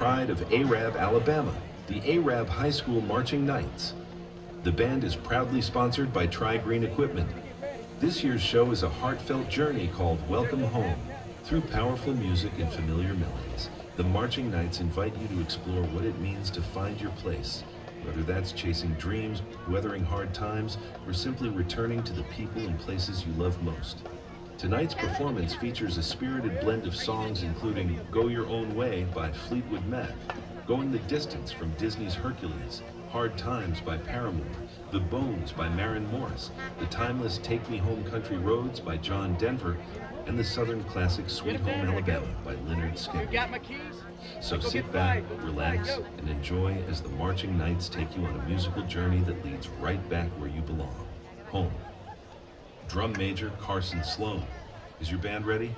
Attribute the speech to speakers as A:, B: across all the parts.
A: pride of Arab, Alabama, the Arab High School Marching Knights. The band is proudly sponsored by Tri-Green Equipment. This year's show is a heartfelt journey called Welcome Home. Through powerful music and familiar melodies, the Marching Knights invite you to explore what it means to find your place, whether that's chasing dreams, weathering hard times, or simply returning to the people and places you love most. Tonight's performance features a spirited blend of songs including Go Your Own Way by Fleetwood Mac, Going the Distance from Disney's Hercules, Hard Times by Paramore, The Bones by Maren Morris, the timeless Take Me Home Country Roads by John Denver, and the Southern classic Sweet Home Alabama by Leonard Skinner. So sit back, relax, and enjoy as the Marching Knights take you on a musical journey that leads right back where you belong, home. Drum Major Carson Sloan. Is your band ready?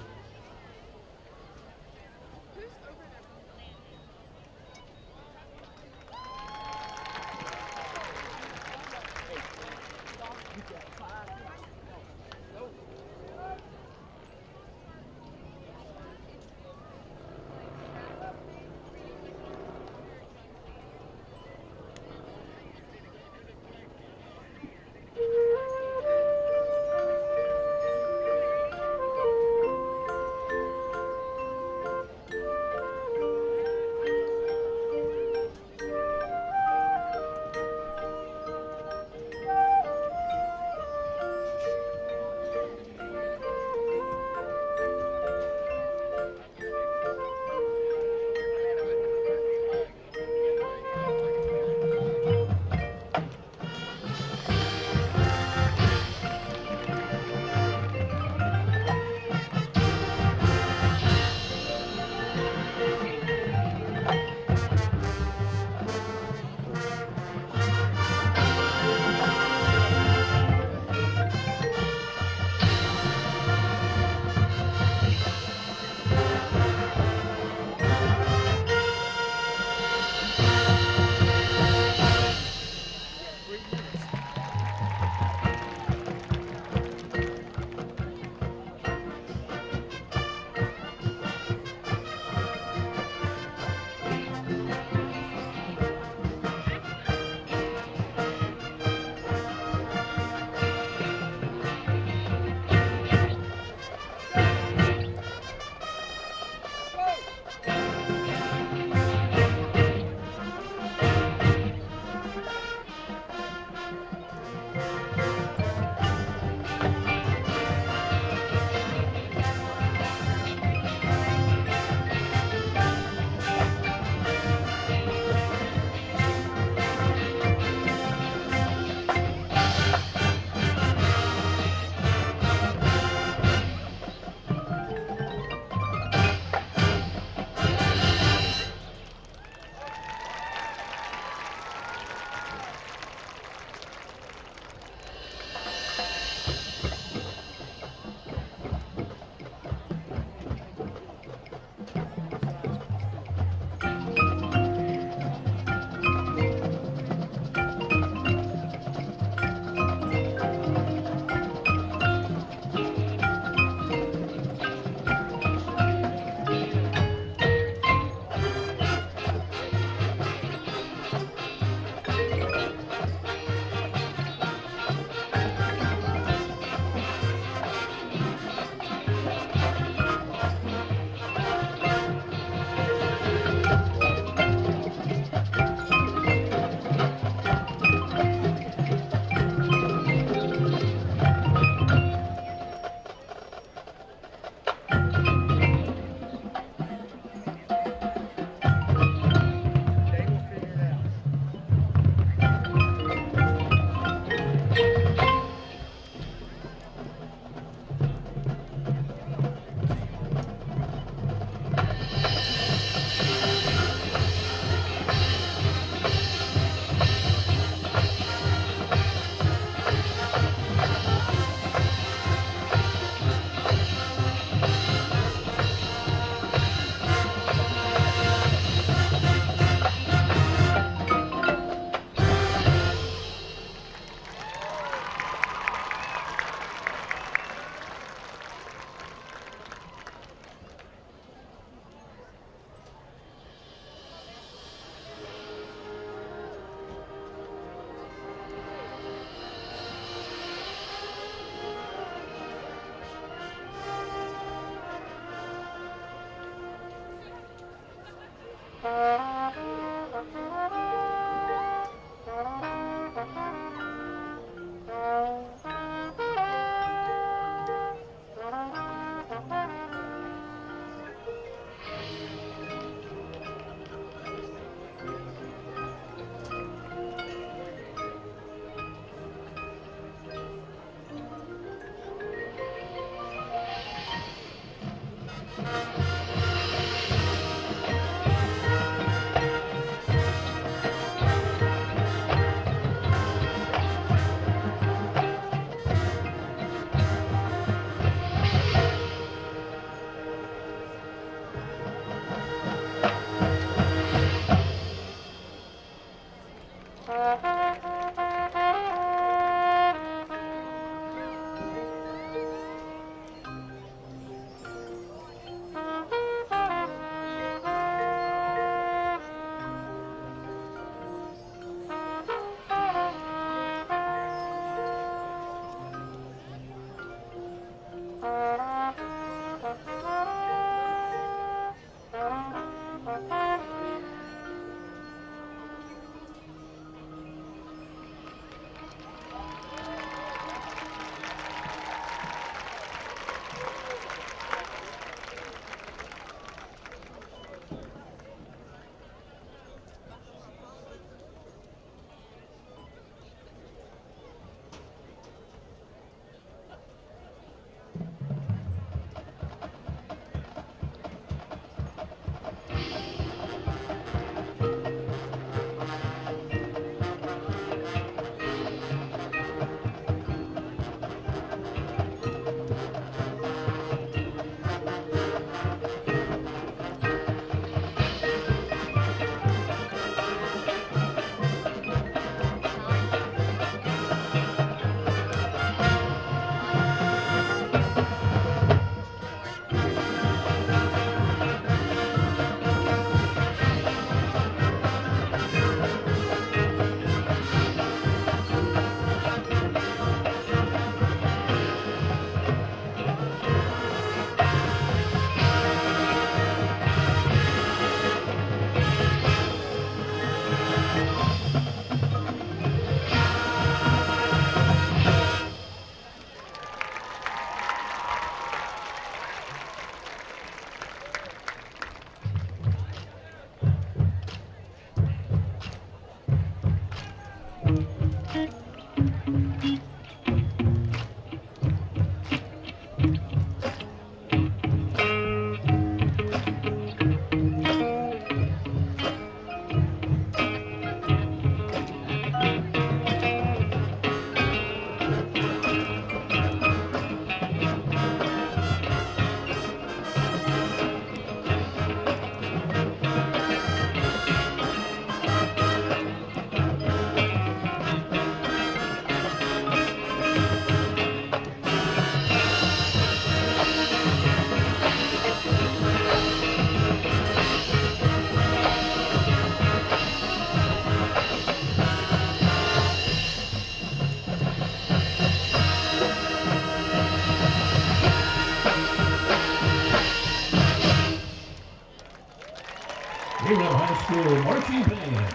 B: School Marching Band.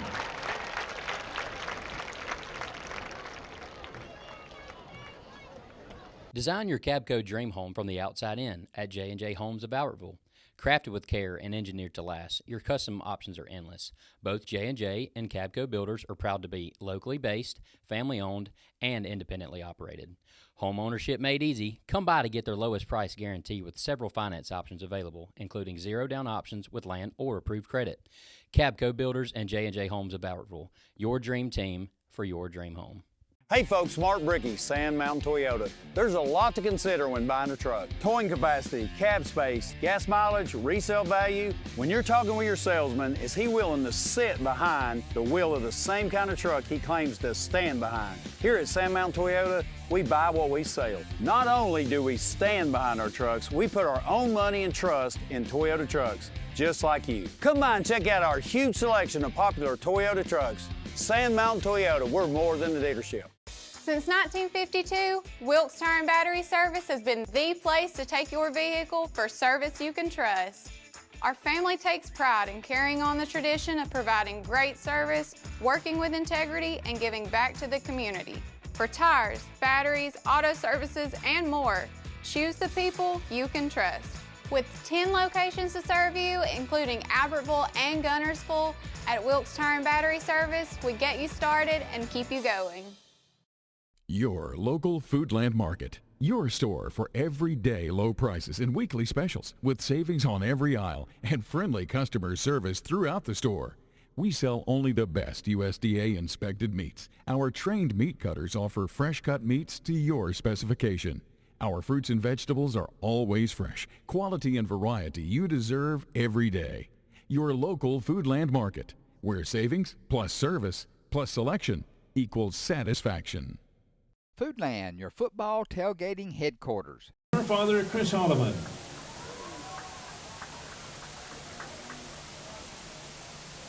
C: Design your Cabco dream home from the outside in at J&J Homes of Albertville. Crafted with care and engineered to last, your custom options are endless. Both J&J and Cabco builders are proud to be locally based, family-owned, and independently operated. Home ownership made easy. Come by to get their lowest price guarantee with several finance options available, including zero down options with land or approved credit. Cabco builders and J&J Homes of Albertville, your dream team for your dream home.
D: Hey folks, Mark Brickey, Sand Mountain Toyota. There's a lot to consider when buying a truck. Towing capacity, cab space, gas mileage, resale value. When you're talking with your salesman, is he willing to sit behind the wheel of the same kind of truck he claims to stand behind? Here at Sand Mountain Toyota, we buy what we sell. Not only do we stand behind our trucks, we put our own money and trust in Toyota trucks, just like you. Come by and check out our huge selection of popular Toyota trucks. Sand Mountain Toyota, we're more than a dealership.
E: Since 1952, Wilkes Tire and Battery Service has been the place to take your vehicle for service you can trust. Our family takes pride in carrying on the tradition of providing great service, working with integrity, and giving back to the community. For tires, batteries, auto services, and more, choose the people you can trust. With 10 locations to serve you, including Albertville and Gunnersville, at Wilkes Tire and Battery Service, we get you started and keep you going.
F: Your local Foodland Market. Your store for everyday low prices and weekly specials with savings on every aisle and friendly customer service throughout the store. We sell only the best USDA inspected meats. Our trained meat cutters offer fresh cut meats to your specification. Our fruits and vegetables are always fresh, quality and variety you deserve every day. Your local Foodland Market, where savings plus service plus selection equals satisfaction.
G: Foodland, your football tailgating headquarters.
B: Her father, Chris Holloman.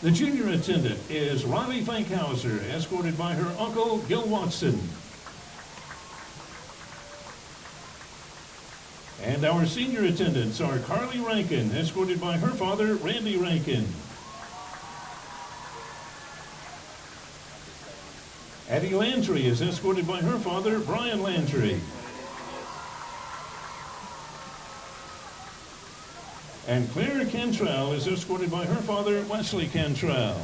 B: The junior attendant is Riley Fankhauser, escorted by her uncle, Gil Watson. And our senior attendants are Carly Rankin, escorted by her father, Randy Rankin. Addie Landry is escorted by her father, Brian Landry. And Claire Cantrell is escorted by her father, Wesley Cantrell.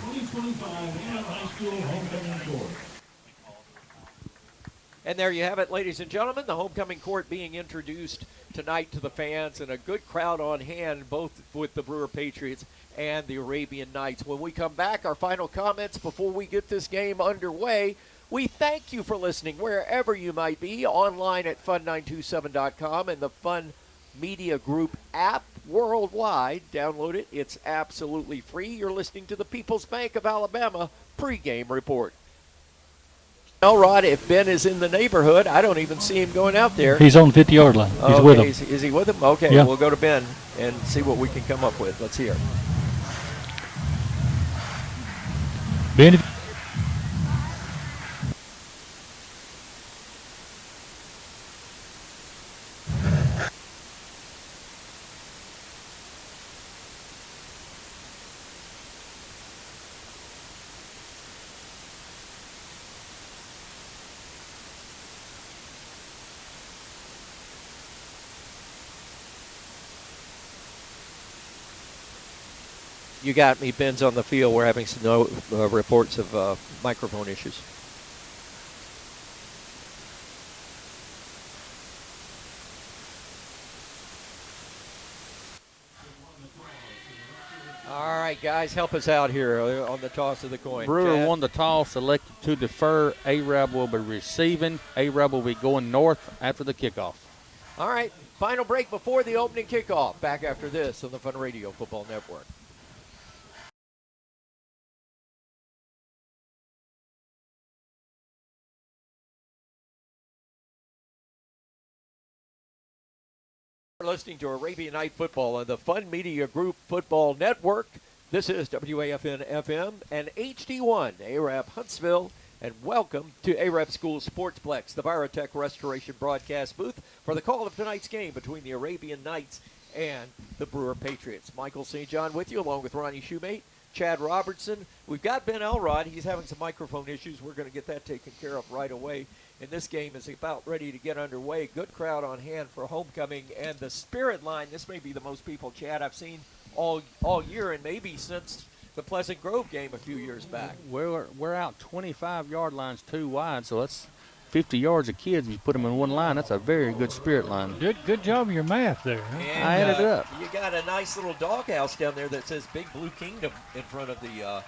B: 2025 Union High School Homecoming Court.
H: And there you have it, ladies and gentlemen, the homecoming court being introduced tonight to the fans, and a good crowd on hand, both with the Brewer Patriots and the Arabian Knights. When we come back, our final comments before we get this game underway. We thank you for listening wherever you might be, online at fun927.com and the Fun Media Group app worldwide. Download it. It's absolutely free. You're listening to the People's Bank of Alabama pregame report. Well, Rod, if Ben is in the neighborhood, I don't even see him going out there.
I: He's on the 50-yard line. He's with him.
H: Is he with him? Okay,
I: yeah.
H: We'll go to Ben and see what we can come up with. Let's hear.
I: Ben,
H: You got me. Ben's on the field. We're having some reports of microphone issues. All right, guys, help us out here on the toss of the coin.
I: Brewer
H: Chad?
I: won the toss, elected to defer. A-Rab will be receiving. A-Rab will be going north after the kickoff.
H: All right, final break before the opening kickoff. Back after this on the Fun Radio Football Network. We're listening to Arabian Night Football on the Fun Media Group Football Network. This is WAFN-FM and HD1, ARAB Huntsville, and welcome to ARAB School Sportsplex, the Virotech Restoration broadcast booth for the call of tonight's game between the Arabian Knights and the Brewer Patriots. Michael St. John with you, along with Ronnie Shoemate, Chad Robertson. We've got Ben Elrod. He's having some microphone issues. We're going to get that taken care of right away. And this game is about ready to get underway. Good crowd on hand for homecoming. And the Spirit line, this may be the most people, Chad, I've seen all year and maybe since the Pleasant Grove game a few years back.
I: We're out 25-yard lines too wide, so that's 50 yards of kids. If you put them in one line, that's a very good Spirit line.
B: Good job of your math there. Huh?
H: And,
I: I added it up.
H: You got a nice little doghouse down there that says Big Blue Kingdom in front of the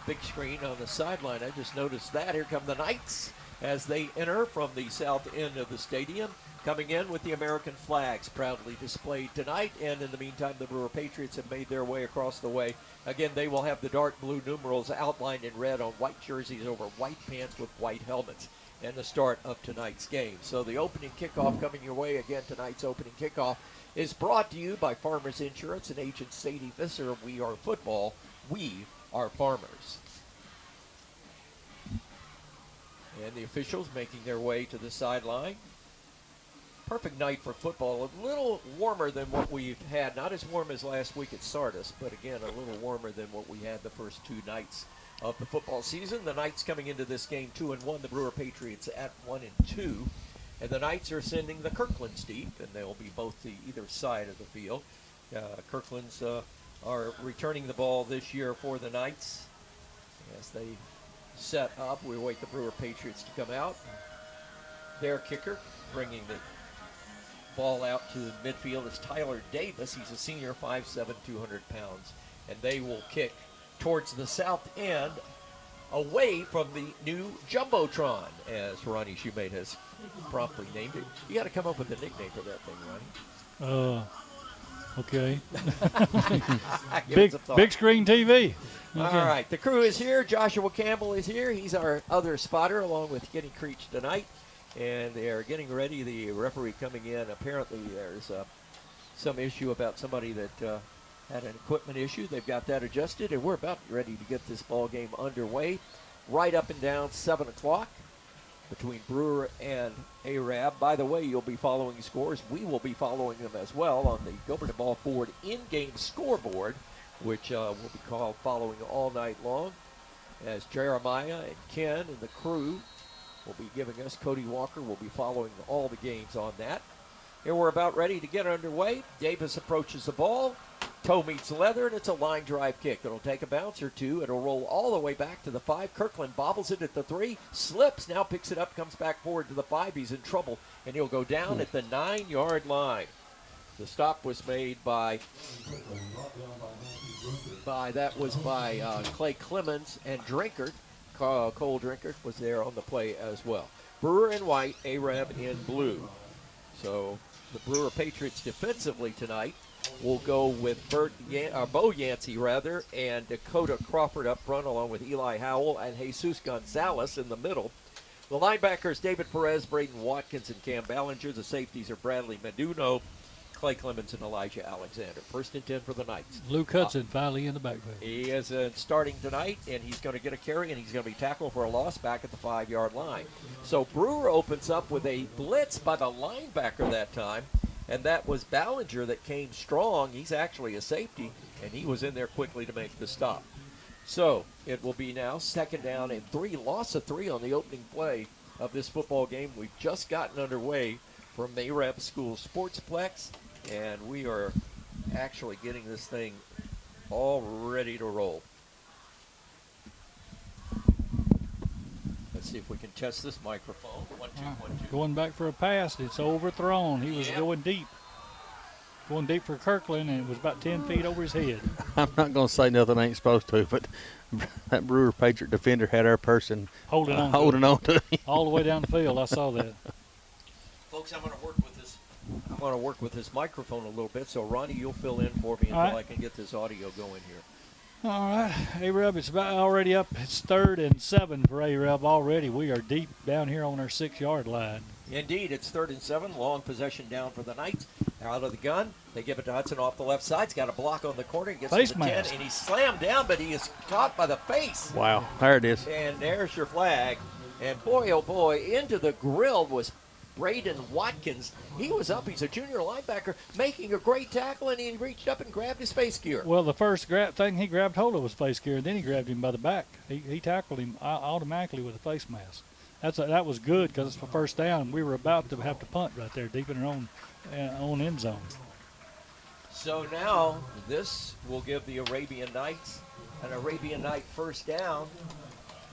H: big screen on the sideline. I just noticed that. Here come the Knights as they enter from the south end of the stadium, coming in with the American flags proudly displayed tonight. And in the meantime, the Brewer Patriots have made their way across the way. Again, they will have the dark blue numerals outlined in red on white jerseys over white pants with white helmets. And the start of tonight's game. So the opening kickoff coming your way. Again, tonight's opening kickoff is brought to you by Farmers Insurance and Agent Sadie Visser. We are football. We are farmers. And the officials making their way to the sideline. Perfect night for football. A little warmer than what we've had. Not as warm as last week at Sardis, but again, a little warmer than what we had the first two nights of the football season. The Knights coming into this game 2-1. The Brewer Patriots at 1-2. And the Knights are sending the Kirklands deep, and they'll be both to either side of the field. Kirklands are returning the ball this year for the Knights as they set up. We wait the Brewer Patriots to come out. Their kicker bringing the ball out to midfield is Tyler Davis. He's a senior, 5'7", 200 pounds. And they will kick towards the south end, away from the new Jumbotron, as Ronnie Shoemate has promptly named it. You got to come up with a nickname for that thing,
B: Ronnie. Okay. big screen TV. Okay.
H: All right, the crew is here. Joshua Campbell is here. He's our other spotter, along with Kenny Creech tonight. And they are getting ready. The referee coming in. Apparently there's some issue about somebody that had an equipment issue. They've got that adjusted, and we're about ready to get this ball game underway. Right up and down 7 o'clock between Brewer and Arab. By the way, you'll be following scores. We will be following them as well on the Gilbert and Ball Ford in-game scoreboard, which will be called following all night long, as Jeremiah and Ken and the crew will be giving us. Cody Walker will be following all the games on that. Here we're about ready to get underway. Davis approaches the ball. Toe meets leather, and it's a line drive kick. It'll take a bounce or two. It'll roll all the way back to the 5. Kirkland bobbles it at the 3, slips, now picks it up, comes back forward to the 5. He's in trouble, and he'll go down at the 9-yard line. The stop was made by Clay Clemens and Drinkard. Cole Drinkard was there on the play as well. Brewer in white, Arab in blue. So the Brewer Patriots defensively tonight will go with Bo Yancey and Dakota Crawford up front, along with Eli Howell and Jesus Gonzalez in the middle. The linebackers, David Perez, Braden Watkins, and Cam Ballinger. The safeties are Bradley Meduno, Clay Clemens, and Elijah Alexander. 1st and 10 for the Knights.
B: Luke Hudson finally in the backfield.
H: He is starting tonight, and he's going to get a carry, and he's going to be tackled for a loss back at the 5-yard line. So Brewer opens up with a blitz by the linebacker that time, and that was Ballinger that came strong. He's actually a safety, and he was in there quickly to make the stop. So it will be now 2nd down and 3, loss of 3 on the opening play of this football game. We've just gotten underway from Arab School Sportsplex, and we are actually getting this thing all ready to roll. Let's see if we can test this microphone. 1, 2, 1, 2.
B: Going back for a pass. It's overthrown. He was going deep. Going deep for Kirkland, and it was about 10 feet over his head.
I: I'm not going to say nothing I ain't supposed to, but that Brewer Patriot defender had our person holding on to him.
B: All the way down the field. I saw that.
H: Folks, I'm going to work with this microphone a little bit, so Ronnie, you'll fill in for me until I can get this audio going here.
B: All right, Arab, it's about already up. It's 3rd and 7 for Arab already. We are deep down here on our 6-yard line.
H: Indeed, it's 3rd and 7. Long possession down for the Knights. Out of the gun. They give it to Hudson off the left side. He's got a block on the corner. He gets to the 10, and he's slammed down, but he is caught by the face.
I: Wow, there it is.
H: And there's your flag. And boy, oh boy, into the grill was Braden Watkins. He was up. He's a junior linebacker making a great tackle, and he reached up and grabbed his face gear.
B: Well, the first thing he grabbed hold of was face gear, and then he grabbed him by the back. He tackled him automatically with a face mask. That was good because it's for first down. We were about to have to punt right there deep in our own end zone.
H: So now this will give the Arabian Knights an Arabian Knight first down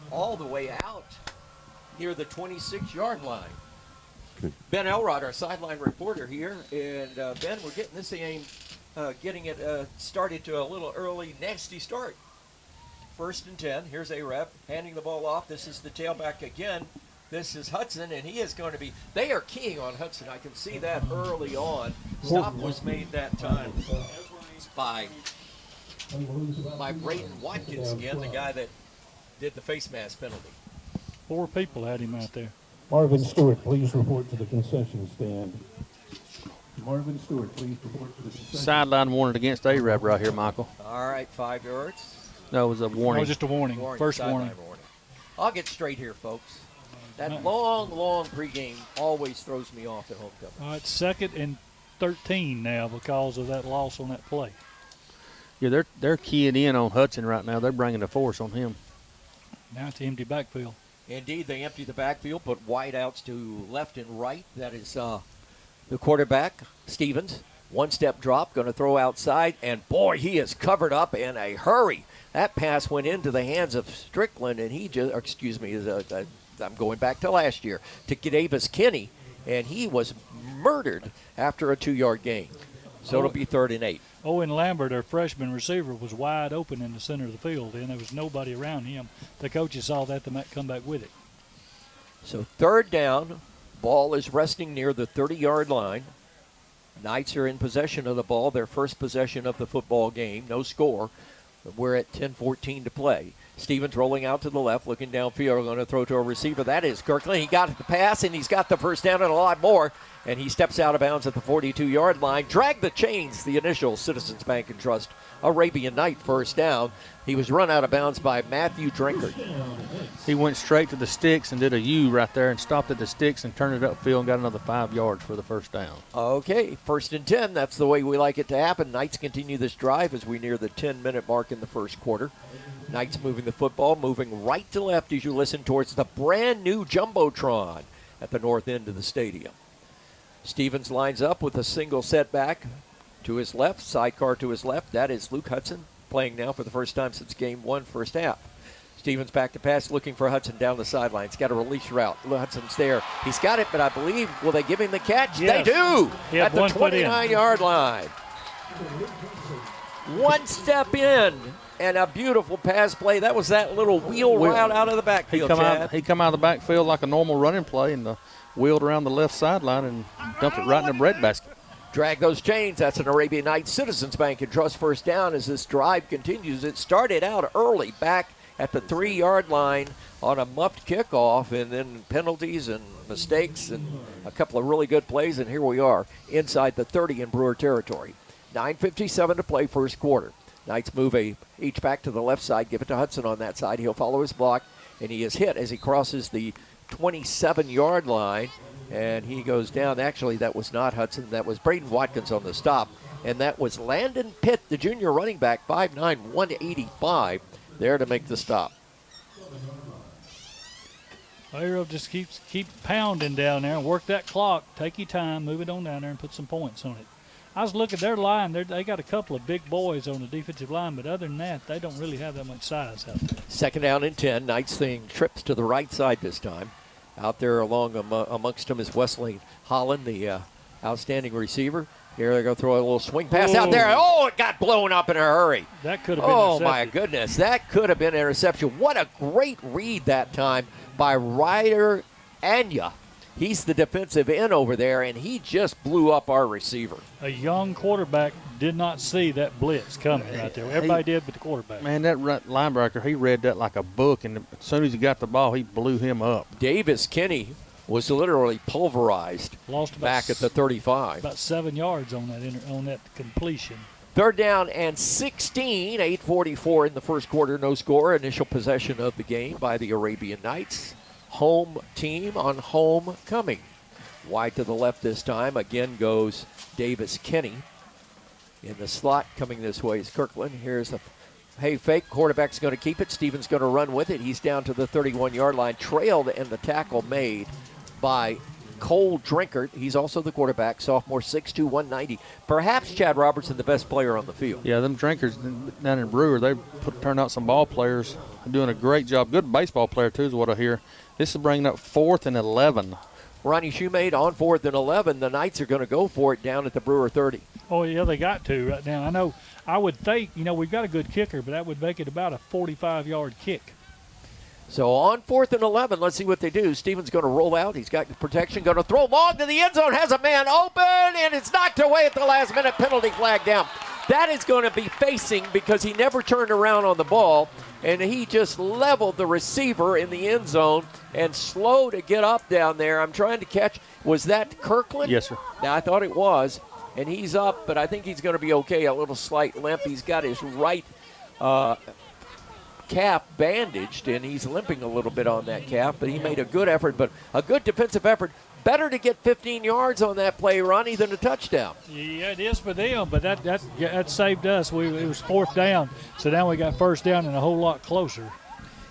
H: all the way out near the 26-yard line. Ben Elrod, our sideline reporter here, and Ben, we're getting this game, getting it started to a little early, nasty start. 1st and 10. Here's A-Rep handing the ball off. This is the tailback again. This is Hudson, and he is going to be. They are keying on Hudson. I can see that early on. Stop was made that time by Braden Watkins again, the guy that did the face mask penalty.
B: 4 people had him out there.
J: Marvin Stewart, please report to the concession stand. Marvin Stewart, please report to the concession stand.
I: Sideline warning against A-Rab right here, Michael.
H: All right, 5 yards.
I: No, it was a warning.
B: No, just a warning. First warning.
H: I'll get straight here, folks. That long pregame always throws me off at homecoming.
B: All right, 2nd and 13 now because of that loss on that play.
I: Yeah, they're keying in on Hudson right now. They're bringing the force on him.
B: Now it's empty backfield.
H: Indeed, they empty the backfield, put wideouts to left and right. That is the quarterback, Stevens. 1-step drop, going to throw outside, and boy, he is covered up in a hurry. That pass went into the hands of Strickland, and he just, I'm going back to last year, to Davis Kinney, and he was murdered after a 2-yard gain. So it'll be 3rd and 8.
B: Owen Lambert, our freshman receiver, was wide open in the center of the field, and there was nobody around him. The coaches saw that to come back with it.
H: So 3rd down, ball is resting near the 30-yard line. Knights are in possession of the ball, their first possession of the football game, no score. We're at 10:14 to play. Stevens rolling out to the left, looking downfield, going to throw to a receiver. That is Kirkland. He got the pass, and he's got the first down and a lot more. And he steps out of bounds at the 42-yard line. Drag the chains, the initial Citizens Bank and Trust Arabian Knight first down. He was run out of bounds by Matthew Drinkard.
I: He went straight to the sticks and did a U right there and stopped at the sticks and turned it upfield and got another 5 yards for the first down.
H: Okay, 1st and 10. That's the way we like it to happen. Knights continue this drive as we near the 10-minute mark in the first quarter. Knights moving the football, moving right to left as you listen towards the brand new Jumbotron at the north end of the stadium. Stevens lines up with a single setback to his left, sidecar to his left. That is Luke Hudson playing now for the first time since game 1, first half. Stevens back to pass, looking for Hudson down the sideline. He's got a release route. Hudson's there. He's got it, but I believe, will they give him the catch?
B: Yes.
H: They do at the
B: 29-yard
H: line. 1 step in. And a beautiful pass play. That was that little wheel route out of the backfield,
I: He come out of the backfield like a normal running play and wheeled around the left sideline and dumped it right in the breadbasket.
H: Drag those chains. That's an Arabian Knights Citizens Bank and Trust first down as this drive continues. It started out early back at the 3-yard line on a muffed kickoff, and then penalties and mistakes and a couple of really good plays, and here we are inside the 30 in Brewer territory. 9:57 to play first quarter. Knights move each back to the left side, give it to Hudson on that side. He'll follow his block, and he is hit as he crosses the 27-yard line, and he goes down. Actually, that was not Hudson. That was Braden Watkins on the stop, and that was Landon Pitt, the junior running back, 5'9", 185, there to make the stop.
B: Arrow just keep pounding down there and work that clock. Take your time, move it on down there, and put some points on it. I was looking at their line. They got a couple of big boys on the defensive line, but other than that, they don't really have that much size out there.
H: 2nd down and 10. Knights thing trips to the right side this time. Out there along amongst them is Wesley Holland, the outstanding receiver. Here they're going to throw a little swing pass out there. Oh, it got blown up in a hurry.
B: That could have been
H: intercepted.
B: Oh,
H: my goodness. That could have been interception. What a great read that time by Ryder Anya. He's the defensive end over there, and he just blew up our receiver.
B: A young quarterback did not see that blitz coming right there. Everybody did but the quarterback.
I: Man, that linebacker, he read that like a book, and as soon as he got the ball, he blew him up.
H: Davis Kinney was literally pulverized back at the 35.
B: About 7 yards on that completion.
H: 3rd down and 16, 8:44 in the first quarter, no score. Initial possession of the game by the Arabian Knights. Home team on homecoming. Wide to the left this time. Again goes Davis Kinney. In the slot coming this way is Kirkland. Here's a fake. Quarterback's going to keep it. Stevens going to run with it. He's down to the 31-yard line. Trailed, and the tackle made by Cole Drinkert. He's also the quarterback, sophomore, 6'2", 190. Perhaps Chad Robertson, the best player on the field.
I: Yeah, them Drinkers down in Brewer, they turned out some ball players, doing a great job. Good baseball player, too, is what I hear. This is bringing up 4th and 11.
H: Ronnie Shoemade on 4th and 11. The Knights are going to go for it down at the Brewer 30.
B: Oh, yeah, they got to right now. I know. I would think, we've got a good kicker, but that would make it about a 45-yard kick.
H: So on 4th and 11, let's see what they do. Stevens going to roll out. He's got protection, going to throw long to the end zone, has a man open, and it's knocked away at the last minute. Penalty flag down. That is going to be facing because he never turned around on the ball, and he just leveled the receiver in the end zone and slow to get up down there. I'm trying to catch. Was that Kirkland?
I: Yes, sir.
H: Now, I thought it was, and he's up, but I think he's going to be okay. A little slight limp. He's got his right calf bandaged, and he's limping a little bit on that calf, but he made a good effort, but a good defensive effort. Better to get 15 yards on that play, Ronnie, than a touchdown.
B: Yeah, it is for them, but that saved us. It was 4th down, so now we got 1st down and a whole lot closer.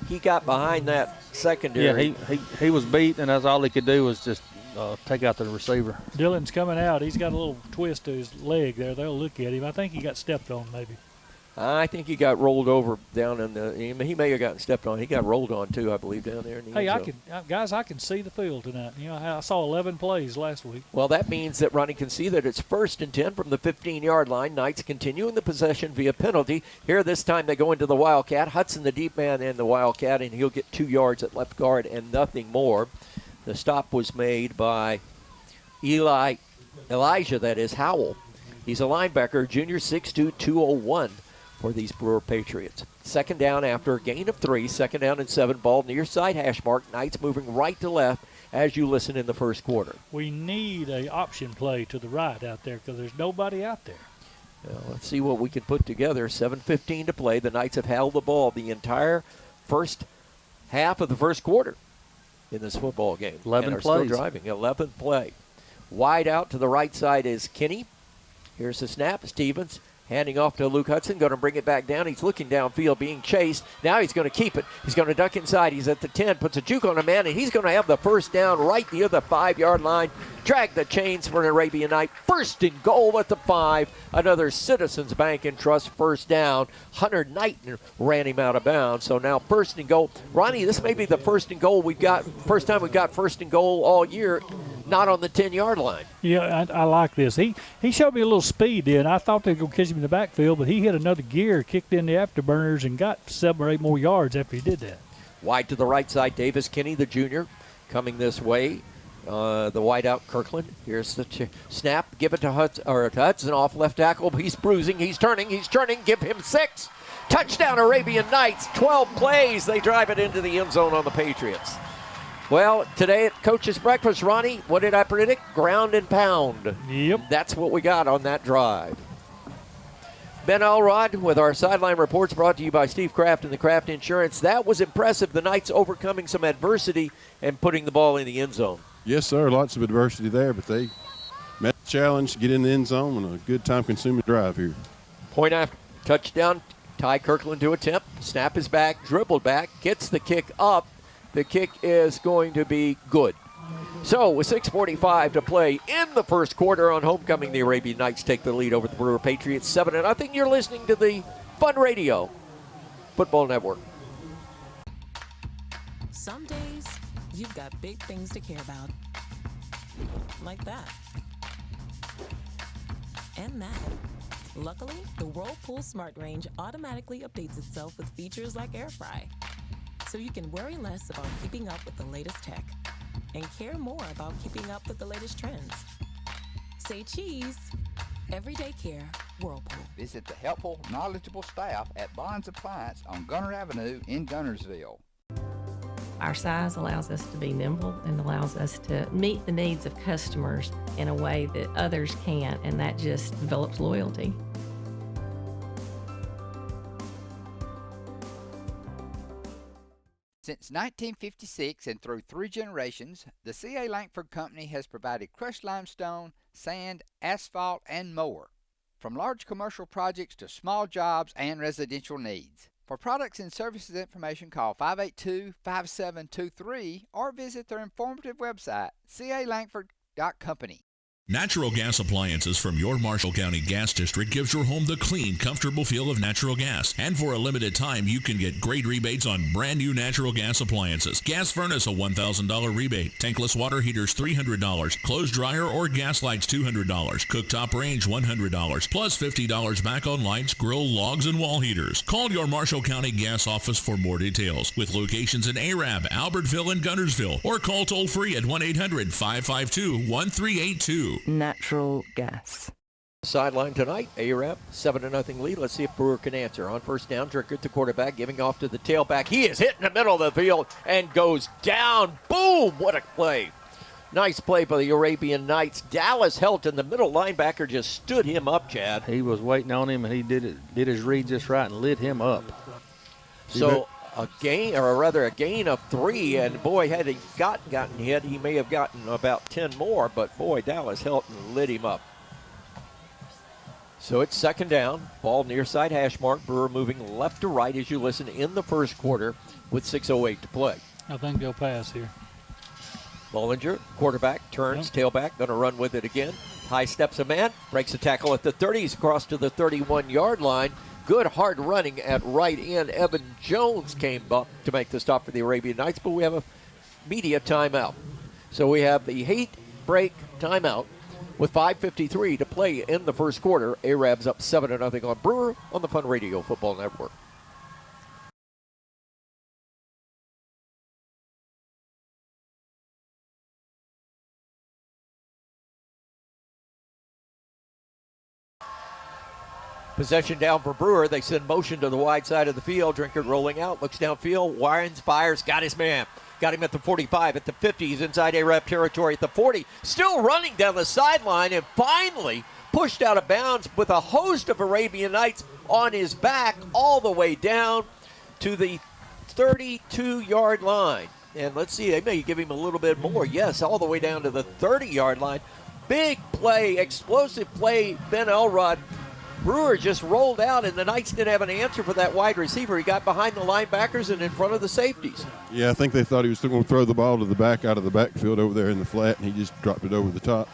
H: He got behind that secondary.
I: Yeah, he was beat, and that's all he could do was just take out the receiver.
B: Dylan's coming out. He's got a little twist to his leg there. They'll look at him. I think he got stepped on maybe.
H: I think he got rolled over down in the. He may have gotten stepped on. He got rolled on too, I believe, down there. In the end zone.
B: I can see the field tonight. I saw 11 plays last week.
H: Well, that means that Ronnie can see that it's 1st and 10 from the 15-yard line. Knights continuing the possession via penalty. Here this time they go into the Wildcat. Hudson, the deep man, in the Wildcat, and he'll get 2 yards at left guard and nothing more. The stop was made by Elijah, Howell. He's a linebacker, junior, 6'2", 201. For these Brewer Patriots. 2nd down after a gain of 3, 2nd down and 7, ball near side hash mark. Knights moving right to left as you listen in the first quarter.
B: We need a option play to the right out there because there's nobody out there.
H: Well, let's see what we can put together. 7:15 to play. The Knights have held the ball the entire first half of the first quarter in this football game.
I: 11
H: and
I: plays.
H: Still driving. 11th play. Wide out to the right side is Kinney. Here's the snap. Stevens handing off to Luke Hudson, going to bring it back down. He's looking downfield, being chased. Now he's going to keep it. He's going to duck inside. He's at the 10, puts a juke on a man, and he's going to have the 1st down right near the 5-yard line. Drag the chains for an Arabian Night. 1st and goal at the 5. Another Citizens Bank and Trust 1st down. Hunter Knighton ran him out of bounds. So now 1st and goal. Ronnie, this may be the 1st and goal first time we've got 1st and goal all year. Not on the 10-yard line.
B: Yeah, I like this. He showed me a little speed, did. I thought they were going to catch him in the backfield, but he hit another gear, kicked in the afterburners, and got 7 or 8 more yards after he did that.
H: Wide to the right side, Davis Kinney, the junior, coming this way. The wide out, Kirkland. Here's the snap. Give it to Hudson off left tackle. He's bruising. He's turning. Give him 6. Touchdown, Arabian Knights. 12 plays. They drive it into the end zone on the Patriots. Well, today at Coach's Breakfast, Ronnie, what did I predict? Ground and pound.
B: Yep.
H: That's what we got on that drive. Ben Elrod with our sideline reports, brought to you by Steve Kraft and the Kraft Insurance. That was impressive. The Knights overcoming some adversity and putting the ball in the end zone.
K: Yes, sir. Lots of adversity there, but they met the challenge to get in the end zone and a good time-consuming drive here.
H: Point after touchdown. Ty Kirkland to attempt. Snap is back, dribbled back, gets the kick up. The kick is going to be good. So with 6:45 to play in the first quarter on homecoming, the Arabian Knights take the lead over the Brewer Patriots 7-0. You're listening to the Fun Radio Football Network.
L: Some days you've got big things to care about. Like that. And that. Luckily, the Whirlpool Smart Range automatically updates itself with features like Air Fry. So you can worry less about keeping up with the latest tech and care more about keeping up with the latest trends. Say cheese. Everyday care, Whirlpool.
G: Visit the helpful, knowledgeable staff at Bonds Appliance on Gunner Avenue in Gunnersville.
M: Our size allows us to be nimble and allows us to meet the needs of customers in a way that others can't, and that just develops loyalty.
G: Since 1956 and through 3 generations, the C.A. Langford Company has provided crushed limestone, sand, asphalt, and more. From large commercial projects to small jobs and residential needs. For products and services information, call 582-5723 or visit their informative website, calangford.company.
N: Natural gas appliances from your Marshall County Gas District gives your home the clean, comfortable feel of natural gas. And for a limited time, you can get great rebates on brand new natural gas appliances. Gas furnace, a $1,000 rebate. Tankless water heaters, $300. Clothes dryer or gas lights, $200. Cooktop range, $100. Plus $50 back on lights, grill, logs, and wall heaters. Call your Marshall County Gas office for more details. With locations in Arab, Albertville, and Guntersville. Or call toll free at 1-800-552-1382.
O: Natural gas.
H: Sideline tonight, Arab 7-0 lead. Let's see if Brewer can answer. On first down, Drinkert, the quarterback, giving off to the tailback. He is hit in the middle of the field and goes down. Boom! What a play. Nice play by the Arabian Knights. Dallas Helt in the middle. Linebacker just stood him up, Chad.
I: He was waiting on him, and he did his read just right and lit him up.
H: So a gain of 3, and boy, had he gotten hit, he may have gotten about 10 more, but boy, Dallas Helton lit him up. So it's second down, ball near side hash mark. Brewer moving left to right as you listen in the first quarter with 6:08 to play.
B: I think they'll pass here.
H: Bollinger, quarterback, turns, tailback, going to run with it again. High steps a man, breaks a tackle at the 30, he's across to the 31-yard line. Good hard running at right end. Evan Jones came up to make the stop for the Arabian Knights, but we have a media timeout. So we have the heat break timeout with 5:53 to play in the first quarter. Arabs up 7-0 on Brewer on the Fun Radio Football Network. Possession down for Brewer. They send motion to the wide side of the field. Drinkert rolling out, looks downfield. Wirens fires, got his man. Got him at the 45, at the 50. He's inside Arab territory at the 40. Still running down the sideline and finally pushed out of bounds with a host of Arabian Knights on his back all the way down to the 32-yard line. And let's see, they may give him a little bit more. Yes, all the way down to the 30-yard line. Big play, explosive play, Ben Elrod. Brewer just rolled out, and the Knights didn't have an answer for that wide receiver. He got behind the linebackers and in front of the safeties.
K: Yeah, I think they thought he was going to throw the ball to the back out of the backfield over there in the flat, and he just dropped it over the top.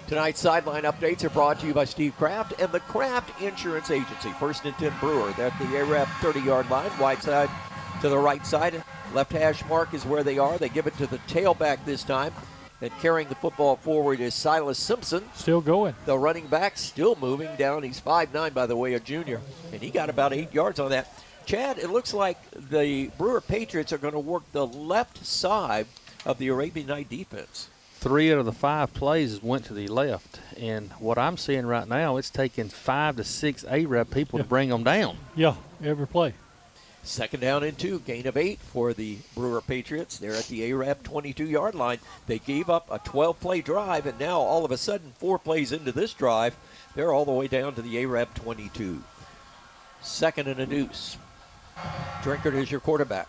H: Tonight's sideline updates are brought to you by Steve Kraft and the Kraft Insurance Agency. First and 10 Brewer. They're at the Arab 30-yard line, wide side to the right side. Left hash mark is where they are. They give it to the tailback this time. And carrying the football forward is Silas Simpson.
B: Still going.
H: The running back still moving down. He's 5'9", by the way, a junior. And he got about 8 yards on that. Chad, it looks like the Brewer Patriots are going to work the left side of the Arabian Night defense.
I: 3 out of the 5 plays went to the left. And what I'm seeing right now, it's taking 5 to 6 Arab people to bring them down.
B: Yeah, every play.
H: Second down and 2, gain of 8 for the Brewer Patriots. They're at the Arab 22-yard line. They gave up a 12-play drive, and now all of a sudden, 4 plays into this drive, they're all the way down to the Arab 22. Second and a deuce. Drinkert is your quarterback.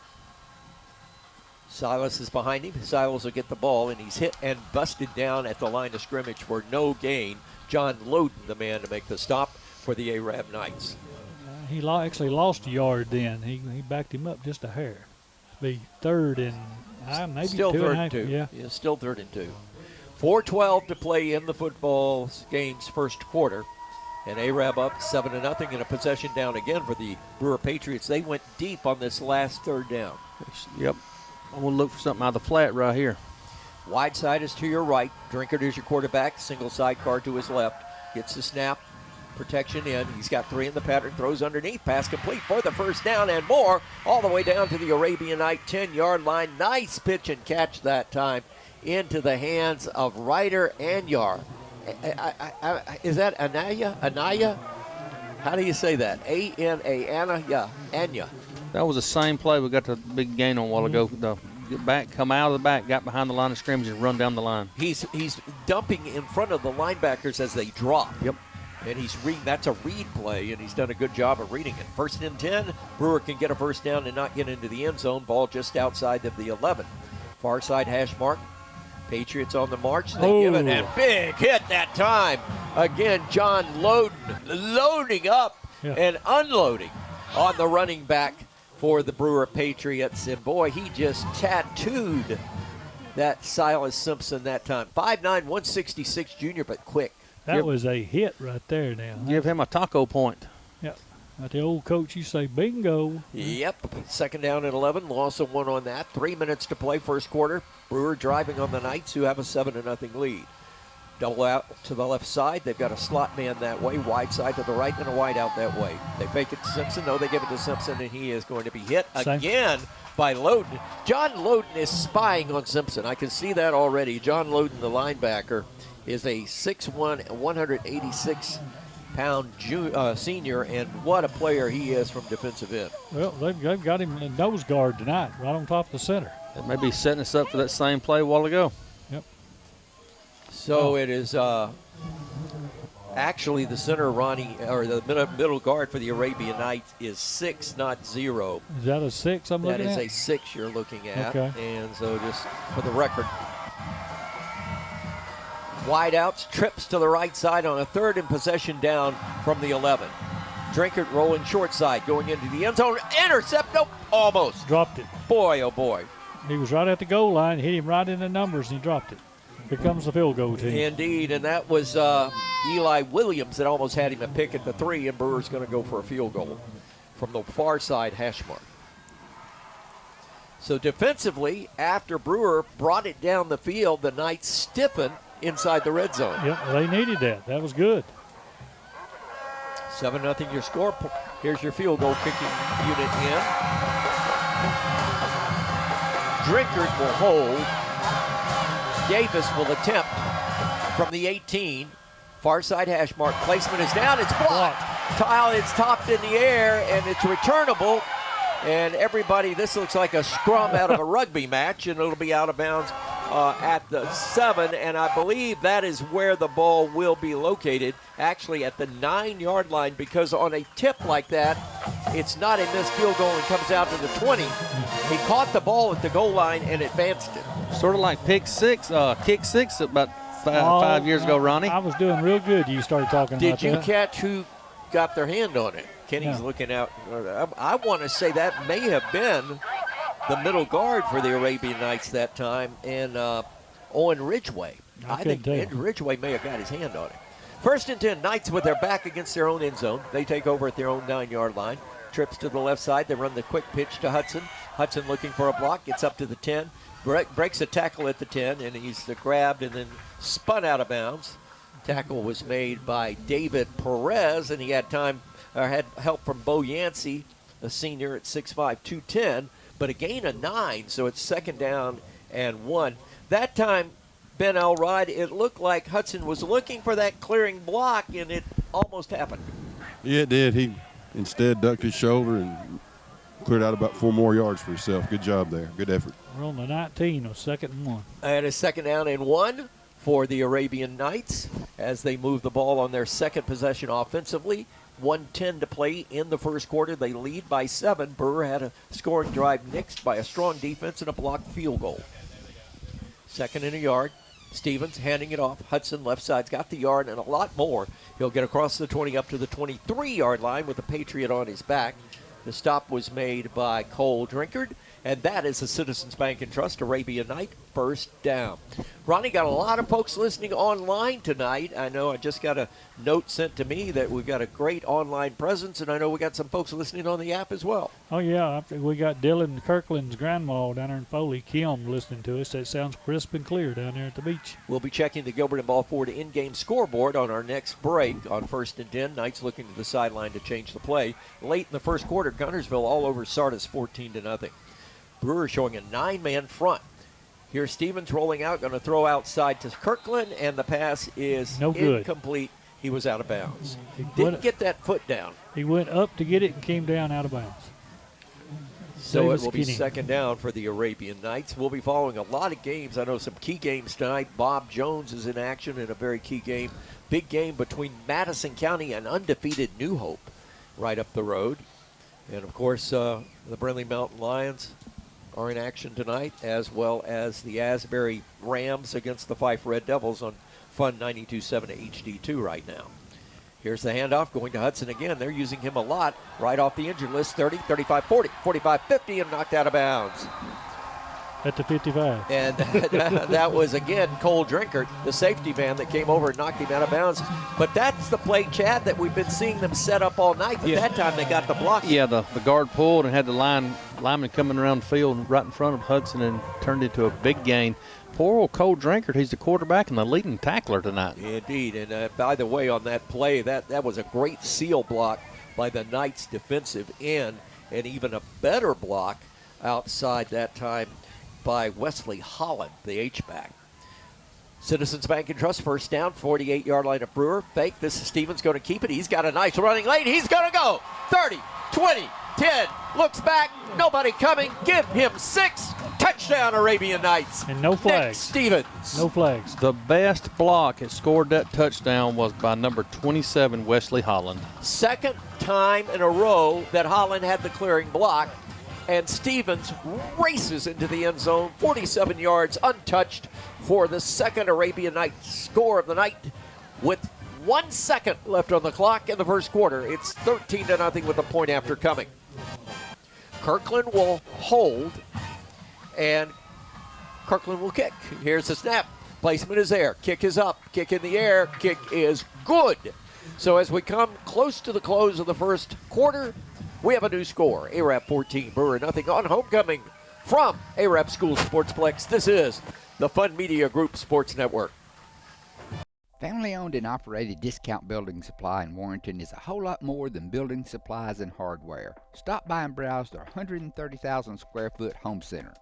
H: Silas is behind him. Silas will get the ball, and he's hit and busted down at the line of scrimmage for no gain. John Loden, the man to make the stop for the Arab Knights.
B: He actually lost a yard then. He backed him up just a hair. Be third and maybe
H: still
B: 2.5.
H: Yeah, still 3rd and 2. 4:12 to play in the football game's first quarter. And Arab up 7-0 and a possession down again for the Brewer Patriots. They went deep on this last third down.
I: Yep. I'm going to look for something out of the flat right here.
H: Wide side is to your right. Drinkert is your quarterback. Single sidecar to his left. Gets the snap. Protection in. He's got 3 in the pattern. Throws underneath. Pass complete for the first down and more. All the way down to the Arabian Night 10-yard line. Nice pitch and catch that time into the hands of Ryder Anyar. Is that Anaya? Anaya? How do you say that? A-N-A, Anya.
I: That was the same play we got the big gain on a while ago. The back, come out of the back, got behind the line of scrimmage and run down the line.
H: He's dumping in front of the linebackers as they drop.
I: Yep.
H: And he's reading, that's a read play, and he's done a good job of reading it. 1st and 10, Brewer can get a first down and not get into the end zone. Ball just outside of the 11. Far side hash mark. Patriots on the march. They give it, and big hit that time. Again, John loading up and unloading on the running back for the Brewer Patriots. And boy, he just tattooed that Silas Simpson that time. 5'9", 166 junior, but quick.
B: That was a hit right there now.
I: Give him a taco point.
B: Yep. Like the old coach, you say bingo.
H: Yep. 2nd down and 11. Loss of 1 on that. 3 minutes to play first quarter. Brewer driving on the Knights, who have a 7-0 lead. Double out to the left side. They've got a slot man that way. Wide side to the right and a wide out that way. They fake it to Simpson. No, they give it to Simpson, and he is going to be hit again by Loden. John Loden is spying on Simpson. I can see that already. John Loden, the linebacker, is a 6'1", 186-pound senior, and what a player he is from defensive end.
B: Well, they've got him in nose guard tonight, right on top of the center.
I: It may be setting us up for that same play a while ago.
B: Yep.
H: So it is actually the center, Ronnie, or the middle guard for the Arabian Nights is 6, not 0.
B: Is that a 6 I'm looking at?
H: That is a 6 you're looking at.
B: Okay.
H: And so just for the record, wide outs, trips to the right side on a 3rd and possession down from the 11. Drinkard rolling short side, going into the end zone. Intercept, nope, almost.
B: Dropped it.
H: Boy, oh boy.
B: He was right at the goal line, hit him right in the numbers, and he dropped it. Here comes the field goal team.
H: Indeed, and that was Eli Williams that almost had him a pick at the 3, and Brewer's going to go for a field goal from the far side hash mark. So defensively, after Brewer brought it down the field, the Knights stiffened inside the red zone.
B: Yep, they needed that. That was good.
H: 7-0 your score. Here's your field goal kicking unit in. Drinkard will hold. Davis will attempt from the 18. Far side hash mark. Placement is down. It's blocked. It's topped in the air, and it's returnable. And everybody, this looks like a scrum out of a rugby match, and it'll be out of bounds at the 7. And I believe that is where the ball will be located, actually at the 9-yard line, because on a tip like that, it's not a missed field goal and comes out to the 20. He caught the ball at the goal line and advanced it.
I: Sort of like kick six about five years ago, Ronnie.
B: I was doing real good. You started talking about that.
H: Did you catch who got their hand on it? Kenny's looking out. I want to say that may have been the middle guard for the Arabian Nights that time, and Owen Ridgway. I think Ridgway may have got his hand on it. 1st and 10, Knights with their back against their own end zone. They take over at their own 9-yard line. Trips to the left side. They run the quick pitch to Hudson. Hudson looking for a block. Gets up to the 10. Breaks a tackle at the 10, and he's grabbed and then spun out of bounds. Tackle was made by David Perez, and he had had help from Bo Yancey, a senior at 6'5", 210, but a gain of 9, so it's 2nd down and 1. That time, Ben Elrod, it looked like Hudson was looking for that clearing block, and it almost happened.
K: Yeah, it did. He instead ducked his shoulder and cleared out about 4 more yards for himself. Good job there. Good effort.
B: We're on the 19 of 2nd and 1.
H: And a 2nd down and 1 for the Arabian Nights as they move the ball on their 2nd possession offensively. 1:10 to play in the first quarter. They lead by 7. Brewer had a scoring drive nixed by a strong defense and a blocked field goal. 2nd and a yard. Stevens handing it off. Hudson left side's got the yard and a lot more. He'll get across the 20 up to the 23-yard line with the Patriot on his back. The stop was made by Cole Drinkard, and that is the Citizens Bank and Trust Arabian Night 1st down. Ronnie, got a lot of folks listening online tonight. I know I just got a note sent to me that we've got a great online presence, and I know we got some folks listening on the app as well.
B: Oh, yeah. We got Dylan Kirkland's grandma down there in Foley, Kim, listening to us. That sounds crisp and clear down there at the beach.
H: We'll be checking the Gilbert and Ball Ford in-game scoreboard on our next break on 1st and 10. Knights looking to the sideline to change the play. Late in the first quarter, Guntersville all over Sardis 14-0. Brewer showing a 9-man front. Here's Stevens rolling out, going to throw outside to Kirkland, and the pass is incomplete. He was out of bounds. Didn't get that foot down.
B: He went up to get it and came down out of bounds.
H: So
B: Davis
H: it will be
B: Kinney.
H: second down for the Arabian Knights. We'll be following a lot of games. I know some key games tonight. Bob Jones is in action in a very key game. Big game between Madison County and undefeated New Hope right up the road. And, of course, the Brindley Mountain Lions are in action tonight, as well as the Asbury Rams against the Fife Red Devils on Fun 92.7 HD2 right now. Here's the handoff going to Hudson again. They're using him a lot right off the injured list. 30, 35, 40, 45, 50, and knocked out of bounds.
B: At the 55.
H: And that was, again, Cole Drinkard, the safety man that came over and knocked him out of bounds. But that's the play, Chad, that we've been seeing them set up all night. But that time they got the block.
I: Yeah, the guard pulled and had the lineman coming around the field right in front of Hudson and turned into a big gain. Poor old Cole Drinkard, he's the quarterback and the leading tackler tonight.
H: Indeed, and by the way, on that play, that was a great seal block by the Knights defensive end, and even a better block outside that time by Wesley Holland, the H-back. Citizens Bank and Trust first down, 48-yard line of Brewer. Fake, this is Stevens going to keep it. He's got a nice running lane. He's going to go 30, 20, 10, looks back, nobody coming, give him 6, touchdown Arabian Knights.
B: And no flags.
H: Nick Stevens.
B: No flags.
I: The best block that scored that touchdown was by number 27, Wesley Holland.
H: Second time in a row that Holland had the clearing block, and Stevens races into the end zone, 47 yards untouched for the second Arabian Knights score of the night with 1 second left on the clock in the first quarter. It's 13-0 with a point after coming. Kirkland will hold, and Kirkland will kick. Here's the snap. Placement is there. Kick is up. Kick in the air. Kick is good. So as we come close to the close of the first quarter, we have a new score. Arab 14, Brewer nothing on homecoming from Arab School Sportsplex. This is the Fun Media Group Sports Network.
G: Family-owned and operated Discount Building Supply in Warrenton is a whole lot more than building supplies and hardware. Stop by and browse their 130,000 square foot home center.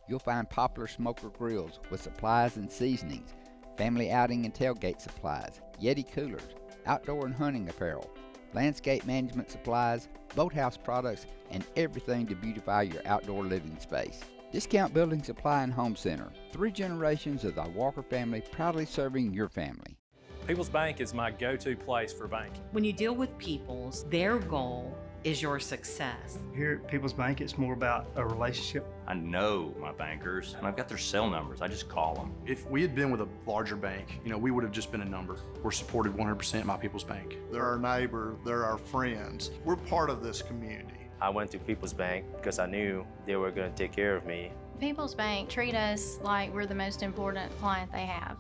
G: You'll find popular smoker grills with supplies and seasonings, family outing and tailgate supplies, Yeti coolers, outdoor and hunting apparel, landscape management supplies, boathouse products, and everything to beautify your outdoor living space. Discount Building Supply and Home Center. 3 generations of the Walker family proudly serving your family.
P: People's Bank is my go-to place for banking.
Q: When you deal with People's, their goal is your success.
R: Here at People's Bank, it's more about a relationship.
S: I know my bankers, and I've got their cell numbers. I just call them.
T: If we had been with a larger bank, we would have just been a number. We're supported 100% by People's Bank.
U: They're our neighbor, they're our friends. We're part of this community.
P: I went to People's Bank because I knew they were going to take care of me.
V: People's Bank treat us like we're the most important client they have.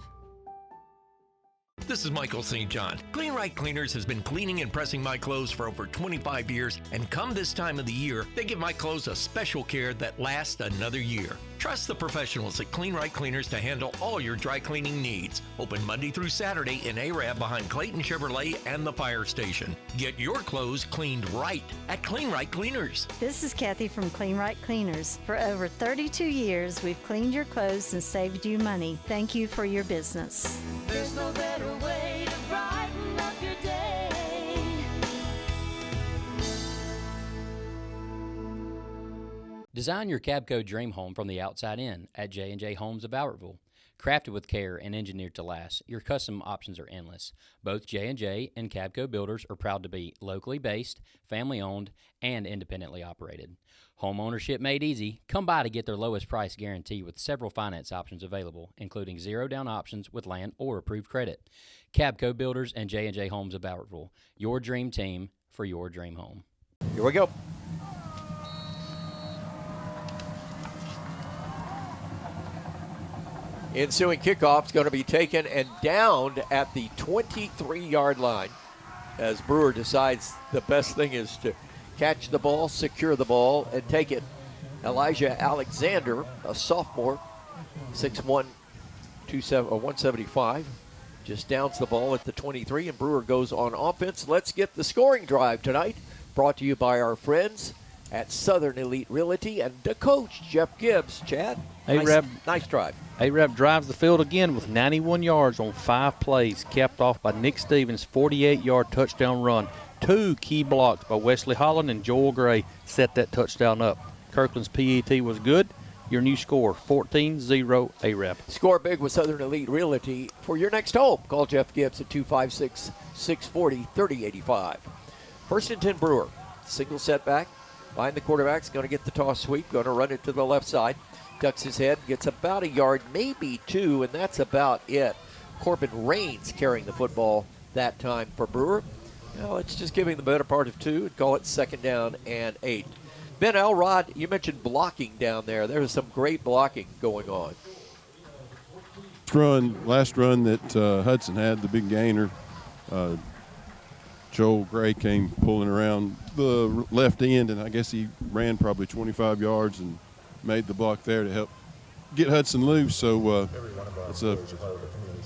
W: This is Michael St. John. Clean Right Cleaners has been cleaning and pressing my clothes for over 25 years, and come this time of the year, they give my clothes a special care that lasts another year. Trust the professionals at Clean Right Cleaners to handle all your dry cleaning needs. Open Monday through Saturday in Arab behind Clayton Chevrolet and the fire station. Get your clothes cleaned right at Clean Right Cleaners.
X: This is Kathy from Clean Right Cleaners. For over 32 years, we've cleaned your clothes and saved you money. Thank you for your business.
Y: There's no better way to brighten up your day.
C: Design your Cabco dream home from the outside in at J&J Homes of Bowertville. Crafted with care and engineered to last, your custom options are endless. Both J&J and Cabco builders are proud to be locally based, family-owned, and independently operated. Home ownership made easy. Come by to get their lowest price guarantee with several finance options available, including zero-down options with land or approved credit. Cabco Builders and J&J Homes of Bowertville, your dream team for your dream home.
H: Here we go. Ensuing kickoff is going to be taken and downed at the 23-yard line as Brewer decides the best thing is to catch the ball, secure the ball, and take it. Elijah Alexander, a sophomore, 6'1", 175, just downs the ball at the 23, and Brewer goes on offense. Let's get the scoring drive tonight, brought to you by our friends at Southern Elite Realty and the coach, Jeff Gibbs. Chad, nice drive.
I: Arab drives the field again with 91 yards on 5 plays, capped off by Nick Stevens' 48-yard touchdown run. 2 key blocks by Wesley Holland and Joel Gray set that touchdown up. Kirkland's PET was good. Your new score, 14-0 AREP.
H: Score big with Southern Elite Realty for your next home. Call Jeff Gibbs at 256-640-3085. First and 10 Brewer. Single setback. Behind the quarterback's going to get the toss sweep. Going to run it to the left side. Ducks his head. Gets about a yard, maybe 2, and that's about it. Corbin Raines carrying the football that time for Brewer. Now let's just give him the better part of 2 and call it 2nd down and 8. Ben Elrod, you mentioned blocking down there. There was some great blocking going on.
K: Last run that Hudson had, the big gainer, Joel Gray came pulling around the left end, and I guess he ran probably 25 yards and made the block there to help get Hudson loose. So it's a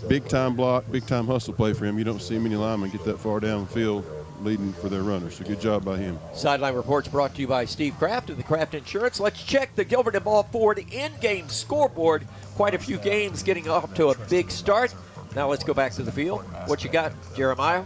K: big-time block, big-time hustle play for him. You don't see many linemen get that far down the field leading for their runners. So good job by him.
H: Sideline reports brought to you by Steve Kraft of the Kraft Insurance. Let's check the Gilbert and Ball Ford in-game scoreboard. Quite a few games getting off to a big start. Now let's go back to the field. What you got, Jeremiah?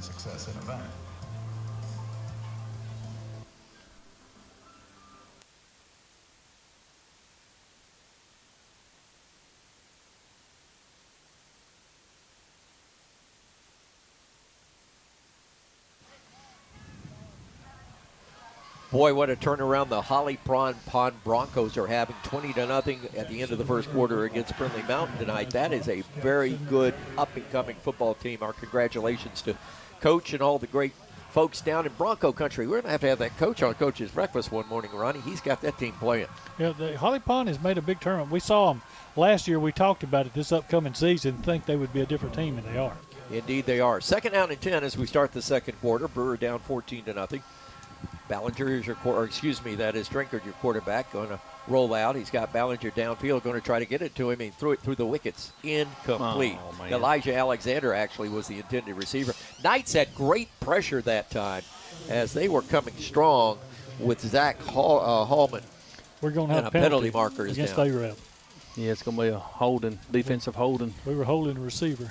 H: Boy, what a turnaround the Holly Pond Broncos are having. 20-0 at the end of the first quarter against Friendly Mountain tonight. That is a very good up-and-coming football team. Our congratulations to Coach and all the great folks down in Bronco country. We're going to have that coach on Coach's Breakfast one morning, Ronnie. He's got that team playing.
B: Yeah, the Holly Pond has made a big tournament. We saw them last year. We talked about it this upcoming season. Think they would be a different team, and they are.
H: Indeed, they are. 2nd down and 10 as we start the second quarter. Brewer down 14-0. Ballinger is that is Drinkard, your quarterback, going to roll out. He's got Ballinger downfield, going to try to get it to him, and threw it through the wickets. Incomplete.
I: Oh,
H: Elijah Alexander actually was the intended receiver. Knights had great pressure that time as they were coming strong with Zach Hallman.
B: We're going to have
H: a penalty marker
B: against
H: down.
B: AREP.
I: Yeah, it's going to be a holding, defensive holding.
B: We were holding the receiver.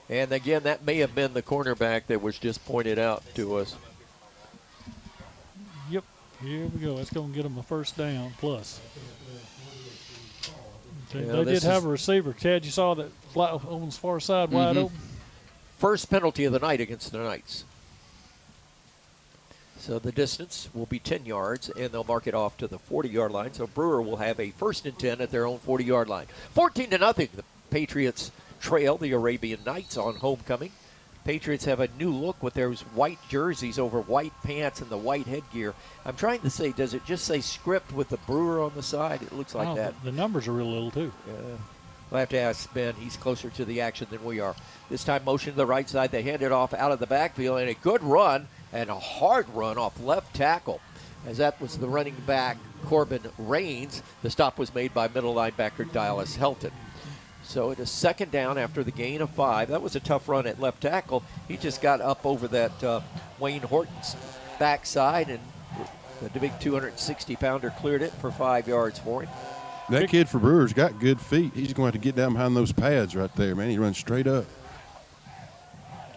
H: And again, that may have been the cornerback that was just pointed out to us.
B: Yep, here we go. It's going to get them a first down plus. They did have a receiver. Chad, you saw that fly on the far side wide open?
H: First penalty of the night against the Knights. So the distance will be 10 yards, and they'll mark it off to the 40-yard line. So Brewer will have a 1st and 10 at their own 40-yard line. 14-0, the Patriots trail the Arabian Knights on homecoming. Patriots have a new look with those white jerseys over white pants and the white headgear. I'm trying to say, does it just say script with the Brewer on the side? It looks like that.
B: The numbers are real little, too.
H: Yeah. We'll have to ask Ben. He's closer to the action than we are. This time motion to the right side. They hand it off out of the backfield, and a good run and a hard run off left tackle. As that was the running back, Corbin Raines. The stop was made by middle linebacker Dallas Helton. So it is 2nd down after the gain of 5. That was a tough run at left tackle. He just got up over that Wayne Horton's backside, and the big 260-pounder cleared it for 5 yards for him.
K: That kid for Brewer's got good feet. He's going to have to get down behind those pads right there, man. He runs straight up.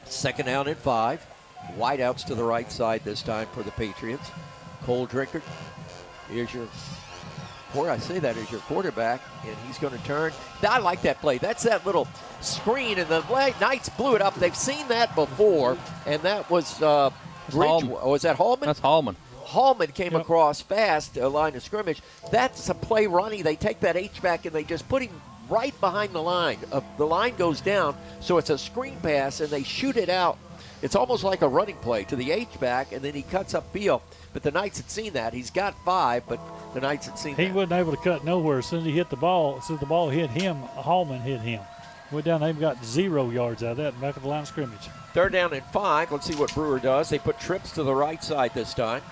H: 2nd down and 5. Wideouts to the right side this time for the Patriots. Cole Drinkard is your quarterback, and he's going to turn. I like that play. That's that little screen, and the Knights blew it up. They've seen that before, and that was was that Hallman?
I: That's Hallman.
H: Hallman came across fast, a line of scrimmage. That's a play, Ronnie. They take that H-back, and they just put him right behind the line. The line goes down, so it's a screen pass, and they shoot it out. It's almost like a running play to the H-back, and then he cuts upfield. But the Knights had seen that. He's got 5, but the Knights had seen that.
B: He wasn't able to cut nowhere. As soon as he hit the ball, as soon as the ball hit him, Hallman hit him. Went down, they've got 0 yards out of that back of the line of scrimmage.
H: 3rd down and 5. Let's see what Brewer does. They put trips to the right side this time.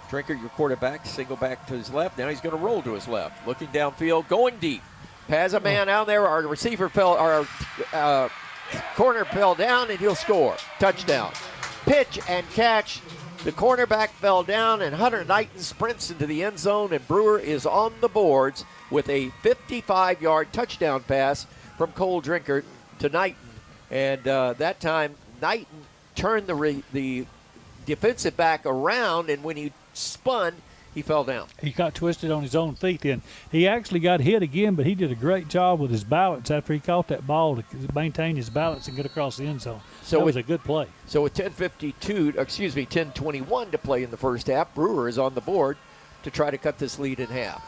H: Drinkard, your quarterback, single back to his left. Now he's going to roll to his left. Looking downfield, going deep. Has a man out there. Our receiver corner fell down, and he'll score. Touchdown. Pitch and catch. The cornerback fell down, and Hunter Knighton sprints into the end zone, and Brewer is on the boards with a 55-yard touchdown pass from Cole Drinkard to Knighton. And that time, Knighton turned the defensive back around, and when he spun, he fell down.
B: He got twisted on his own feet then. He actually got hit again, but he did a great job with his balance after he caught that ball to maintain his balance and get across the end zone.
H: So
B: that was a good play.
H: So with 10:21 to play in the first half, Brewer is on the board to try to cut this lead in half.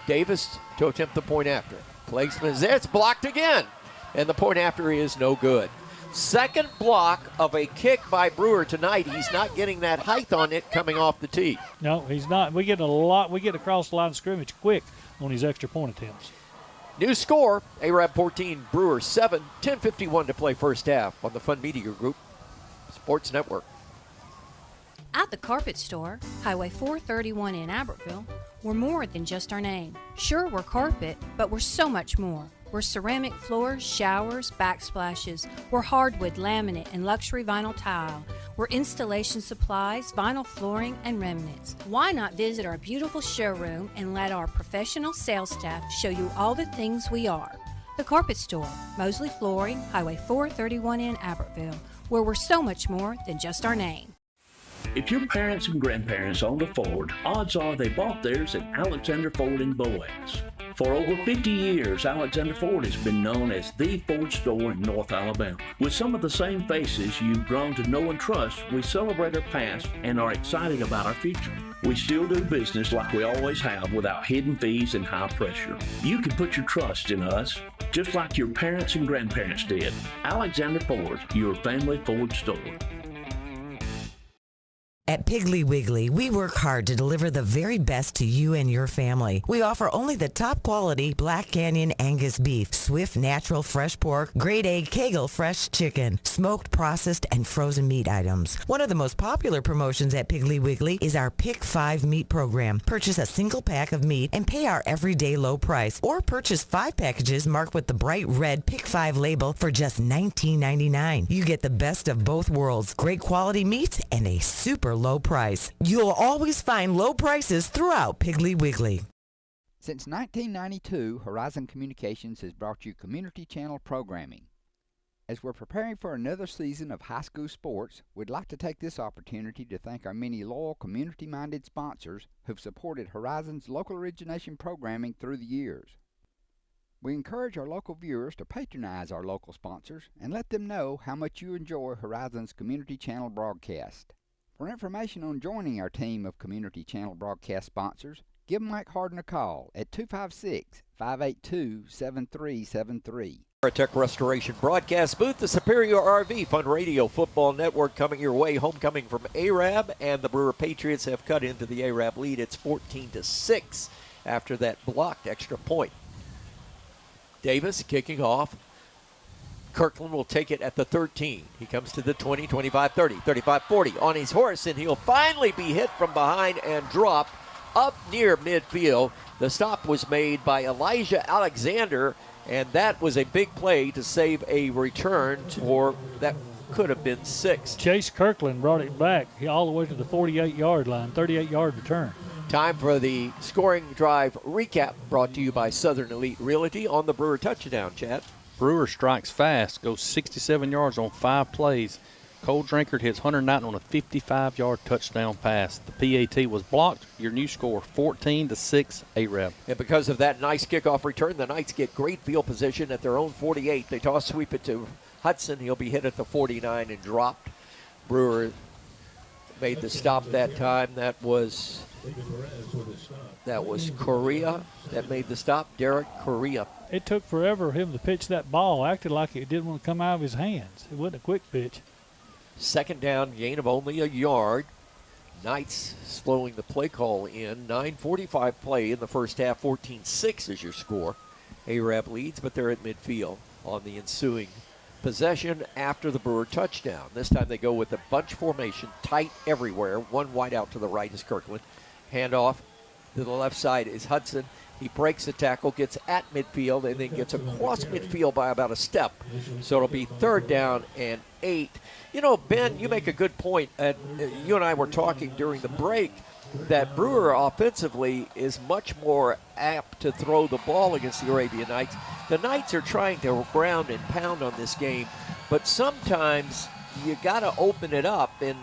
H: Davis to attempt the point after. Placement is there. It's blocked again. And the point after is no good. Second block of a kick by Brewer tonight. He's not getting that height on it coming off the tee.
B: No, he's not. We get across the line of scrimmage quick on his extra point attempts.
H: New score, Arab 14, Brewer 7, 10:51 to play first half on the Fun Media Group Sports Network.
A: At the Carpet Store, Highway 431 in Albertville, we're more than just our name. Sure, we're carpet, but we're so much more. We're ceramic floors, showers, backsplashes. We're hardwood, laminate, and luxury vinyl tile. We're installation supplies, vinyl flooring, and remnants. Why not visit our beautiful showroom and let our professional sales staff show you all the things we are? The Carpet Store, Mosley Flooring, Highway 431 in Albertville, where we're so much more than just our name.
D: If your parents and grandparents owned a Ford, odds are they bought theirs at Alexander Ford in Boaz. For over 50 years, Alexander Ford has been known as the Ford store in North Alabama. With some of the same faces you've grown to know and trust, we celebrate our past and are excited about our future. We still do business like we always have without hidden fees and high pressure. You can put your trust in us, just like your parents and grandparents did. Alexander Ford, your family Ford store.
E: At Piggly Wiggly, we work hard to deliver the very best to you and your family. We offer only the top quality Black Canyon Angus beef, Swift natural fresh pork, grade A Kegel fresh chicken, smoked, processed, and frozen meat items. One of the most popular promotions at Piggly Wiggly is our Pick 5 meat program. Purchase a single pack of meat and pay our everyday low price, or purchase 5 packages marked with the bright red Pick 5 label for just $19.99. You get the best of both worlds, great quality meats and a super low price. You'll always find low prices throughout Piggly Wiggly.
G: Since 1992, Horizon Communications has brought you community channel programming. As we're preparing for another season of high school sports, we'd like to take this opportunity to thank our many loyal community-minded sponsors who've supported Horizon's local origination programming through the years. We encourage our local viewers to patronize our local sponsors and let them know how much you enjoy Horizon's community channel broadcast. For information on joining our team of community channel broadcast sponsors, give Mike Harden a call at 256-582-7373.
H: Tech Restoration broadcast booth, the Superior RV Fun Radio Football Network coming your way. Homecoming from Arab, and the Brewer Patriots have cut into the Arab lead. It's 14-6 after that blocked extra point. Davis kicking off. Kirkland will take it at the 13. He comes to the 20, 25, 30, 35, 40 on his horse, and he'll finally be hit from behind and drop up near midfield. The stop was made by Elijah Alexander, and that was a big play to save a return for that could have been 6.
B: Chase Kirkland brought it back all the way to the 48-yard line, 38-yard return.
H: Time for the scoring drive recap, brought to you by Southern Elite Realty on the Brewer touchdown, Chad.
I: Brewer strikes fast, goes 67 yards on 5 plays. Cole Drinkard hits 109 on a 55-yard touchdown pass. The PAT was blocked. Your new score, 14-6 Arab.
H: And because of that nice kickoff return, the Knights get great field position at their own 48. They toss sweep it to Hudson. He'll be hit at the 49 and dropped. Brewer made the stop that time. That was Correa that made the stop, Derek Correa.
B: It took forever for him to pitch that ball. Acted like it didn't want to come out of his hands. It wasn't a quick pitch.
H: Second down, gain of only a yard. Knights slowing the play call in. 9:45 play in the first half. 14-6 is your score. Arab leads, but they're at midfield on the ensuing possession after the Brewer touchdown. This time they go with a bunch formation, tight everywhere. One wide out to the right is Kirkland. Handoff to the left side is Hudson. He breaks the tackle, gets at midfield, and then gets across midfield by about a step. So it'll be 3rd down and 8. You know, Ben, you make a good point. You and I were talking during the break that Brewer offensively is much more apt to throw the ball against the Arabian Knights. The Knights are trying to ground and pound on this game, but sometimes you got to open it up, and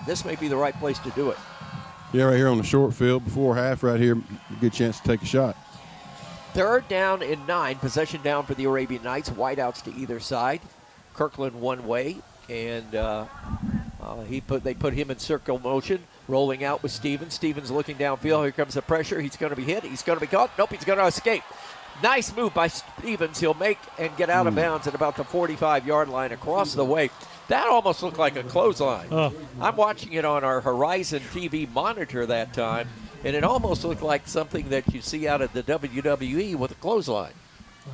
H: this may be the right place to do it.
K: Yeah, right here on the short field before half right here, a good chance to take a shot.
H: 3rd down and 9. Possession down for the Arabian Knights. Wideouts to either side. Kirkland one way, and they put him in circle motion, rolling out with Stevens. Stevens looking downfield. Here comes the pressure. He's going to be hit. He's going to be caught. Nope, he's going to escape. Nice move by Stevens. He'll make and get out of bounds at about the 45-yard line across the way. That almost looked like a clothesline. I'm watching it on our Horizon TV monitor that time, and it almost looked like something that you see out of the WWE with a clothesline.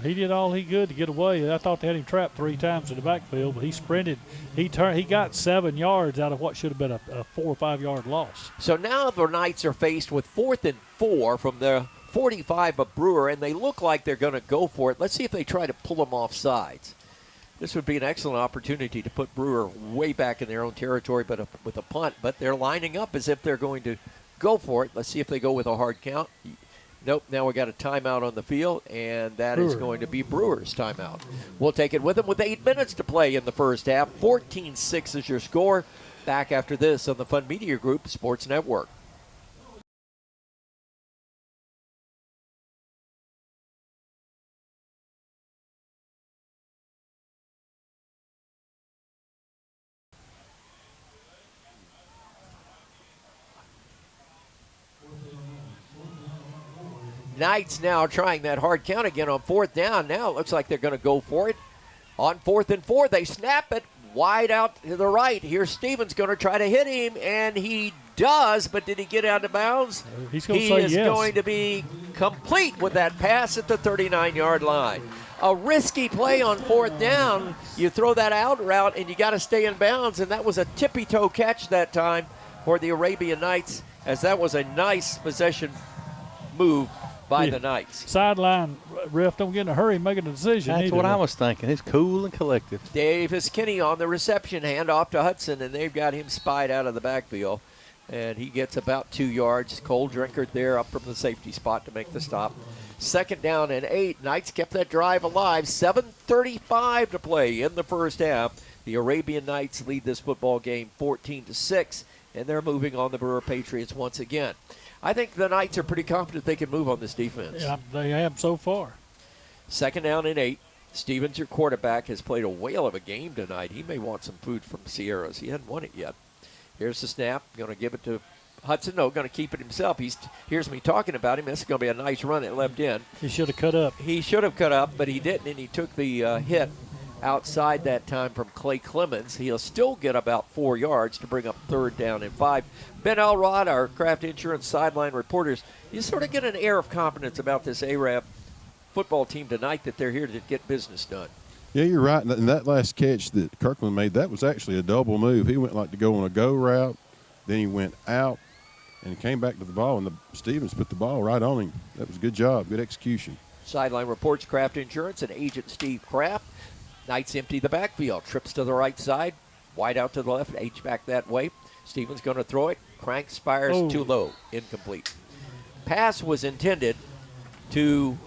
B: He did all he could to get away. I thought they had him trapped 3 times in the backfield, but he sprinted. He got 7 yards out of what should have been a 4 or 5 yard loss.
H: So now the Knights are faced with 4th and 4 from the 45 of Brewer, and they look like they're going to go for it. Let's see if they try to pull them off sides. This would be an excellent opportunity to put Brewer way back in their own territory, but with a punt. But they're lining up as if they're going to go for it. Let's see if they go with a hard count. Nope, now we got a timeout on the field, and that is going to be Brewer's timeout. We'll take it with them with 8 minutes to play in the first half. 14-6 is your score. Back after this on the Fun Media Group Sports Network. Knights now trying that hard count again on 4th down. Now it looks like they're going to go for it. On 4th and 4, they snap it wide out to the right. Here's Stevens going to try to hit him, and he does, but did he get out of bounds?
B: He is
H: going to be complete with that pass at the 39-yard line. A risky play on 4th down. You throw that out route, and you got to stay in bounds, and that was a tippy-toe catch that time for the Arabian Knights, as that was a nice possession move by the Knights.
B: Sideline ref, don't get in a hurry making a decision.
I: That's what I was thinking. He's cool and collected.
H: Davis Kinney on the reception, hand off to Hudson, and they've got him spied out of the backfield. And he gets about 2 yards. Cole Drinkard there up from the safety spot to make the stop. 2nd down and 8. Knights kept that drive alive. 7:35 to play in the first half. The Arabian Knights lead this football game 14-6, and they're moving on the Brewer Patriots once again. I think the Knights are pretty confident they can move on this defense.
B: Yeah, they have so far.
H: 2nd down and 8. Stevens, your quarterback, has played a whale of a game tonight. He may want some food from Sierras. He hadn't won it yet. Here's the snap. Going to give it to Hudson. No, going to keep it himself. Here's me talking about him. This is going to be a nice run at left end.
B: He should have cut up.
H: He should have cut up, but he didn't, and he took the hit outside that time from Clay Clemens. He'll still get about 4 yards to bring up 3rd down and 5. Ben Elrod, our Kraft Insurance sideline reporters, you sort of get an air of confidence about this Arab football team tonight that they're here to get business done.
K: Yeah, you're right. And that last catch that Kirkland made, that was actually a double move. He went like to go on a go route, then he went out, and he came back to the ball, and the Stevens put the ball right on him. That was a good job, good execution.
H: Sideline reports Kraft Insurance and agent Steve Kraft. Knights empty the backfield. Trips to the right side. Wide out to the left. H-back that way. Stevens going to throw it. Cranks, fires too low. Incomplete. Pass was intended to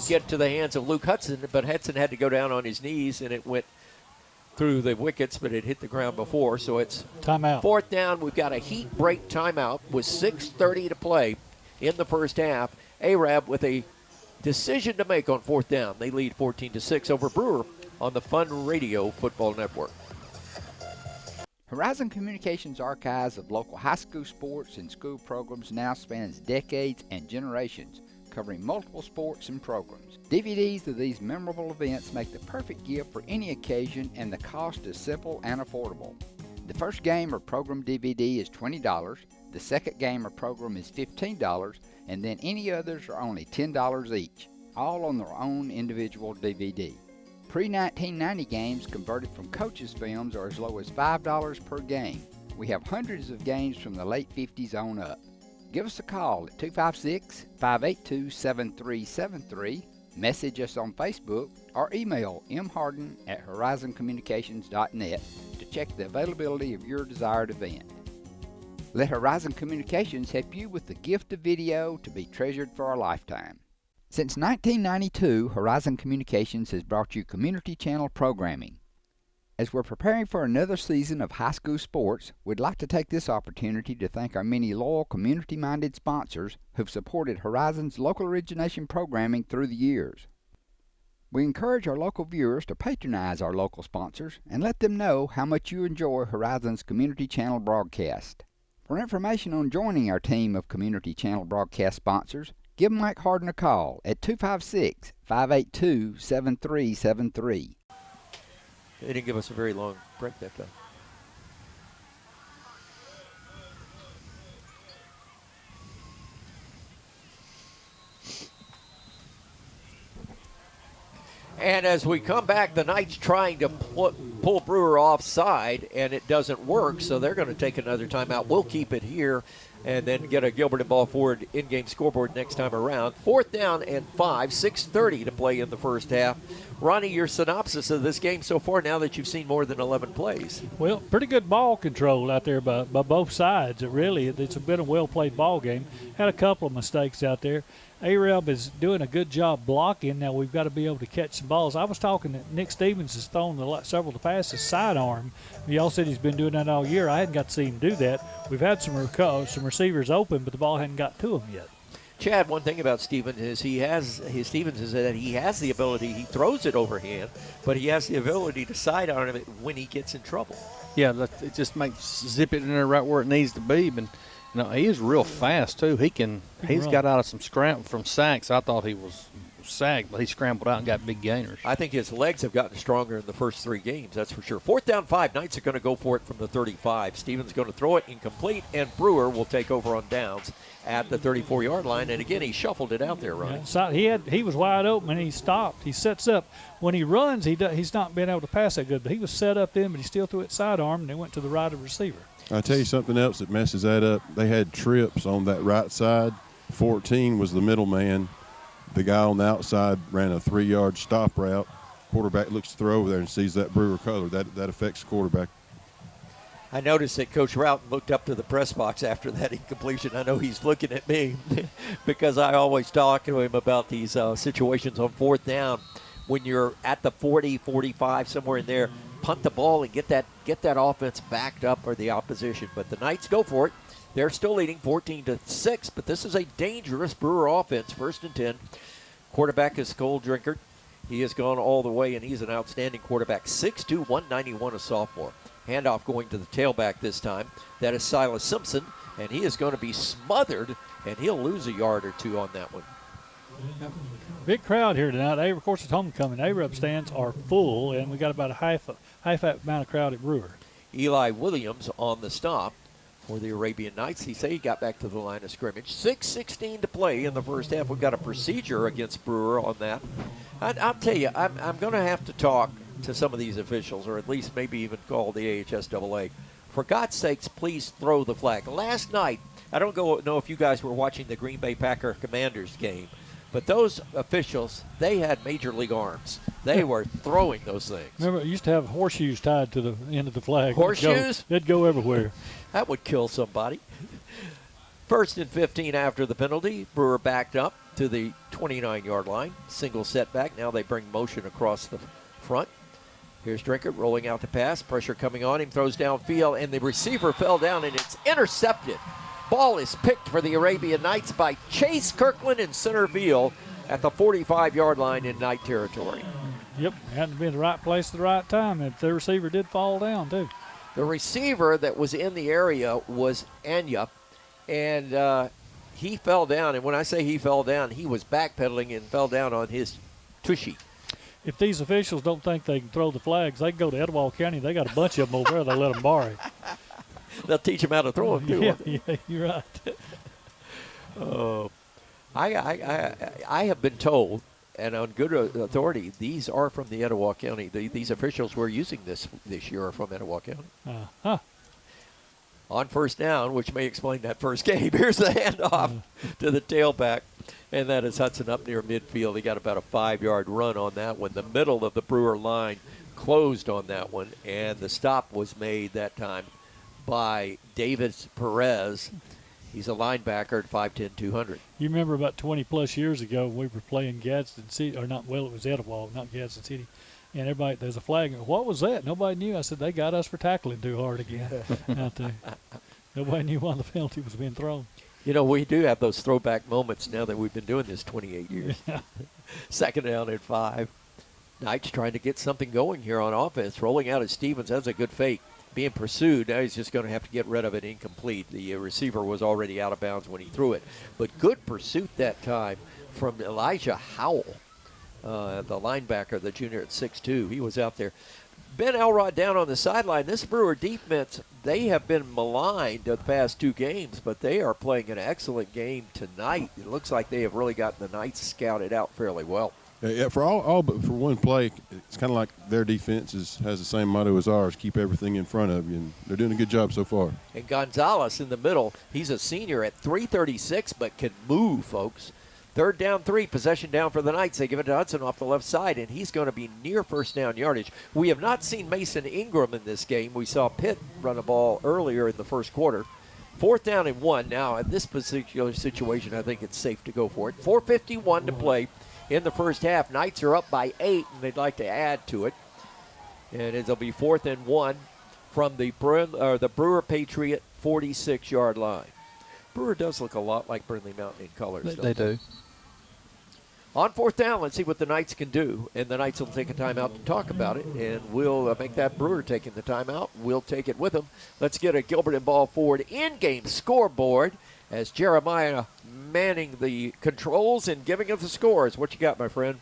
H: get to the hands of Luke Hudson, but Hudson had to go down on his knees, and it went through the wickets, but it hit the ground before, so it's
B: timeout.
H: 4th down. We've got a heat break timeout with 6:30 to play in the first half. Arab with a decision to make on 4th down. They lead 14-6 over Brewer on the Fun Radio Football Network.
G: Horizon Communications' archives of local high school sports and school programs now spans decades and generations, covering multiple sports and programs. DVDs of these memorable events make the perfect gift for any occasion, and the cost is simple and affordable. The first game or program DVD is $20, the second game or program is $15, and then any others are only $10 each, all on their own individual DVD. Pre-1990 games converted from coaches' films are as low as $5 per game. We have hundreds of games from the late 50s on up. Give us a call at 256-582-7373, message us on Facebook, or email mharden@horizoncommunications.net to check the availability of your desired event. Let Horizon Communications help you with the gift of video to be treasured for a lifetime. Since 1992, Horizon Communications has brought you community channel programming. As we're preparing for another season of high school sports, we'd like to take this opportunity to thank our many loyal, community-minded sponsors who've supported Horizon's local origination programming through the years. We encourage our local viewers to patronize our local sponsors and let them know how much you enjoy Horizon's Community Channel broadcast. For information on joining our team of Community Channel broadcast sponsors, give Mike Harden a call at 256-582-7373.
H: They didn't give us a very long break that time. And as we come back, the Knights trying to pull Brewer offside, and it doesn't work, so they're going to take another timeout. We'll keep it here and then get a Gilbert and Ball Ford in-game scoreboard next time around. 4th down and 5, 6:30 to play in the first half. Ronnie, your synopsis of this game so far now that you've seen more than 11 plays.
B: Well, pretty good ball control out there by both sides. It's been a well-played ball game. Had a couple of mistakes out there. Arab is doing a good job blocking. Now we've got to be able to catch some balls. I was talking that Nick Stevens has thrown several of the passes sidearm. Y'all said he's been doing that all year. I hadn't got to see him do that. We've had some receivers open, but the ball hadn't got to him yet.
H: Chad, one thing about Stevens is Stevens is that he has the ability. He throws it overhand, but he has the ability to sidearm it when he gets in trouble.
I: Yeah, it just makes zip it in there right where it needs to be. But he is real fast too. He's got out of some from sacks. I thought he was sacked, but he scrambled out and got big gainers.
H: I think his legs have gotten stronger in the first 3 games, that's for sure. 4th down 5, Knights are going to go for it from the 35. Stevens going to throw it incomplete, and Brewer will take over on downs at the 34-yard line. And again, he shuffled it out there, Ronnie.
B: Yeah, he was wide open and he stopped. He sets up. When he runs, he's not been able to pass that good, but he was set up then, but he still threw it sidearm, and they went to the right of receiver.
K: I'll tell you something else that messes that up. They had trips on that right side. 14 was the middle man. The guy on the outside ran a 3-yard stop route. Quarterback looks to throw over there and sees that Brewer color. That affects the quarterback.
H: I noticed that Coach Routon looked up to the press box after that incompletion. I know he's looking at me because I always talk to him about these situations on 4th down. When you're at the 40, 45, somewhere in there, punt the ball and get that offense backed up or the opposition. But the Knights go for it. They're still leading 14-6, but this is a dangerous Brewer offense. 1st and 10. Quarterback is Cole Drinkard. He has gone all the way, and he's an outstanding quarterback. 6'2", 191, a sophomore. Handoff going to the tailback this time. That is Silas Simpson, and he is going to be smothered, and he'll lose a yard or 2 on that one.
B: Big crowd here tonight. Of course, it's homecoming. Arab stands are full, and we got about a half amount of crowd at Brewer.
H: Eli Williams on the stop for the Arabian Knights. He got back to the line of scrimmage. 6:16 to play in the first half. We've got a procedure against Brewer on that. I'll tell you, I'm going to have to talk to some of these officials, or at least maybe even call the AHSAA. For God's sakes, please throw the flag. Last night, I don't know if you guys were watching the Green Bay Packer Commanders game, but those officials, they had Major League arms. They were throwing those things.
B: Remember, it used to have horseshoes tied to the end of the flag.
H: Horseshoes?
B: They'd go everywhere.
H: That would kill somebody. 1st and 15 after the penalty. Brewer backed up to the 29-yard line. Single setback. Now they bring motion across the front. Here's Drinkard rolling out the pass. Pressure coming on him. Throws downfield, and the receiver fell down, and it's intercepted. Ball is picked for the Arabian Knights by Chase Kirkland in center field at the 45-yard line in Knight territory.
B: Yep, had to be in the right place at the right time. And the receiver did fall down, too.
H: The receiver that was in the area was Anya, and he fell down. And when I say he fell down, he was backpedaling and fell down on his tushy.
B: If these officials don't think they can throw the flags, they can go to Etowah County. They got a bunch of them over there. They let them borrow.
H: They'll teach them how to throw them, too.
B: Yeah, you're right.
H: I have been told, and on good authority, these are from the Etowah County. These officials we're using this year are from Etowah County. On 1st down, which may explain that first game. Here's the handoff to the tailback, and that is Hudson up near midfield. He got about a 5-yard run on that one. The middle of the Brewer line closed on that one, and the stop was made that time by David Perez. He's a linebacker at 5'10", 200.
B: You remember about 20-plus years ago we were playing Gadsden City, or not, well, it was Etowah, not Gadsden City. And everybody, there's a flag. What was that? Nobody knew. I said, they got us for tackling too hard again out there. Nobody knew why the penalty was being thrown.
H: You know, we do have those throwback moments now that we've been doing this 28 years.
B: Yeah.
H: 2nd down and 5. Knights trying to get something going here on offense. Rolling out at Stevens. That's a good fake. Being pursued. Now he's just going to have to get rid of it incomplete. The receiver was already out of bounds when he threw it. But good pursuit that time from Elijah Howell, the linebacker, the junior at 6'2". He was out there. Ben Elrod down on the sideline. This Brewer defense, they have been maligned the past 2 games, but they are playing an excellent game tonight. It looks like they have really gotten the Knights scouted out fairly well.
K: Yeah, for all but for one play, it's kind of like their defense has the same motto as ours: keep everything in front of you, and they're doing a good job so far.
H: And Gonzalez in the middle, he's a senior at 336, but can move, folks. 3rd down 3, possession down for the Knights. They give it to Hudson off the left side, and he's going to be near first down yardage. We have not seen Mason Ingram in this game. We saw Pitt run a ball earlier in the first quarter. 4th down and 1. Now, in this particular situation, I think it's safe to go for it. 4:51 to play in the first half. Knights are up by 8, and they'd like to add to it. And it'll be 4th and 1 from the Brewer Patriot 46-yard line. Brewer does look a lot like Burnley Mountain in colors.
I: They do.
H: On 4th down, let's see what the Knights can do. And the Knights will take a timeout to talk about it. And we'll make that Brewer taking the timeout. We'll take it with them. Let's get a Gilbert and Ball Ford in-game scoreboard as Jeremiah manning the controls and giving us the scores. What you got, my friend?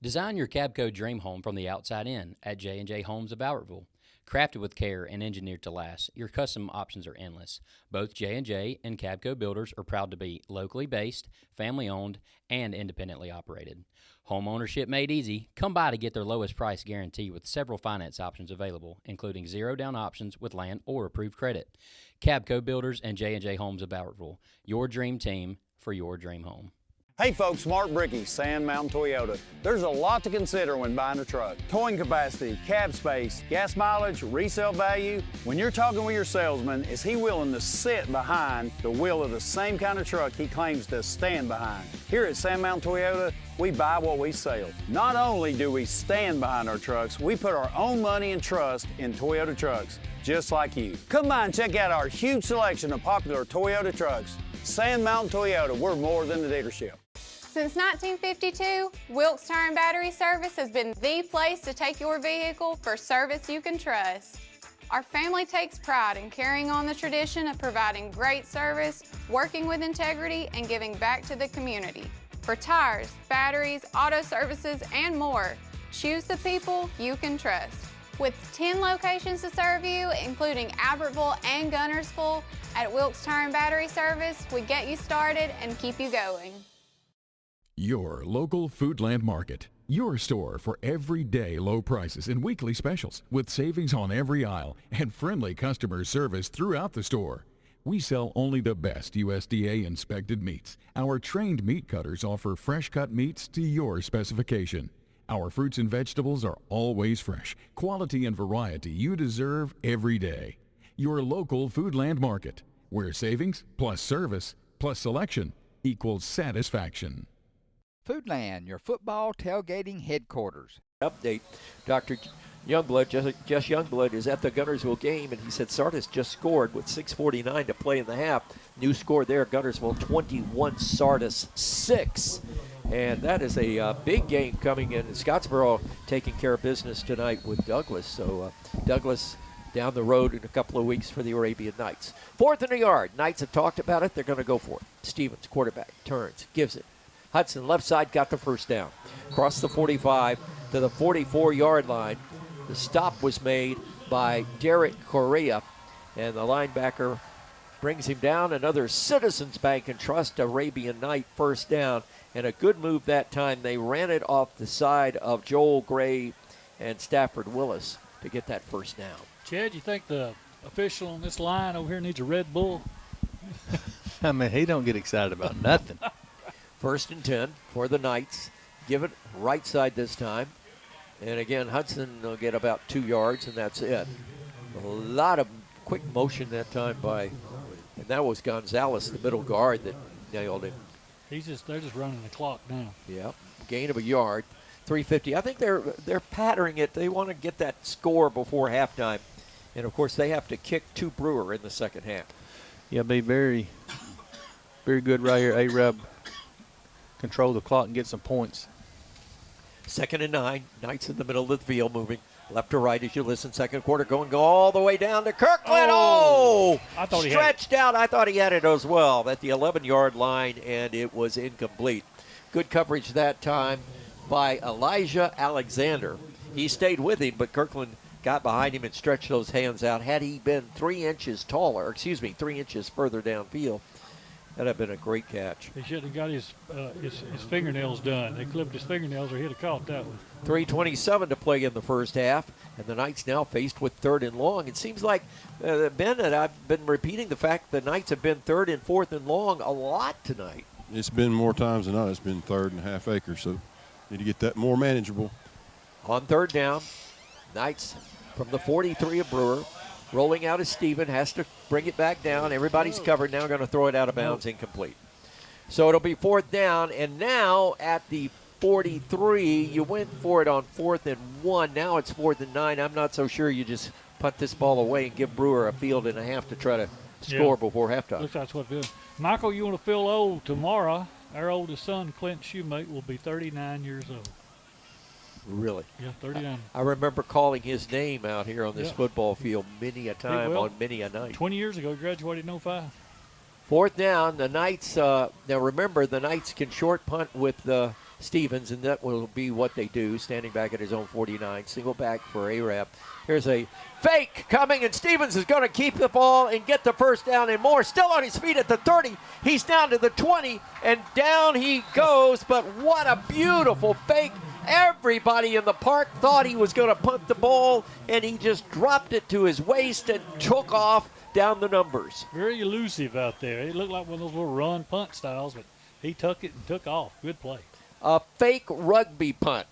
C: Design your Cabco dream home from the outside in at J&J Homes of Albertville. Crafted with care and engineered to last, your custom options are endless. Both J&J and Cabco builders are proud to be locally based, family-owned, and independently operated. Home ownership made easy. Come by to get their lowest price guarantee with several finance options available, including zero-down options with land or approved credit. Cabco Builders and J&J Homes of Albertville, your dream team for your dream home.
F: Hey folks, Mark Bricky, Sand Mountain Toyota. There's a lot to consider when buying a truck. Towing capacity, cab space, gas mileage, resale value. When you're talking with your salesman, is he willing to sit behind the wheel of the same kind of truck he claims to stand behind? Here at Sand Mountain Toyota, we buy what we sell. Not only do we stand behind our trucks, we put our own money and trust in Toyota trucks, just like you. Come by and check out our huge selection of popular Toyota trucks. Sand Mountain Toyota, we're more than a dealership.
V: Since 1952, Wilkes Tire and Battery Service has been the place to take your vehicle for service you can trust. Our family takes pride in carrying on the tradition of providing great service, working with integrity, and giving back to the community. For tires, batteries, auto services, and more, choose the people you can trust. With 10 locations to serve you, including Albertville and Gunnersville, at Wilkes Tire and Battery Service, we get you started and keep you going.
J: Your local Foodland Market. Your store for everyday low prices and weekly specials with savings on every aisle and friendly customer service throughout the store. We sell only the best USDA inspected meats. Our trained meat cutters offer fresh cut meats to your specification. Our fruits and vegetables are always fresh, quality and variety you deserve every day. Your local Foodland Market, where savings plus service plus selection equals satisfaction.
G: Foodland, your football tailgating headquarters.
H: Update, Dr. Youngblood, Jess Youngblood is at the Gunnersville game, and he said Sardis just scored with 6:49 to play in the half. New score there, Gunnersville 21, Sardis 6. And that is a big game coming in. Scottsboro taking care of business tonight with Douglas. So Douglas down the road in a couple of weeks for the Arabian Knights. 4th and a yard. Knights have talked about it. They're going to go for it. Stevens, quarterback, turns, gives it. Hudson, left side, got the first down. Across the 45 to the 44-yard line. The stop was made by Derek Correa, and the linebacker brings him down. Another Citizens Bank and Trust Arabian Knight first down, and a good move that time. They ran it off the side of Joel Gray and Stafford Willis to get that first down.
B: Chad, you think the official on this line over here needs a Red Bull?
I: I mean, he don't get excited about nothing.
H: 1st and 10 for the Knights. Give it right side this time. And again, Hudson will get about 2 yards, and that's it. A lot of quick motion that time by, and that was Gonzalez, the middle guard, that nailed him.
B: They're just running the clock now.
H: Yeah, gain of a yard, 3:50. I think they're patterning it. They want to get that score before halftime, and of course they have to kick to Brewer in the second half.
I: Yeah, be very, very good right here. A-Rab control the clock and get some points.
H: 2nd and 9. Knights in the middle of the field, moving left to right as you listen. Second quarter going all the way down to Kirkland. Oh!
B: I thought he
H: Stretched out. I thought he had it as well at the 11-yard line, and it was incomplete. Good coverage that time by Elijah Alexander. He stayed with him, but Kirkland got behind him and stretched those hands out. Had he been 3 inches taller, 3 inches further downfield, that'd have been a great catch.
B: He should have got his fingernails done. They clipped his fingernails or he'd have caught that one.
H: 3:27 to play in the first half, and the Knights now faced with 3rd and long. It seems like, Ben, and I've been repeating the fact the Knights have been 3rd and 4th and long a lot tonight.
K: It's been more times than not. It's been 3rd and half acre, so need to get that more manageable.
H: On 3rd down, Knights from the 43 of Brewer. Rolling out is Steven, has to bring it back down. Everybody's covered, now going to throw it out of bounds, incomplete. So it'll be 4th down, and now at the 43, you went for it on 4th and 1. Now it's 4th and 9. I'm not so sure you just punt this ball away and give Brewer a field and a half to try to score before halftime.
B: Looks like that's what it is. Michael, you want to feel old tomorrow. Our oldest son, Clint Shoemate, will be 39 years old.
H: Really?
B: Yeah, 39.
H: I remember calling his name out here on this football field many a time on many a night.
B: 20 years ago, graduated in 05.
H: 4th down, the Knights, now remember, the Knights can short punt with Stevens, and that will be what they do, standing back at his own 49. Single back for A-Rab. Here's a fake coming, and Stevens is going to keep the ball and get the first down and more. Still on his feet at the 30. He's down to the 20, and down he goes, but what a beautiful fake. Everybody in the park thought he was going to punt the ball, and he just dropped it to his waist and took off down the numbers.
B: Very elusive out there. It looked like one of those little run punt styles, but he took it and took off. Good play.
H: A fake rugby punt.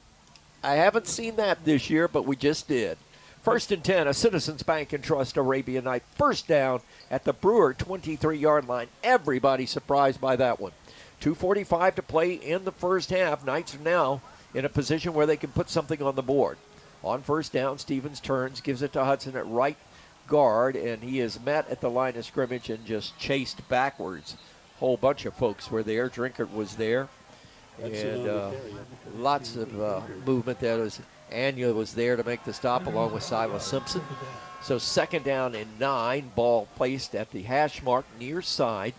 H: I haven't seen that this year, but we just did. 1st and 10, a Citizens Bank and Trust Arabian Night. 1st down at the Brewer 23-yard line. Everybody surprised by that one. 2:45 to play in the first half. Knights are now in a position where they can put something on the board. On 1st down, Stevens turns, gives it to Hudson at right guard, and he is met at the line of scrimmage and just chased backwards. Whole bunch of folks were there. Drinkard was there. And lots of movement there. Anya was there to make the stop along with Silas Simpson. So 2nd down and 9, ball placed at the hash mark near side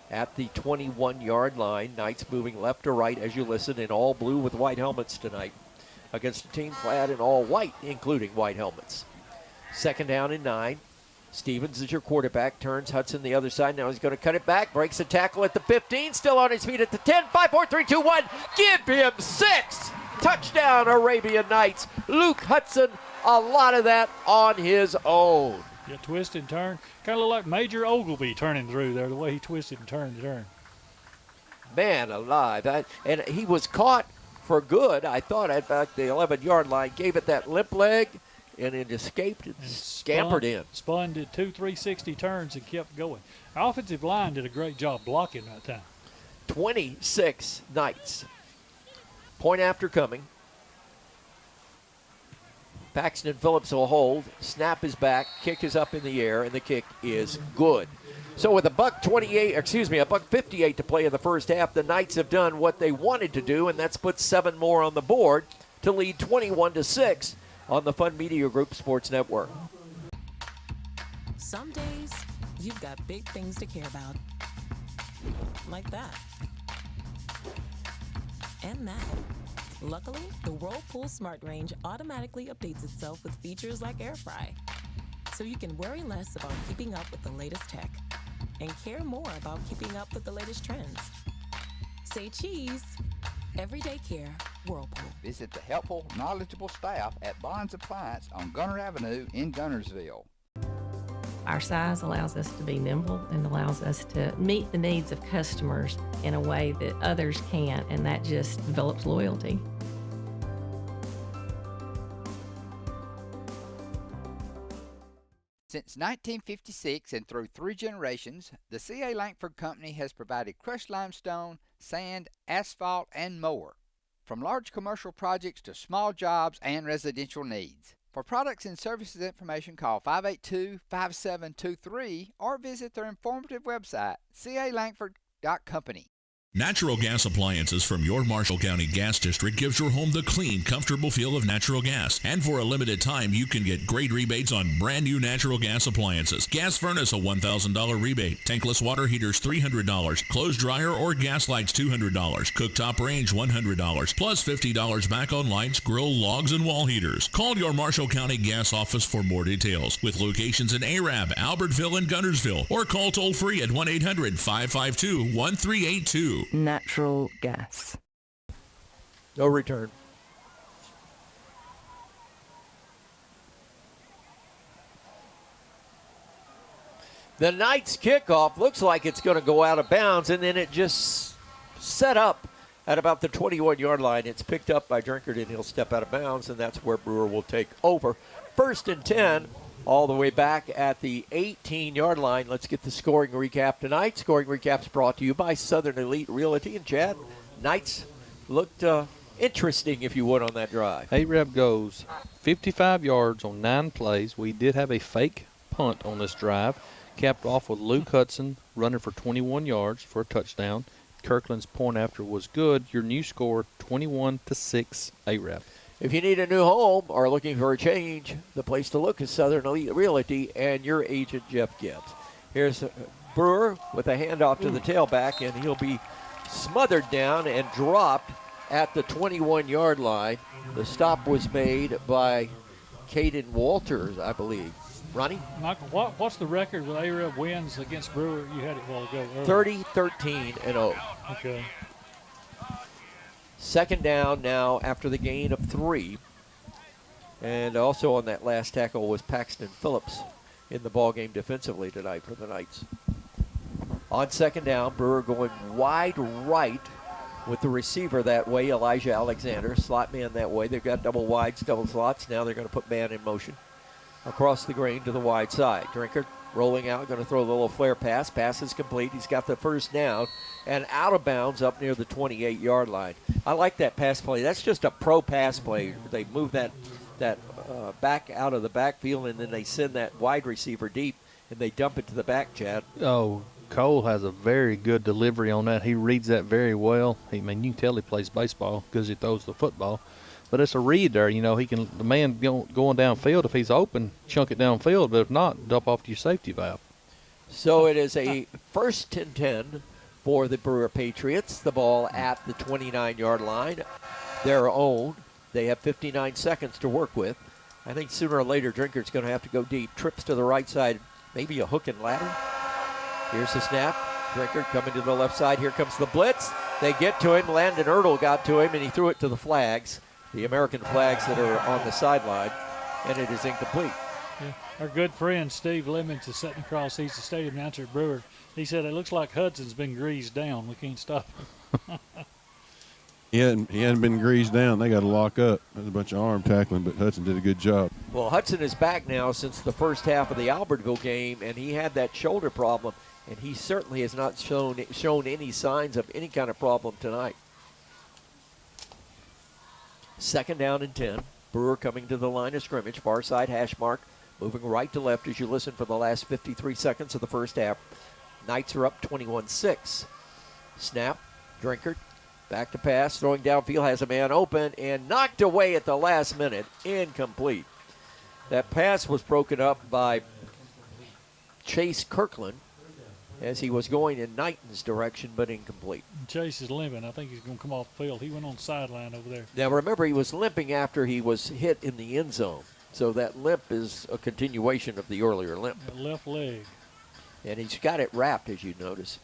H: at the 21-yard line. Knights moving left to right as you listen in all blue with white helmets tonight against a team clad in all white, including white helmets. 2nd down and 9. Stevens is your quarterback, turns Hudson the other side. Now he's going to cut it back, breaks a tackle at the 15, still on his feet at the 10, 5, 4, 3, 2, 1. Give him 6. Touchdown, Arabian Knights. Luke Hudson, a lot of that on his own.
B: Yeah, twist and turn. Kind of look like Major Ogilvy turning through there, the way he twisted and turned the turn.
H: Man alive. And he was caught for good, I thought, at back the 11-yard line, gave it that limp leg, and it escaped and scampered in.
B: Spun, did 2 360 turns and kept going. Our offensive line did a great job blocking that time.
H: 26 Knights. Point after coming. Paxton and Phillips will hold. Snap is back. Kick is up in the air, and the kick is good. So with a $1:58 to play in the first half, the Knights have done what they wanted to do, and that's put 7 more on the board to lead 21-6 on the Fun Media Group Sports Network.
L: Some days, you've got big things to care about. Like that. And that. Luckily, the Whirlpool Smart Range automatically updates itself with features like Air Fry. So you can worry less about keeping up with the latest tech and care more about keeping up with the latest trends. Say cheese. Everyday care, Whirlpool.
G: Visit the helpful, knowledgeable staff at Bonds Appliance on Gunner Avenue in Gunnersville.
M: Our size allows us to be nimble and allows us to meet the needs of customers in a way that others can't, and that just develops loyalty.
G: Since 1956 and through 3 generations, the C.A. Langford Company has provided crushed limestone, sand, asphalt, and more. From large commercial projects to small jobs and residential needs. For products and services information, call 582-5723 or visit their informative website, calangford.company.
N: Natural gas appliances from your Marshall County Gas District gives your home the clean, comfortable feel of natural gas. And for a limited time, you can get great rebates on brand new natural gas appliances. Gas furnace, a $1,000 rebate. Tankless water heaters, $300. Clothes dryer or gas lights, $200. Cooktop range, $100. Plus $50 back on lights, grill, logs, and wall heaters. Call your Marshall County Gas office for more details. With locations in Arab, Albertville, and Guntersville. Or call toll free at 1-800-552-1382.
O: Natural gas.
H: No return. The Knights kickoff looks like it's going to go out of bounds, and then it just set up at about the 21-yard line. It's picked up by Drinkard, and he'll step out of bounds, and that's where Brewer will take over. 1st and 10, all the way back at the 18-yard line. Let's get the scoring recap tonight. Scoring recap's brought to you by Southern Elite Realty. And Chad, Knights looked interesting, if you would, on that drive.
I: Arab goes 55 yards on 9 plays. We did have a fake punt on this drive, capped off with Luke Hudson running for 21 yards for a touchdown. Kirkland's point after was good. Your new score, 21-6 Arab.
H: If you need a new home or looking for a change, the place to look is Southern Elite Realty and your agent, Jeff Gibbs. Here's Brewer with a handoff to the tailback, and he'll be smothered down and dropped at the 21-yard line. The stop was made by Caden Walters, I believe. Ronnie?
B: Michael, what's the record with Arab wins against Brewer? You had it a while ago.
H: 30-13-0.
B: Okay.
H: 2nd down now after the gain of 3. And also on that last tackle was Paxton Phillips in the ballgame defensively tonight for the Knights. On 2nd down, Brewer going wide right with the receiver that way, Elijah Alexander. Slot man that way. They've got double wides, double slots. Now they're going to put man in motion across the green to the wide side. Drinkard rolling out, going to throw a little flare pass. Pass is complete. He's got the 1st down and out of bounds up near the 28-yard line. I like that pass play. That's just a pro pass play. They move that back out of the backfield, and then they send that wide receiver deep, and they dump it to the back, Chad.
I: Oh, Cole has a very good delivery on that. He reads that very well. You can tell he plays baseball because he throws the football. But it's a read there. He can, the man going downfield, if he's open, chunk it downfield. But if not, dump off to your safety valve.
H: So it is a 1st and 10 for the Brewer Patriots. The ball at the 29-yard line. Their own. They have 59 seconds to work with. I think sooner or later, Drinkard's going to have to go deep. Trips to the right side, maybe a hook and ladder. Here's the snap. Drinkard coming to the left side. Here comes the blitz. They get to him. Landon Ertl got to him, and he threw it to the flags. The American flags that are on the sideline, and it is incomplete.
B: Yeah. Our good friend Steve Lemons is sitting across. He's the stadium announcer at Brewer. He said it looks like Hudson's been greased down. We can't stop him.
K: He hadn't been greased down. They got to lock up. There's a bunch of arm tackling, but Hudson did a good job.
H: Well, Hudson is back now since the 1st half of the Albertville game, and he had that shoulder problem, and he certainly has not shown any signs of any kind of problem tonight. 2nd down and 10. Brewer coming to the line of scrimmage. Far side hash mark. Moving right to left as you listen for the last 53 seconds of the 1st half. Knights are up 21-6. Snap. Drinkard. Back to pass. Throwing downfield. Has a man open and knocked away at the last minute. Incomplete. That pass was broken up by Chase Kirkland as he was going in Knighton's direction, but incomplete.
B: Chase is limping. I think he's going to come off the field. He went on the sideline over there.
H: Now, remember, he was limping after he was hit in the end zone. So that limp is a continuation of the earlier limp.
B: That left leg.
H: And he's got it wrapped, as you notice.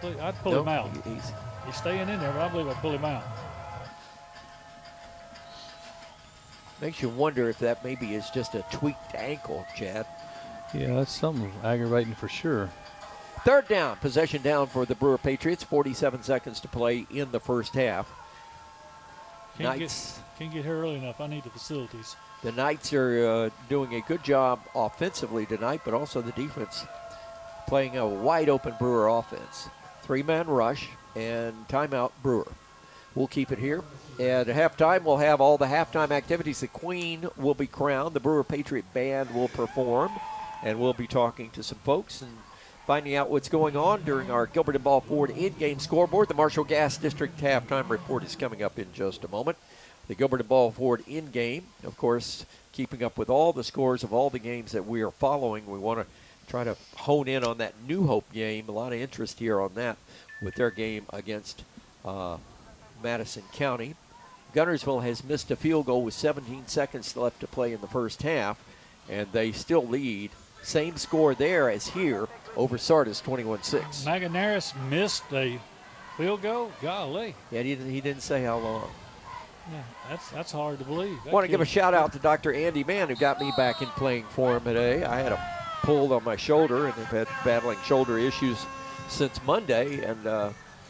B: I'd pull him out. He's staying in there, but I believe I'd pull him out.
H: Makes you wonder if that maybe is just a tweaked ankle, Chad.
I: Yeah, that's something aggravating for sure.
H: 3rd down, possession down for the Brewer Patriots. 47 seconds to play in the 1st half.
B: Can't get here early enough. I need the facilities.
H: The Knights are doing a good job offensively tonight, but also the defense playing a wide-open Brewer offense. 3-man rush and timeout Brewer. We'll keep it here. And at halftime, we'll have all the halftime activities. The Queen will be crowned. The Brewer Patriot Band will perform. And we'll be talking to some folks and finding out what's going on during our Gilbert and Ball Ford in-game scoreboard. The Marshall Gas District halftime report is coming up in just a moment. The Gilbert and Ball Ford in-game, of course, keeping up with all the scores of all the games that we are following. We want to try to hone in on that New Hope game. A lot of interest here on that with their game against Madison County. Guntersville has missed a field goal with 17 seconds left to play in the first half, and they still lead. Same score there as here over Sardis, 21-6.
B: Maganaris missed a field goal? Golly.
H: Yeah, he didn't say how long.
B: Yeah, that's hard to believe.
H: I want to give a shout out to Dr. Andy Mann, who got me back in playing for him today. I had a pulled on my shoulder and have had battling shoulder issues since Monday, and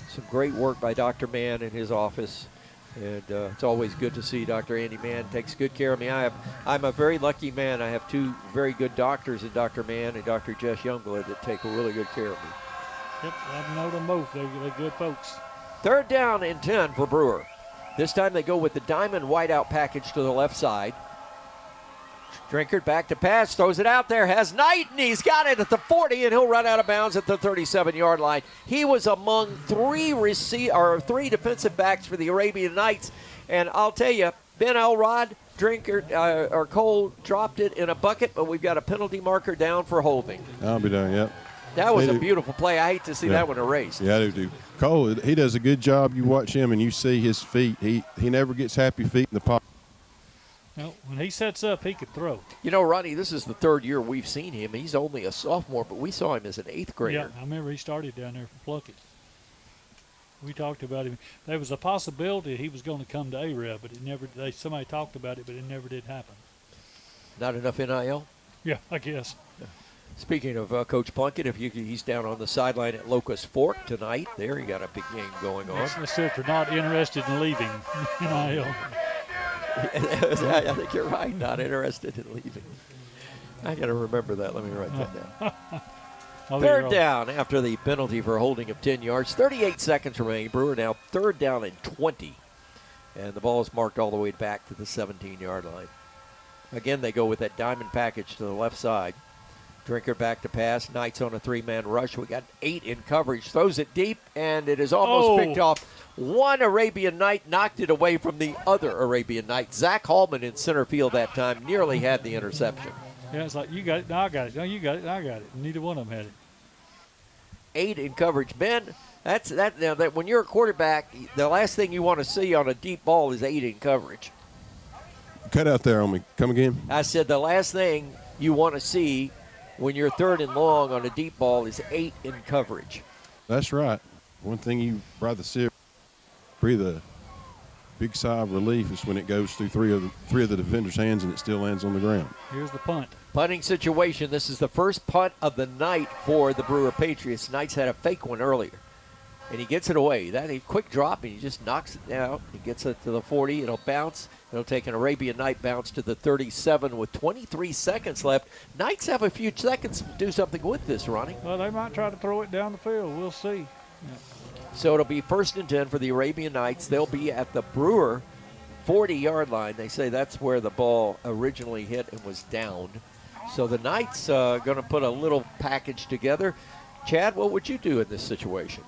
H: some great work by Dr. Mann in his office. And it's always good to see Dr. Andy Mann takes good care of me. I'm a very lucky man. I have two very good doctors in Dr. Mann and Dr. Jess Youngblood that take really good care of me.
B: Yep, I know them both. They're good folks.
H: 3rd down and 10 for Brewer. This time they go with the diamond whiteout package to the left side. Drinkard back to pass, throws it out there, has Knight, and he's got it at the 40, and he'll run out of bounds at the 37-yard line. He was among three defensive backs for the Arabian Knights, and I'll tell you, Ben Elrod, Drinkard, or Cole dropped it in a bucket, but we've got a penalty marker down for holding.
K: I'll be done, yep.
H: That was a beautiful play. I hate to see that one erased.
K: Yeah, I do. Cole, he does a good job. You watch him, and you see his feet. He never gets happy feet in the pocket.
B: No, when he sets up, he could throw.
H: You know, Ronnie, this is the 3rd year we've seen him. He's only a sophomore, but we saw him as an 8th grader.
B: Yeah, I remember he started down there for Pluckett. We talked about him. There was a possibility he was going to come to AREB, but it never. Somebody talked about it, but it never did happen.
H: Not enough NIL?
B: Yeah, I guess.
H: Yeah. Speaking of Coach Plunkett, he's down on the sideline at Locust Fork tonight. There, he got a big game going on.
B: That's if they're not interested in leaving NIL.
H: I think you're right. Not interested in leaving. I got to remember that. Let me write that down. 3rd down after the penalty for holding of 10 yards. 38 seconds remaining. Brewer now 3rd down and 20. And the ball is marked all the way back to the 17-yard line. Again, they go with that diamond package to the left side. Drinker back to pass. Knights on a 3-man rush. We got 8 in coverage. Throws it deep, and it is almost picked off. One Arabian Knight knocked it away from the other Arabian Knight. Zach Hallman in center field that time nearly had the interception.
B: Yeah, it's like, you got it. No, I got it. No, you got it. I got it. Neither one of them had it.
H: 8 in coverage. Ben, that's that. Now, that when you're a quarterback, the last thing you want to see on a deep ball is 8 in coverage.
K: Cut out there on me. Come again?
H: I said the last thing you want to see when you're 3rd and long on a deep ball is 8 in coverage.
K: That's right. One thing you breathe a big sigh of relief is when it goes through three of the defender's hands and it still lands on the ground.
B: Here's the punt.
H: Punting situation. This is the first punt of the night for the Brewer Patriots. Knights had a fake one earlier, and he gets it away. That a quick drop, and he just knocks it down. He gets it to the 40. It'll bounce. It'll take an Arabian Knight bounce to the 37 with 23 seconds left. Knights have a few seconds to do something with this, Ronnie.
B: Well, they might try to throw it down the field. We'll see. Yeah.
H: So it'll be 1st and 10 for the Arabian Knights. They'll be at the Brewer 40-yard line. They say that's where the ball originally hit and was downed. So the Knights are going to put a little package together. Chad, what would you do in this situation?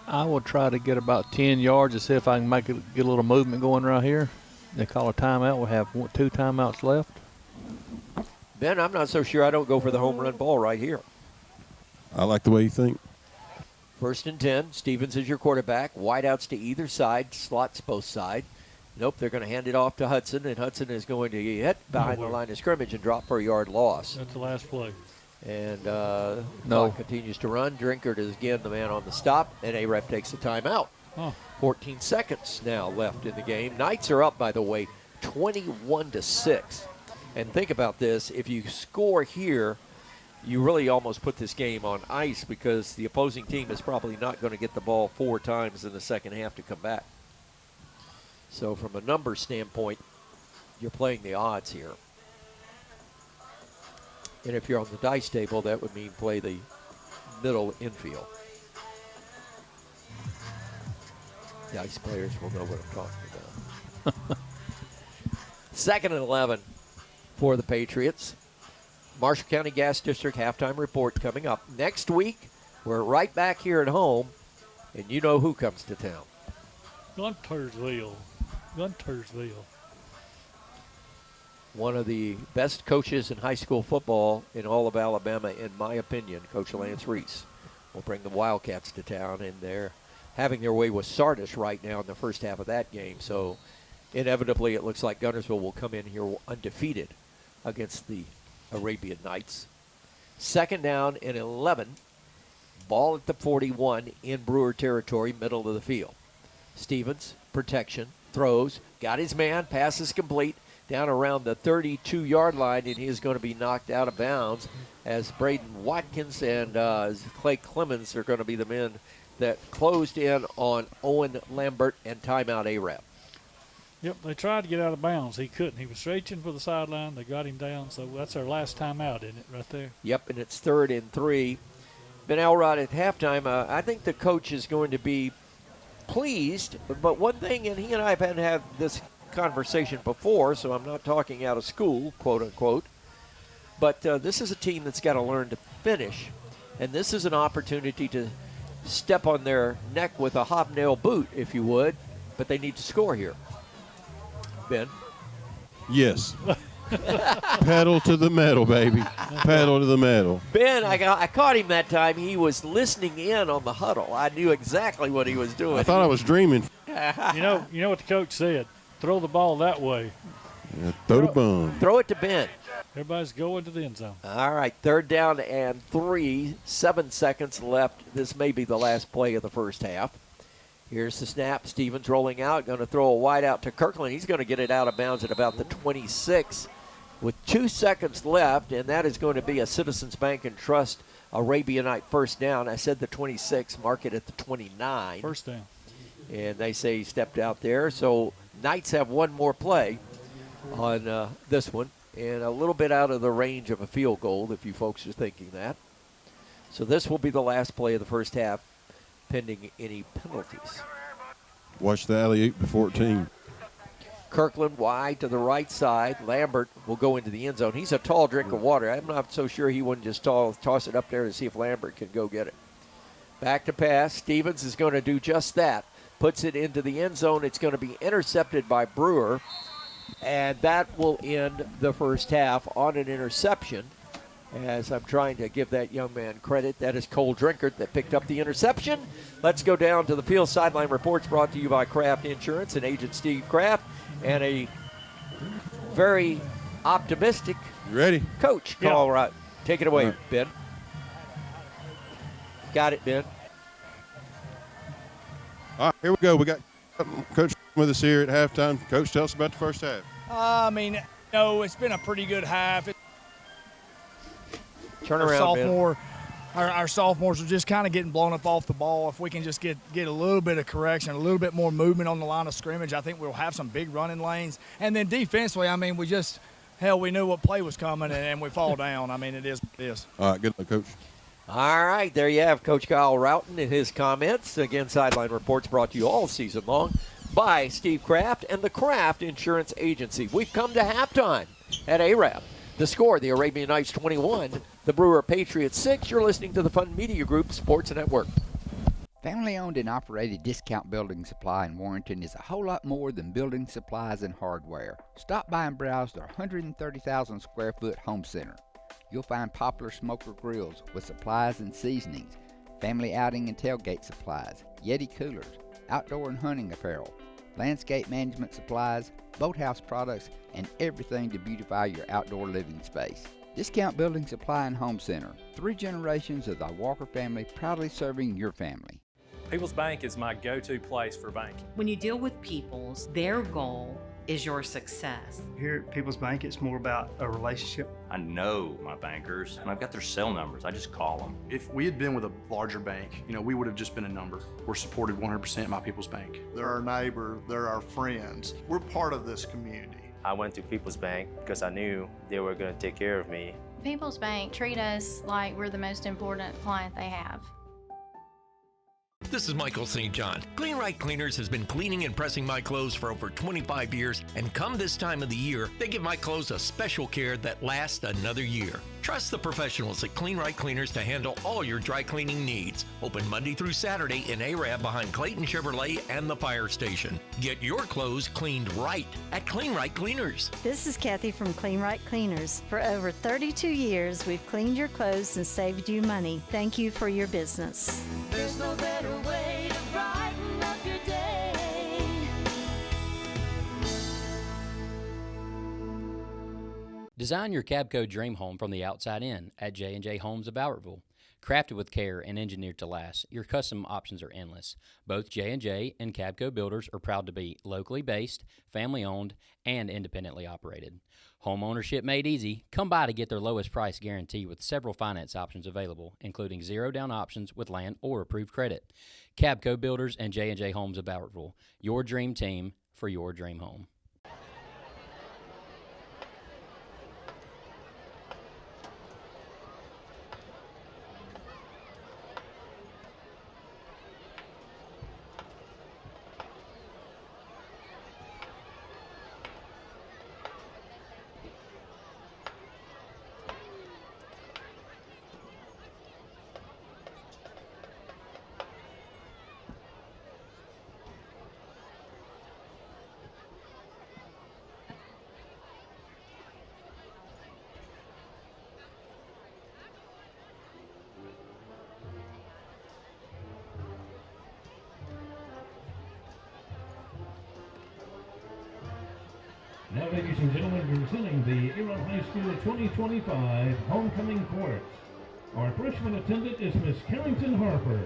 I: I will try to get about 10 yards to see if I can get a little movement going right here. They call a timeout. We'll have 2 timeouts left.
H: Ben, I'm not so sure I don't go for the home run ball right here.
K: I like the way you think.
H: 1st and 10. Stevens is your quarterback. Wideouts to either side. Slots both sides. Nope, they're going to hand it off to Hudson, and Hudson is going to hit behind the line of scrimmage and drop for a yard loss.
B: That's the last play.
H: And clock continues to run. Drinkard is again the man on the stop, and A-Ref takes the timeout. 14 seconds now left in the game. Knights are up, by the way, 21-6. And think about this. If you score here, you really almost put this game on ice because the opposing team is probably not going to get the ball 4 times in the second half to come back. So from a numbers standpoint, you're playing the odds here. And if you're on the dice table, that would mean play the middle infield. Dice players will know what I'm talking about. 2nd and 11 for the Patriots. Marshall County Gas District halftime report coming up. Next week, we're right back here at home, and you know who comes to town.
B: Guntersville.
H: One of the best coaches in high school football in all of Alabama, in my opinion, Coach Lance Reese, will bring the Wildcats to town, and they're having their way with Sardis right now in the first half of that game. So inevitably it looks like Guntersville will come in here undefeated against the Arabian Knights. 2nd down and 11. Ball at the 41 in Brewer territory, middle of the field. Stevens, protection, throws, got his man, pass is complete, down around the 32-yard line, and he is going to be knocked out of bounds as Braden Watkins and Clay Clemens are going to be the men that closed in on Owen Lambert and timeout Arab.
B: Yep, they tried to get out of bounds. He couldn't. He was reaching for the sideline. They got him down, so that's our last time out, isn't it, right there?
H: Yep, and it's 3rd and 3. Ben Elrod at halftime, I think the coach is going to be pleased, but one thing, and he and I have had this conversation before, so I'm not talking out of school, quote unquote, but this is a team that's got to learn to finish, and this is an opportunity to step on their neck with a hobnail boot, if you would, but they need to score here. Ben?
K: Yes. Pedal to the metal, baby. Pedal to the metal.
H: Ben, I caught him that time. He was listening in on the huddle. I knew exactly what he was doing.
K: I thought I was dreaming.
B: You know what the coach said. Throw the ball that way.
K: Yeah, throw the bone.
H: Throw it to Ben.
B: Everybody's going to the end zone.
H: All right, 3rd down and 3. 7 seconds left. This may be the last play of the first half. Here's the snap. Stevens rolling out. Going to throw a wide out to Kirkland. He's going to get it out of bounds at about the 26 with 2 seconds left, and that is going to be a Citizens Bank and Trust Arabianite first down. I said the 26. Mark it at the 29.
B: First down.
H: And they say he stepped out there. So Knights have one more play on this one, and a little bit out of the range of a field goal, if you folks are thinking that. So this will be the last play of the first half, pending any penalties.
K: Watch the alley-oop to 14.
H: Kirkland wide to the right side. Lambert will go into the end zone. He's a tall drink of water. I'm not so sure he wouldn't just toss it up there to see if Lambert can go get it. Back to pass. Stevens is going to do just that. Puts it into the end zone. It's going to be intercepted by Brewer, and that will end the first half on an interception. As I'm trying to give that young man credit, that is Cole Drinkard that picked up the interception. Let's go down to the field. Sideline reports brought to you by Kraft Insurance and Agent Steve Kraft, and a very optimistic coach, Colorado. Take it away, Ben. Got it, Ben.
K: All right, here we go. We got Coach with us here at halftime. Coach, tell us about the first half.
Q: It's been a pretty good half.
H: Turn around,
Q: our sophomores are just kind of getting blown up off the ball. If we can just get a little bit of correction, a little bit more movement on the line of scrimmage, I think we'll have some big running lanes. And then defensively, we knew what play was coming, and we fall down. It is what it is.
K: All right, good luck, Coach.
H: All right, there you have Coach Kyle Roughton and his comments. Again, Sideline Reports brought to you all season long by Steve Kraft and the Kraft Insurance Agency. We've come to halftime at ARAB. The score, the Arabian Knights 21, the Brewer Patriots 6. You're listening to the Fun Media Group Sports Network.
G: Family-owned and operated Discount Building Supply in Warrenton is a whole lot more than building supplies and hardware. Stop by and browse their 130,000 square foot home center. You'll find popular smoker grills with supplies and seasonings, family outing and tailgate supplies, Yeti coolers, outdoor and hunting apparel, landscape management supplies, boathouse products, and everything to beautify your outdoor living space. Discount Building Supply and Home Center. 3 generations of the Walker family proudly serving your family.
R: People's Bank is my go-to place for banking.
S: When you deal with People's, their goal is your success.
T: Here at People's Bank, it's more about a relationship.
U: I know my bankers, and I've got their cell numbers. I just call them.
T: If we had been with a larger bank, we would have just been a number. We're supported 100% by People's Bank.
Z: They're our neighbor, they're our friends. We're part of this community.
A: I went to People's Bank because I knew they were going to take care of me.
P: People's Bank treat us like we're the most important client they have.
W: This is Michael St. John. Clean Right Cleaners has been cleaning and pressing my clothes for over 25 years, and come this time of the year, they give my clothes a special care that lasts another year. Trust the professionals at Clean Right Cleaners to handle all your dry cleaning needs. Open Monday through Saturday in Arab behind Clayton Chevrolet and the fire station. Get your clothes cleaned right at Clean Right Cleaners.
X: This is Kathy from Clean Right Cleaners. For over 32 years, we've cleaned your clothes and saved you money. Thank you for your business.
Y: There's no better way to brighten up your day.
C: Design your Cabco dream home from the outside in at J&J Homes of Bowerville. Crafted with care and engineered to last, your custom options are endless. Both J&J and Cabco builders are proud to be locally based, family-owned, and independently operated. Home ownership made easy. Come by to get their lowest price guarantee with several finance options available, including zero-down options with land or approved credit. Cabco Builders and J&J Homes of Bowerville, your dream team for your dream home.
Z: Now, ladies and gentlemen, presenting the Arab High School 2025 Homecoming Court. Our freshman attendant is Miss Carrington Harper.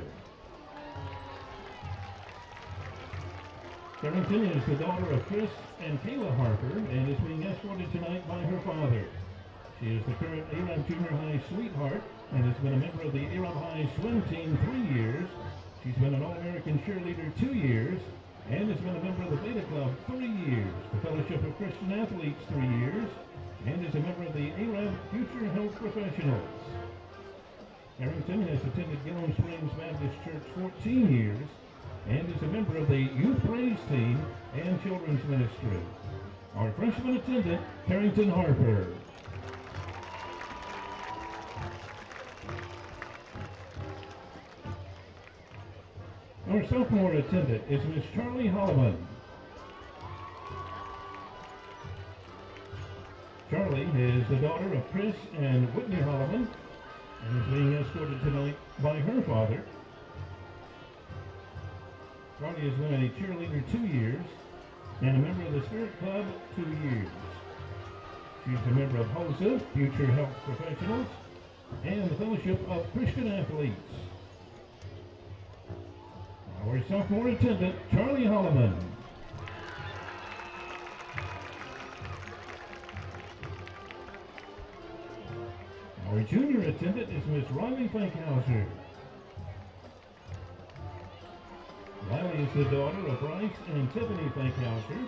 Z: Carrington is the daughter of Chris and Kayla Harper and is being escorted tonight by her father. She is the current Arab Junior High sweetheart and has been a member of the Arab High swim team 3 years. She's been an All-American cheerleader 2 years and has been a member of the Beta Club 3 years, the Fellowship of Christian Athletes 3 years, and is a member of the Arab Future Health Professionals. Carrington has attended Gillum Springs Baptist Church 14 years and is a member of the Youth Praise Team and Children's Ministry. Our freshman attendant, Carrington Harper. Our sophomore attendant is Miss Charlie Holloman. Charlie is the daughter of Chris and Whitney Holloman and is being escorted tonight by her father. Charlie has been a cheerleader 2 years and a member of the Spirit Club 2 years. She's a member of HOSA, Future Health Professionals, and the Fellowship of Christian Athletes. Our sophomore attendant, Charlie Holloman. Our junior attendant is Miss Riley Fankhauser. Riley is the daughter of Bryce and Tiffany Fankhauser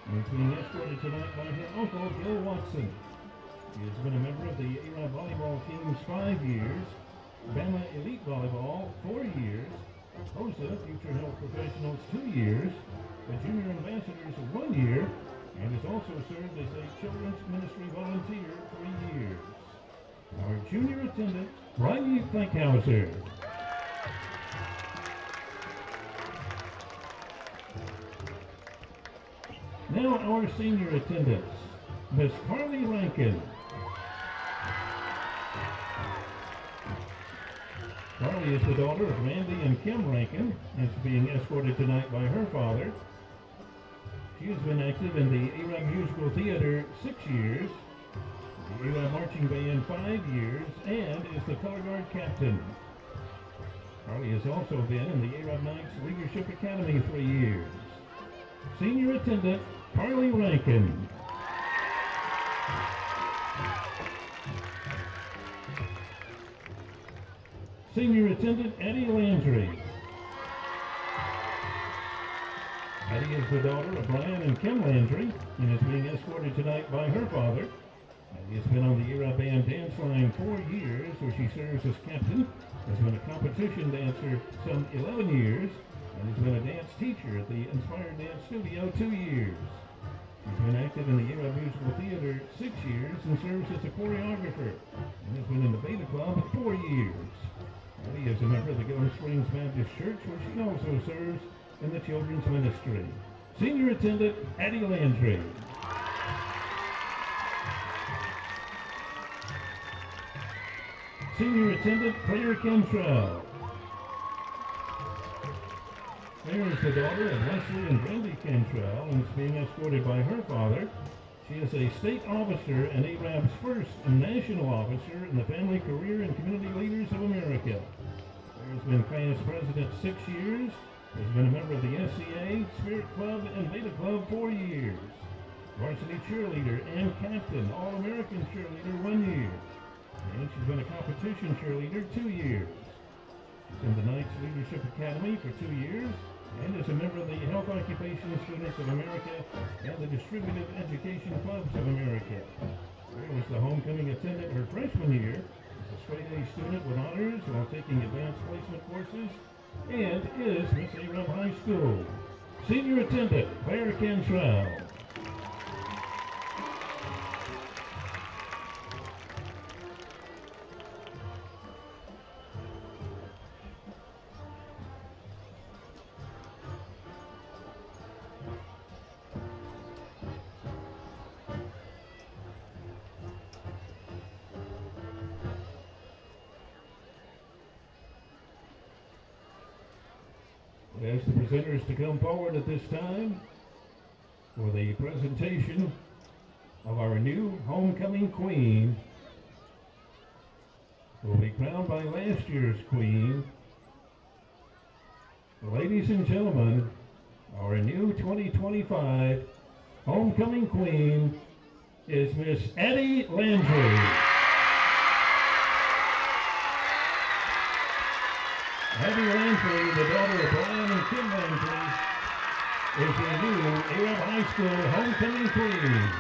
Z: and is being escorted tonight by her uncle, Joe Watson. She has been a member of the Arab volleyball teams 5 years, Bama Elite Volleyball 4 years, HOSA Future Health Professionals 2 years, the Junior Ambassadors 1 year, and has also served as a Children's Ministry Volunteer 3 years. Our junior attendant, Riley Fankhauser. Now our senior attendants, Miss Carly Rankin. Carly is the daughter of Randy and Kim Rankin and is being escorted tonight by her father. She has been active in the Arab Musical Theater 6 years, the Arab Marching Band 5 years, and is the color guard captain. Carly has also been in the Arab Knights Leadership Academy 3 years. Senior attendant, Carly Rankin. Senior attendant, Eddie Landry. Addie is the daughter of Brian and Kim Landry and is being escorted tonight by her father. Addie has been on the Era Band dance line 4 years, where she serves as captain, has been a competition dancer some 11 years, and has been a dance teacher at the Inspired Dance Studio 2 years. She's been active in the Era Musical Theater 6 years and serves as a choreographer, and has been in the Beta Club 4 years. Addie is a member of the Gulf Springs Baptist Church, where she also serves in the children's ministry. Senior attendant Addie Landry. Senior attendant Claire Cantrell. Claire is the daughter of Leslie and Brandy Cantrell and is being escorted by her father. She is a state officer and ARAB's first national officer in the Family, Career, and Community Leaders of America. Claire has been class president 6 years, has been a member of the SCA, Spirit Club, and Beta Club 4 years. Varsity cheerleader and captain, All-American cheerleader 1 year. And she's been a competition cheerleader 2 years. She's in the Knights Leadership Academy for 2 years and is a member of the Health Occupation Students of America and the Distributive Education Clubs of America. Claire was the homecoming attendant her freshman year, is a straight A student with honors while taking advanced placement courses, and is Miss ARAB High School. Senior attendant Claire Cantrell. We ask the presenters to come forward at this time for the presentation of our new homecoming queen, who will be crowned by last year's queen. Ladies and gentlemen, our new 2025 homecoming queen is Miss Addie Landry. Addie Landry, the daughter of Brian and Kim Landry, is the new ARAB High School homecoming queen.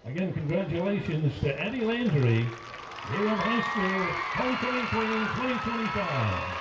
Z: Again, congratulations to Addie Landry, ARAB High School Homecoming Queen 2025.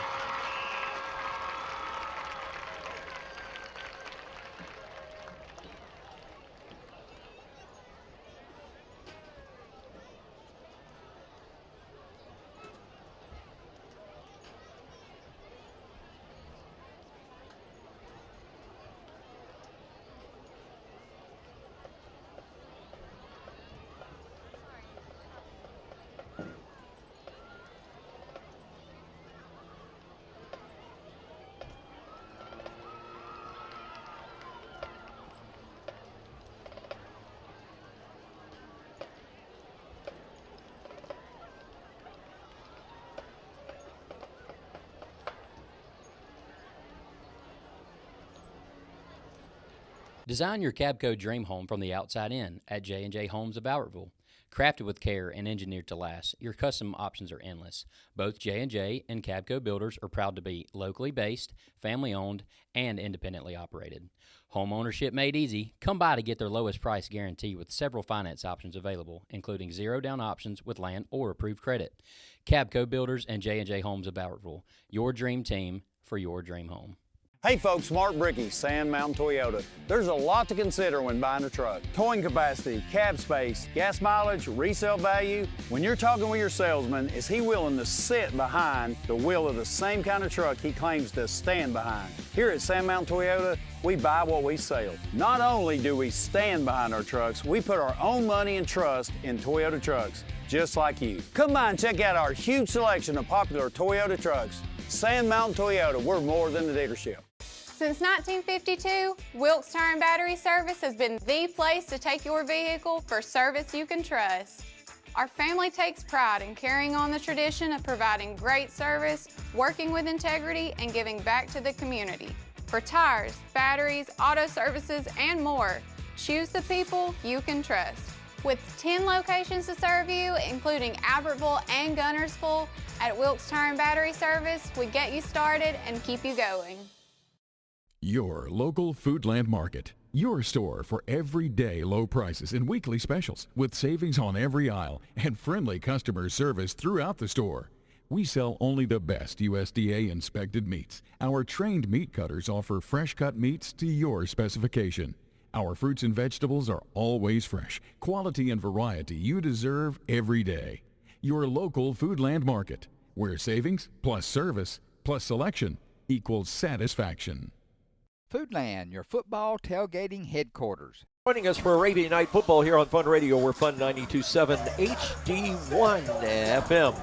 C: Design your Cabco dream home from the outside in at J&J Homes of Albertville. Crafted with care and engineered to last, your custom options are endless. Both J&J and Cabco Builders are proud to be locally based, family-owned, and independently operated. Home ownership made easy. Come by to get their lowest price guarantee with several finance options available, including zero-down options with land or approved credit. Cabco Builders and J&J Homes of Albertville, your dream team for your dream home.
D: Hey folks, Mark Brickey, Sand Mountain Toyota. There's a lot to consider when buying a truck. Towing capacity, cab space, gas mileage, resale value. When you're talking with your salesman, is he willing to sit behind the wheel of the same kind of truck he claims to stand behind? Here at Sand Mountain Toyota, we buy what we sell. Not only do we stand behind our trucks, we put our own money and trust in Toyota trucks, just like you. Come by and check out our huge selection of popular Toyota trucks. Sand Mountain Toyota, we're more than a dealership.
E: Since 1952, Wilkes Tire and Battery Service has been the place to take your vehicle for service you can trust. Our family takes pride in carrying on the tradition of providing great service, working with integrity, and giving back to the community. For tires, batteries, auto services, and more, choose the people you can trust. With 10 locations to serve you, including Albertville and Gunnersville, at Wilkes Tire and Battery Service, we get you started and keep you going.
F: Your local Foodland Market. Your store for everyday low prices and weekly specials with savings on every aisle and friendly customer service throughout the store. We sell only the best USDA inspected meats. Our trained meat cutters offer fresh cut meats to your specification. Our fruits and vegetables are always fresh, quality and variety you deserve every day. Your local Foodland Market, where savings plus service plus selection equals satisfaction.
G: Foodland, your football tailgating headquarters.
H: Joining us for Arabian Night Football here on Fun Radio, we're Fun 92.7 HD1 FM.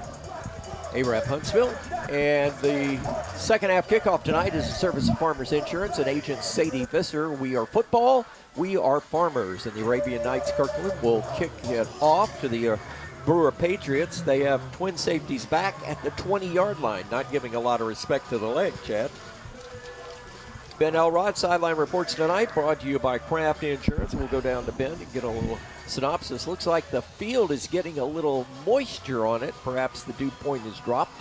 H: Arab Huntsville, and the second half kickoff tonight is the service of Farmers Insurance and agent Sadie Visser. We are football, we are farmers, and the Arabian Nights Kirkland will kick it off to the Brewer Patriots. They have twin safeties back at the 20-yard line, not giving a lot of respect to the leg, Chad. Ben Elrod, sideline reports tonight, brought to you by Kraft Insurance. We'll go down to Ben and get a little synopsis. Looks like the field is getting a little moisture on it. Perhaps the dew point is dropped,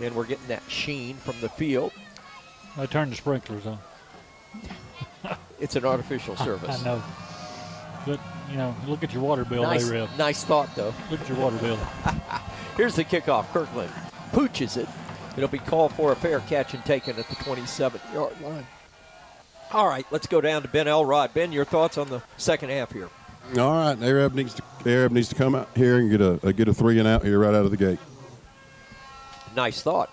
H: and we're getting that sheen from the field.
B: I turned the sprinklers on.
H: It's an artificial service.
B: I know. But, look at your water bill, A-Rev.
H: Nice thought, though.
B: Look at your water bill.
H: Here's the kickoff. Kirkland pooches it. It'll be called for a fair catch and taken at the 27-yard line. All right, let's go down to Ben Elrod. Ben, your thoughts on the second half here?
K: All right, Arab needs to come out here and get a 3 and out here right out of the gate.
H: Nice thought.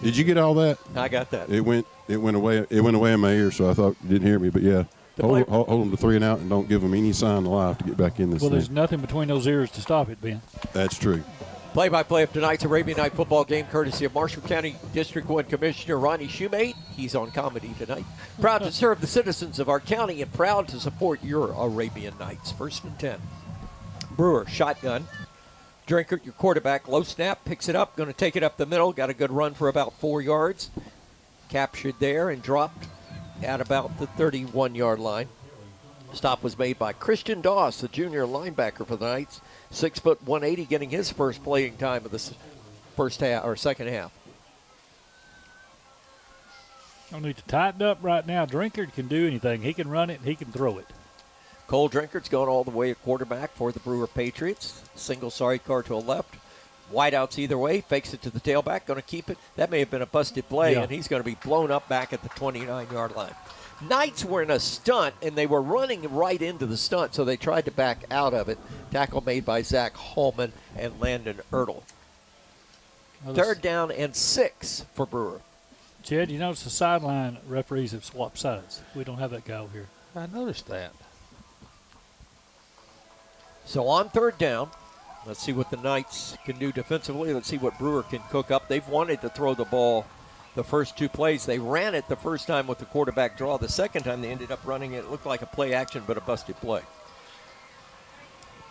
K: Did you get all that?
H: I got that.
K: It went away. It went away in my ear, so I thought you didn't hear me. But yeah, hold them to 3 and out, and don't give them any sign of life to get back in this.
B: Well,
K: thing.
B: there's nothing between those ears to stop it, Ben.
K: That's true.
H: Play-by-play of tonight's Arabian Night Football game, courtesy of Marshall County District 1 Commissioner Ronnie Shoemate. He's on comedy tonight. Proud to serve the citizens of our county and proud to support your Arabian Nights. 1st and 10. Brewer, shotgun. Drinkert, your quarterback, low snap, picks it up, going to take it up the middle. Got a good run for about 4 yards. Captured there and dropped at about the 31-yard line. Stop was made by Christian Doss, the junior linebacker for the Knights. 6 foot 180, getting his first playing time of the first half or second half.
B: Don't need to tighten up right now. Drinkard can do anything. He can run it. He can throw it.
H: Cole Drinkert's going all the way at quarterback for the Brewer Patriots. Single side car to a left. Wideouts either way. Fakes it to the tailback. Going to keep it. That may have been a busted play, and he's going to be blown up back at the 29-yard line. Knights were in a stunt, and they were running right into the stunt, so they tried to back out of it. Tackle made by Zach Holman and Landon Ertl.
B: Well,
H: 3rd down and 6 for Brewer.
B: Chad, you notice the sideline referees have swapped sides. We don't have that guy over here.
I: I noticed that.
H: So on 3rd down, let's see what the Knights can do defensively. Let's see what Brewer can cook up. They've wanted to throw the ball the first 2 plays. They ran it the first time with the quarterback draw. The second time they ended up running it. It looked like a play action, but a busted play.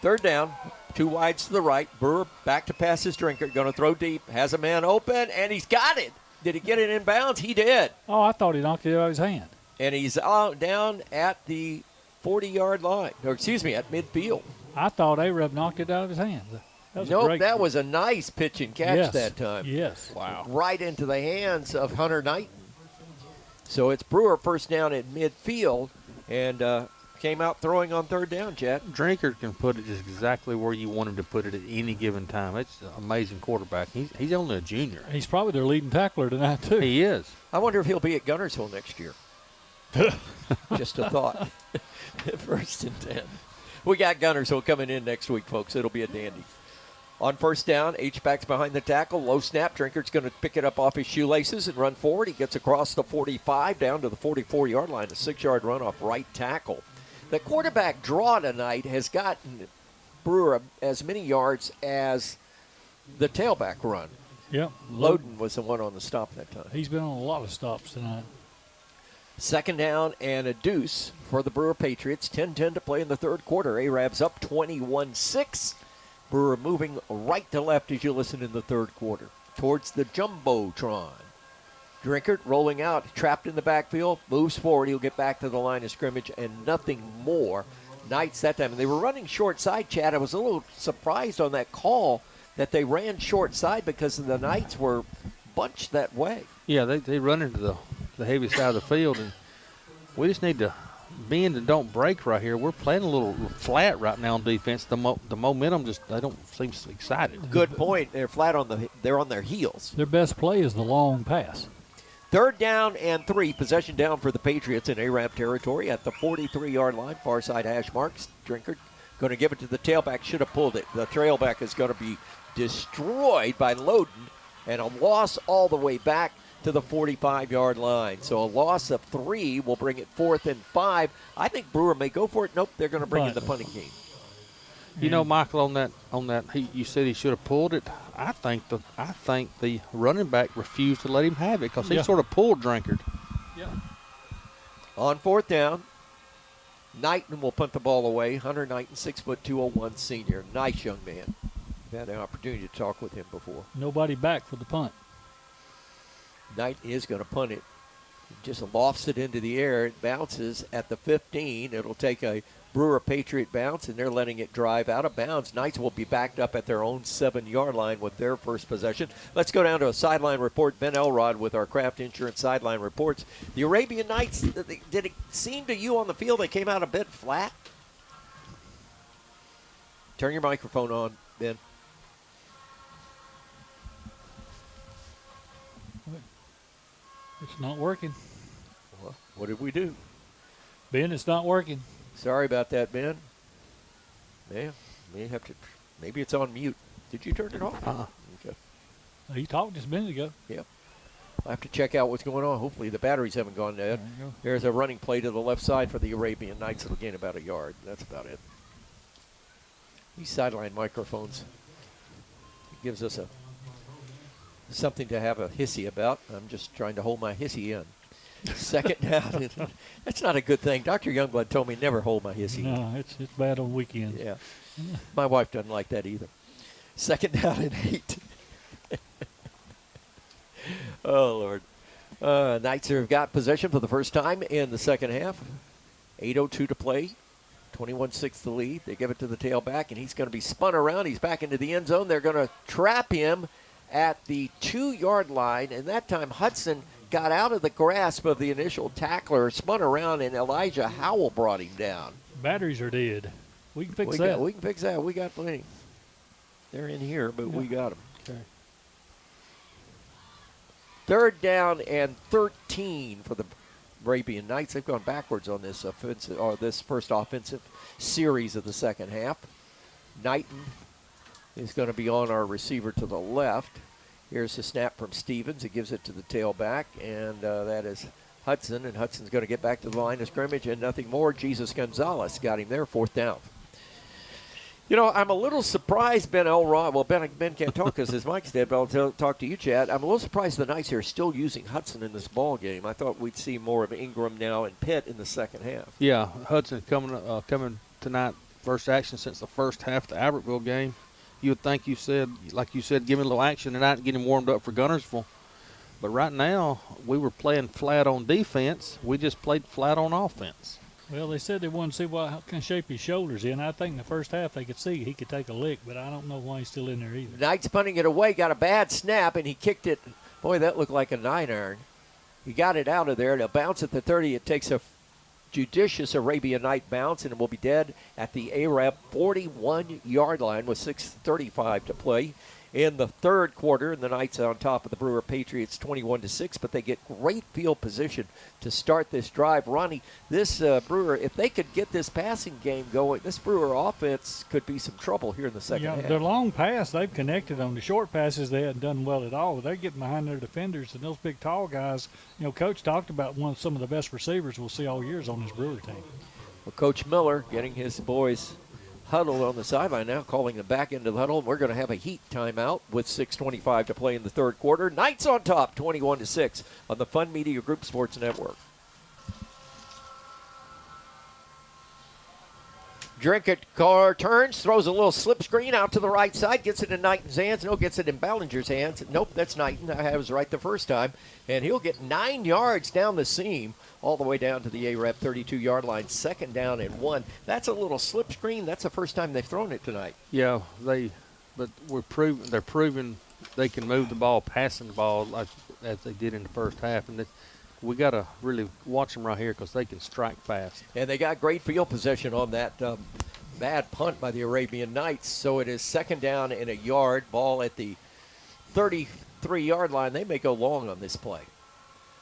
H: 3rd down, 2 wides to the right. Brewer back to pass his drinker. Going to throw deep. Has a man open, and he's got it. Did he get it in bounds? He did.
B: Oh, I thought he knocked it out of his hand.
H: And he's out down at the 40-yard line. Or excuse me, at midfield.
B: I thought A-Reb knocked it out of his hand.
H: That was a nice pitch and catch that time.
B: Yes.
H: Wow. Right into the hands of Hunter Knighton. So it's Brewer 1st down at midfield. And came out throwing on third down, Chad.
I: Drinkard can put it just exactly where you want him to put it at any given time. It's an amazing quarterback. He's only a junior.
B: He's probably their leading tackler tonight, too.
I: He is.
H: I wonder if he'll be at Gunnersville next year. Just a thought. 1st and 10. We got Gunnersville coming in next week, folks. It'll be a dandy. On first down, H-back's behind the tackle. Low snap. Drinkard's going to pick it up off his shoelaces and run forward. He gets across the 45 down to the 44-yard line. A 6-yard run off right tackle. The quarterback draw tonight has gotten Brewer as many yards as the tailback run.
B: Yep.
H: Loden was the one on the stop that time.
B: He's been on a lot of stops tonight.
H: 2nd down and a deuce for the Brewer Patriots. 10-10 to play in the third quarter. Arabs up 21-6. Brewer moving right to left as you listen in the third quarter towards the Jumbotron. Drinkard rolling out, trapped in the backfield, moves forward. He'll get back to the line of scrimmage and nothing more. Knights that time. And they were running short side, Chad. I was a little surprised on that call that they ran short side because the Knights were bunched that way.
I: Yeah, they run into the heavy side of the field, and we just need to bend and don't break right here. We're playing a little flat right now on defense. The momentum they don't seem excited.
H: Good point. They're flat they're on their heels.
B: Their best play is the long pass.
H: 3rd down and 3. Possession down for the Patriots in Arab territory at the 43-yard line. Far side hash marks. Drinkard going to give it to the tailback. Should have pulled it. The trailback is going to be destroyed by Loden, and a loss all the way back to the 45-yard line. So a loss of 3 will bring it 4th and 5. I think Brewer may go for it. Nope, they're going to bring in the punting game.
I: You know, Michael, on that, you said he should have pulled it. I think the running back refused to let him have it because he sort of pulled Drinkard.
B: Yeah.
H: On 4th down, Knighton will punt the ball away. Hunter Knighton, 6'2", senior. Nice young man. I've had an opportunity to talk with him before.
B: Nobody back for the punt.
H: Knighton is going to punt it. Just lofts it into the air. It bounces at the 15. It'll take a Brewer Patriot bounce, and they're letting it drive out of bounds. Knights will be backed up at their own 7-yard line with their first possession. Let's go down to a sideline report. Ben Elrod with our Kraft Insurance sideline reports. The Arabian Knights, did it seem to you on the field they came out a bit flat? Turn your microphone on, Ben.
B: It's not working.
H: Well, what did we do?
B: Ben, it's not working.
H: Sorry about that, Ben. Yeah, may have to. Maybe it's on mute. Did you turn it off? Okay.
B: He talked just a minute ago.
H: Yep. I'll have to check out what's going on. Hopefully the batteries haven't gone dead. There's a running play to the left side for the Arabian Knights. It'll gain about a yard. That's about it. These sideline microphones gives us something to have a hissy about. I'm just trying to hold my hissy in. 2nd down. That's not a good thing. Dr. Youngblood told me never hold my hissy in.
B: No, it's bad on weekends.
H: Yeah. My wife doesn't like that either. 2nd down and 8. Oh, Lord. Knights have got possession for the first time in the second half. 8:02 to play. 21-6 the lead. They give it to the tailback, and he's going to be spun around. He's back into the end zone. They're going to trap him at the 2-yard line, and that time Hudson got out of the grasp of the initial tackler, spun around, and Elijah Howell brought him down.
B: Batteries are dead. We can fix that.
H: We can fix that. We got plenty. They're in here, but we got them.
B: Okay.
H: 3rd down and 13 for the Arabian Knights. They've gone backwards on this offensive, or this first offensive series of the second half. Knighton is going to be on our receiver to the left. Here's the snap from Stevens. He gives it to the tailback, and that is Hudson, and Hudson's going to get back to the line of scrimmage and nothing more. Jesus Gonzalez got him there, 4th down. You know, I'm a little surprised Ben Elrod. Well, Ben can't talk because his mic's dead, but I'll talk to you, Chad. I'm a little surprised the Knights here are still using Hudson in this ball game. I thought we'd see more of Ingram now and Pitt in the second half.
I: Yeah, Hudson coming tonight, first action since the first half of the Albertville game. You would think like you said, give him a little action tonight and get him warmed up for Gunnersville. But right now, we were playing flat on defense. We just played flat on offense.
B: Well, they said they wanted to see what kind of shape his shoulders in. I think in the first half they could see he could take a lick, but I don't know why he's still in there either.
H: Knights punting it away, got a bad snap, and he kicked it. Boy, that looked like a 9-iron. He got it out of there. It'll bounce at the 30. It takes a judicious Arabian Night bounce, and it will be dead at the Arab 41-yard line with 6:35 to play in the third quarter, and the Knights on top of the Brewer Patriots 21-6, but they get great field position to start this drive. Ronnie, this Brewer, if they could get this passing game going, this Brewer offense could be some trouble here in the second half.
B: Their long pass, they've connected on the short passes. They hadn't done well at all. They're getting behind their defenders, and those big, tall guys, Coach talked about some of the best receivers we'll see all years on this Brewer team.
H: Well, Coach Miller getting his boys huddled on the sideline now, calling the back end of the huddle. We're going to have a heat timeout with 6:25 to play in the third quarter. Knights on top, 21-6 on the Fun Media Group Sports Network. Drinkett car turns, throws a little slip screen out to the right side, gets it in Knighton's hands. No, gets it in Ballinger's hands. Nope, that's Knighton. I was right the first time. And he'll get 9 yards down the seam, all the way down to the Arab 32-yard line. 2nd down and 1. That's a little slip screen. That's the first time they've thrown it tonight.
I: Yeah, they're proving they can move the ball, passing the ball as they did in the first half. And we got to really watch them right here because they can strike fast.
H: And they got great field possession on that bad punt by the Arabian Knights. So it is 2nd down and 1 yard. Ball at the 33-yard line. They may go long on this play.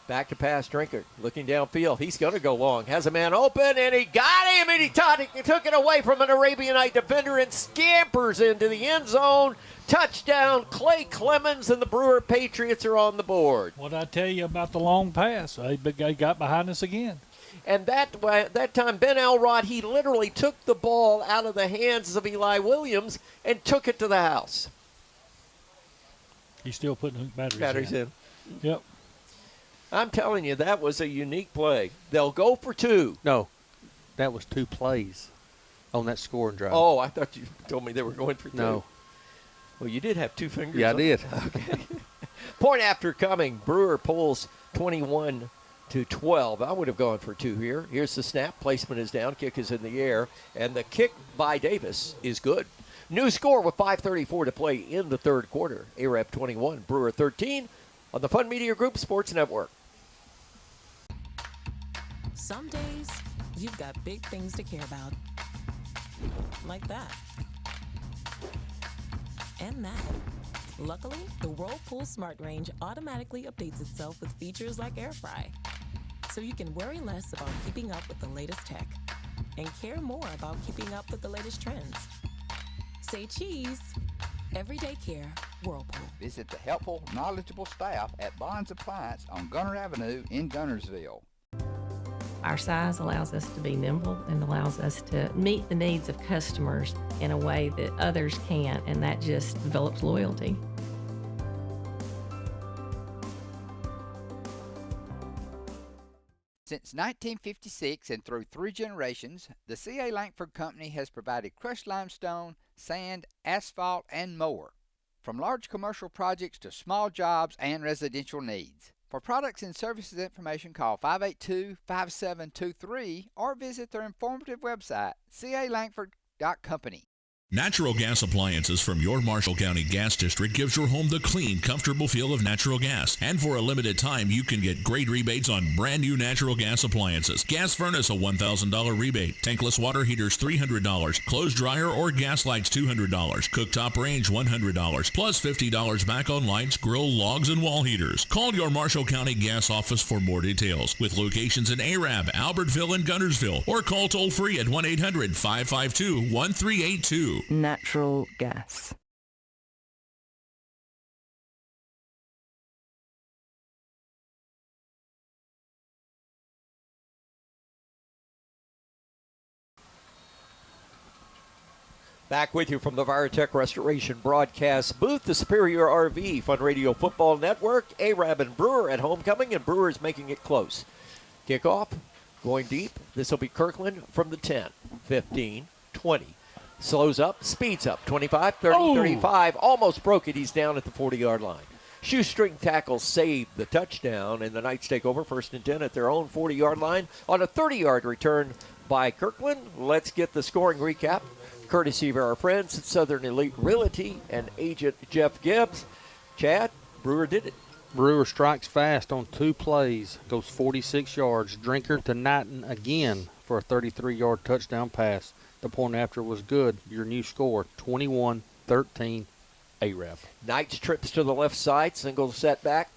H: Back to pass, Drinkett looking downfield. He's going to go long. Has a man open, and he got him, and he took it away from an Arabian Night defender and scampers into the end zone. Touchdown, Clay Clemens, and the Brewer Patriots are on the board.
B: What did I tell you about the long pass? They got behind us again.
H: And that time, Ben Elrod, he literally took the ball out of the hands of Eli Williams and took it to the house.
B: He's still putting
H: batteries in.
B: Yep.
H: I'm telling you, that was a unique play. They'll go for 2.
I: No, that was 2 plays on that scoring drive.
H: Oh, I thought you told me they were going for 2.
I: No.
H: Well, you did have 2 fingers.
I: Yeah, I did.
H: Okay. Point after coming. Brewer pulls 21-12. I would have gone for 2 here. Here's the snap. Placement is down. Kick is in the air. And the kick by Davis is good. New score with 5:34 to play in the third quarter. Arab 21, Brewer 13 on the Fun Media Group Sports Network.
J: Some days, you've got big things to care about. Like that. And that. Luckily, the Whirlpool Smart Range automatically updates itself with features like Air Fry. So you can worry less about keeping up with the latest tech and care more about keeping up with the latest trends. Say cheese. Everyday care, Whirlpool.
G: Visit the helpful, knowledgeable staff at Bonds Appliance on Gunner Avenue in Gunnersville.
L: Our size allows us to be nimble and allows us to meet the needs of customers in a way that others can't, and that just develops loyalty.
G: Since 1956 and through 3 generations, the C.A. Langford Company has provided crushed limestone, sand, asphalt, and more. From large commercial projects to small jobs and residential needs. For products and services information, call 582-5723 or visit their informative website, calangford.company.
M: Natural gas appliances from your Marshall County Gas District gives your home the clean, comfortable feel of natural gas. And for a limited time, you can get great rebates on brand new natural gas appliances. Gas furnace, a $1,000 rebate. Tankless water heaters, $300. Clothes dryer or gas lights, $200. Cooktop range, $100. Plus $50 back on lights, grill, logs, and wall heaters. Call your Marshall County Gas office for more details. With locations in Arab, Albertville, and Gunnersville. Or call toll free at 1-800-552-1382.
N: Natural gas.
H: Back with you from the Viratech Restoration broadcast booth, the Superior RV Fun Radio Football Network. Arab and Brewer at homecoming, and Brewer is making it close. Kickoff, going deep. This will be Kirkland from the 10, 15, 20. Slows up, speeds up, 25, 30, 35. Almost broke it. He's down at the 40-yard line. Shoestring tackle saved the touchdown, and the Knights take over 1st and 10 at their own 40-yard line on a 30-yard return by Kirkland. Let's get the scoring recap, courtesy of our friends at Southern Elite Realty and agent Jeff Gibbs. Chad, Brewer did it.
I: Brewer strikes fast on 2 plays, goes 46 yards. Drinker to Knighton again for a 33-yard touchdown pass. The point after was good. Your new score, 21-13, Arab.
H: Knights trips to the left side, single setback.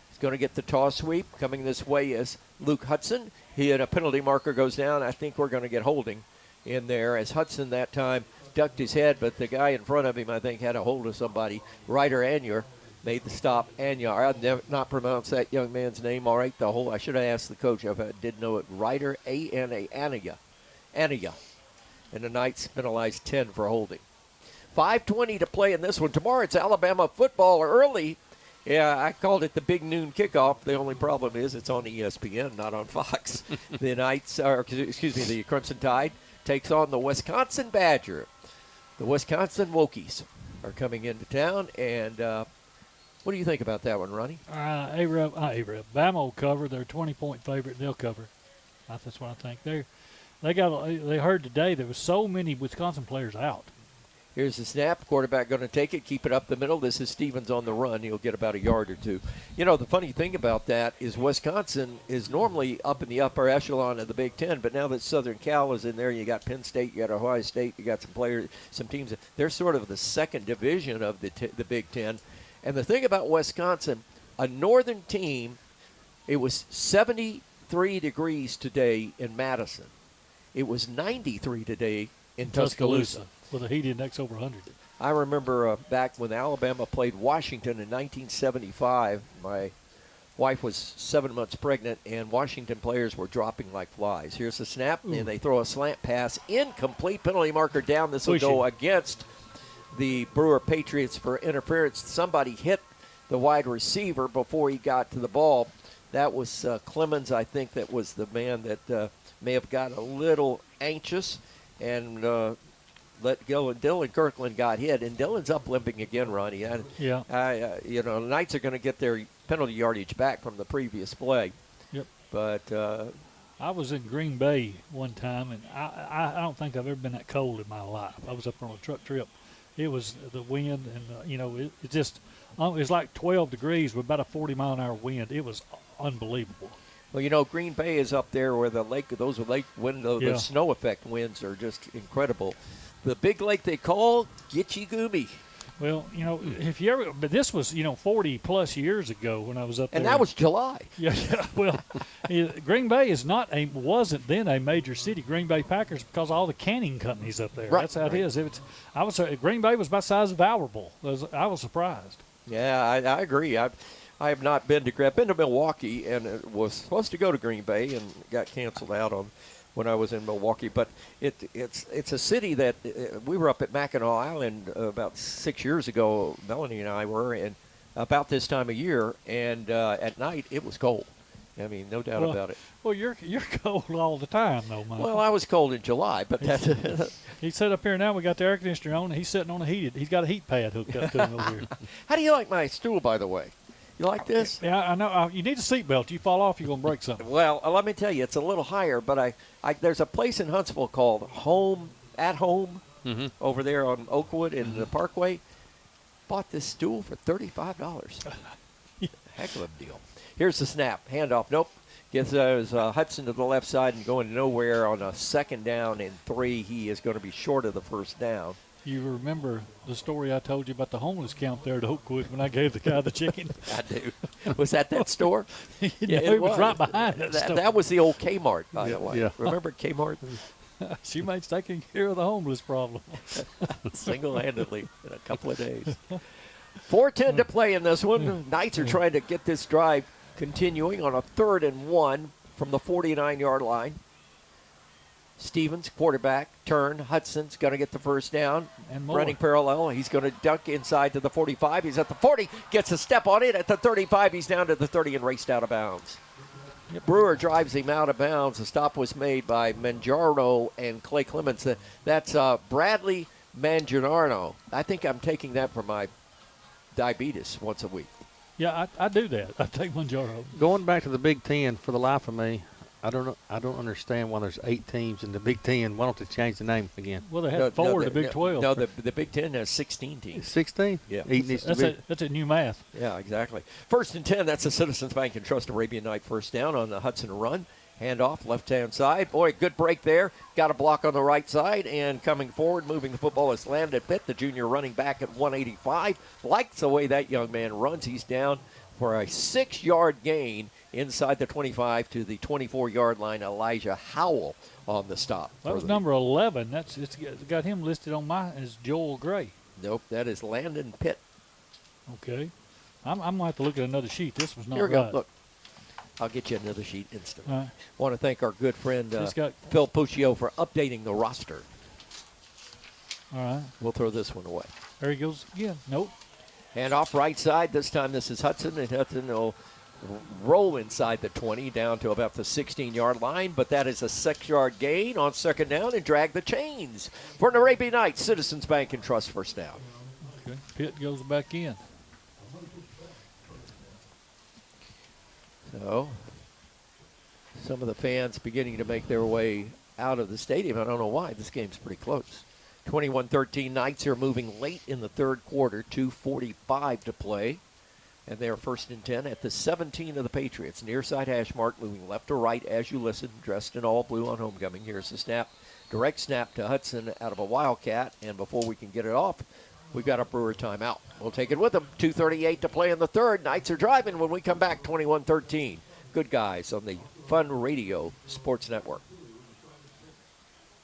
H: He's going to get the toss sweep. Coming this way is Luke Hudson. He had a penalty marker goes down. I think we're going to get holding in there as Hudson that time ducked his head, but the guy in front of him, I think, had a hold of somebody. Ryder Anyar made the stop. Anyar, I've never not pronounced that young man's name all right. I should have asked the coach if I did know it. Ryder A-N-A, Anyar. And the Knights penalized 10 for holding. 5:20 to play in this one. Tomorrow it's Alabama football early. Yeah, I called it the big noon kickoff. The only problem is it's on ESPN, not on Fox. The Crimson Tide takes on the Wisconsin Badger. The Wisconsin Wokies are coming into town, and what do you think about that one, Ronnie?
B: Bama will cover. They're a 20-point favorite. They'll cover. That's what I think. They heard today there was so many Wisconsin players out.
H: Here's the snap. Quarterback going to take it, keep it up the middle. This is Stevens on the run. He'll get about a yard or two. You know, the funny thing about that is Wisconsin is normally up in the upper echelon of the Big Ten, but now that Southern Cal is in there, you got Penn State, you got Ohio State, you got some teams. They're sort of the second division of the Big Ten. And the thing about Wisconsin, a northern team, it was 73 degrees today in Madison. It was 93 today in Tuscaloosa.
B: With a heat index over 100.
H: I remember back when Alabama played Washington in 1975, my wife was 7 months pregnant, and Washington players were dropping like flies. Here's the snap, and they throw a slant pass. Incomplete, penalty marker down. This will go against the Brewer Patriots for interference. Somebody hit the wide receiver before he got to the ball. That was Clemens, I think, that was the man that may have got a little anxious and let go, and Dylan Kirkland got hit, and Dylan's up limping again, Ronnie. The Knights are going to get their penalty yardage back from the previous play.
B: Yep.
H: But
B: I was in Green Bay one time, and I don't think I've ever been that cold in my life. I was up on a truck trip. It was the wind, and it was like 12 degrees with about a 40-mile-an-hour wind. It was unbelievable.
H: Well, Green Bay is up there where the lake wind, the snow effect winds are just incredible. The big lake they call Gitche Gumee.
B: Well, but this was, 40-plus years ago when I was up there.
H: And that was July.
B: Yeah. Well, Green Bay wasn't then a major city, Green Bay Packers, because of all the canning companies up there.
H: Right,
B: that's how it is. Green Bay was about the size of Albertville. I was surprised.
H: Yeah, I agree. I have not been to. I've been to Milwaukee and was supposed to go to Green Bay and got canceled out on when I was in Milwaukee. But it's a city that we were up at Mackinac Island about 6 years ago. Melanie and I were, and about this time of year, and at night it was cold. I mean, no doubt about it.
B: Well, you're cold all the time, though, Mike.
H: Well, I was cold in July, but that's.
B: He's set up here now. We got the air conditioner on. And he's sitting on he's got a heat pad hooked up to him over here.
H: How do you like my stool, by the way? You like this?
B: Yeah, I know. You need a seatbelt. You fall off, you're going to break something.
H: Well, let me tell you, it's a little higher, but there's a place in Huntsville called At Home over there on Oakwood in the Parkway. Bought this stool for $35. Heck of a deal. Here's the snap. Handoff. Nope. Gets Hudson to the left side and going nowhere on a second down and 3. He is going to be short of the first down.
B: You remember the story I told you about the homeless camp there at Oakwood when I gave the guy the chicken?
H: I do. Was that store?
B: Yeah, it was right behind that store.
H: That was the old Kmart, by the way. Yeah. Remember Kmart?
B: She makes taking care of the homeless problem.
H: Single-handedly in a couple of days. 4:10 to play in this one. Knights are trying to get this drive continuing on a 3rd and 1 from the 49-yard line. Stevens, quarterback, turn. Hudson's going to get the first down.
B: And more.
H: Running parallel. He's going to duck inside to the 45. He's at the 40. Gets a step on it. At the 35, he's down to the 30 and raced out of bounds. Yep. Brewer drives him out of bounds. The stop was made by Mangiaro and Clay Clemens. That's Bradley Mangiaro. I think I'm taking that for my diabetes once a week.
B: Yeah, I do that. I take Mangiaro.
I: Going back to the Big Ten, for the life of me, I don't understand why there's 8 teams in the Big Ten. Why don't they change the name again?
B: Well, they had 4 in the Big 12.
H: No, the Big Ten has 16 teams.
I: 16?
H: Yeah.
B: That's a new math.
H: Yeah, exactly. 1st and 10, that's a Citizens Bank and Trust Arabian Night first down on the Hudson run. Handoff, left-hand side. Boy, good break there. Got a block on the right side, and coming forward, moving the football is Landon Pitt, the junior running back at 185. Likes the way that young man runs. He's down for a 6-yard gain inside the 25 to the 24-yard line. Elijah Howell on the stop.
B: That was number 11. It's got him listed on as Joel Gray.
H: Nope, that is Landon Pitt.
B: Okay. I'm going to have to look at another sheet. This was not
H: Here we
B: right.
H: go. Look, I'll get you another sheet instantly.
B: All right.
H: Want to thank our good friend
B: Phil
H: Puccio for updating the roster.
B: All right.
H: We'll throw this one away.
B: There he goes again. Nope.
H: Hand off right side. This time this is Hudson, and Hudson will roll inside the 20 down to about the 16-yard line, but that is a 6-yard gain on 2nd down and drag the chains for an Arabian Nights Citizens Bank and Trust first down.
B: Okay. Pitt goes back in.
H: So some of the fans beginning to make their way out of the stadium. I don't know why. This game's pretty close. 21-13 Knights are moving late in the 3rd quarter, 2:45 to play. And they are 1st and 10 at the 17 of the Patriots. Near side hash mark, moving left to right as you listen, dressed in all blue on homecoming. Here's the snap. Direct snap to Hudson out of a Wildcat. And before we can get it off, we've got a Brewer timeout. We'll take it with them. 2:38 to play in the 3rd. Knights are driving when we come back, 21-13. Good guys on the Fun Radio Sports Network.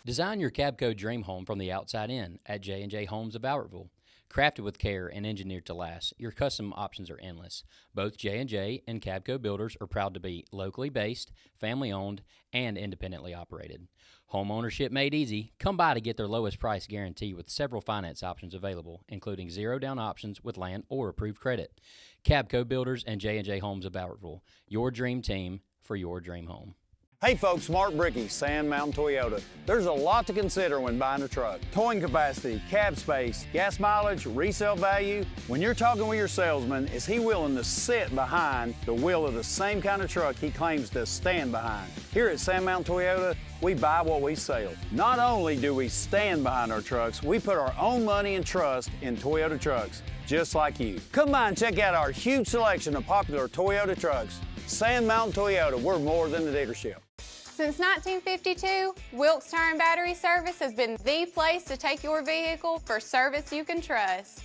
C: Design your Cabco dream home from the outside in at J&J Homes of Albertville. Crafted with care and engineered to last, your custom options are endless. Both J&J and Cabco Builders are proud to be locally based, family-owned, and independently operated. Home ownership made easy. Come by to get their lowest price guarantee with several finance options available, including zero-down options with land or approved credit. Cabco Builders and J&J Homes of Albertville, your dream team for your dream home.
D: Hey folks, Mark Brickey, Sand Mountain Toyota. There's a lot to consider when buying a truck. Towing capacity, cab space, gas mileage, resale value. When you're talking with your salesman, is he willing to sit behind the wheel of the same kind of truck he claims to stand behind? Here at Sand Mountain Toyota, we buy what we sell. Not only do we stand behind our trucks, we put our own money and trust in Toyota trucks, just like you. Come by and check out our huge selection of popular Toyota trucks. Sand Mountain Toyota, we're more than a dealership.
E: Since 1952, Wilkes Tire and Battery Service has been the place to take your vehicle for service you can trust.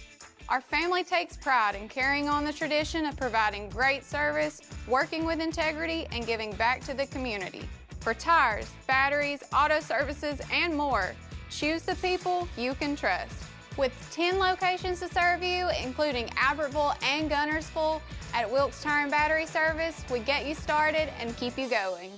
E: Our family takes pride in carrying on the tradition of providing great service, working with integrity, and giving back to the community. For tires, batteries, auto services, and more, choose the people you can trust. With 10 locations to serve you, including Albertville and Gunnersville, at Wilkes Tire and Battery Service, we get you started and keep you going.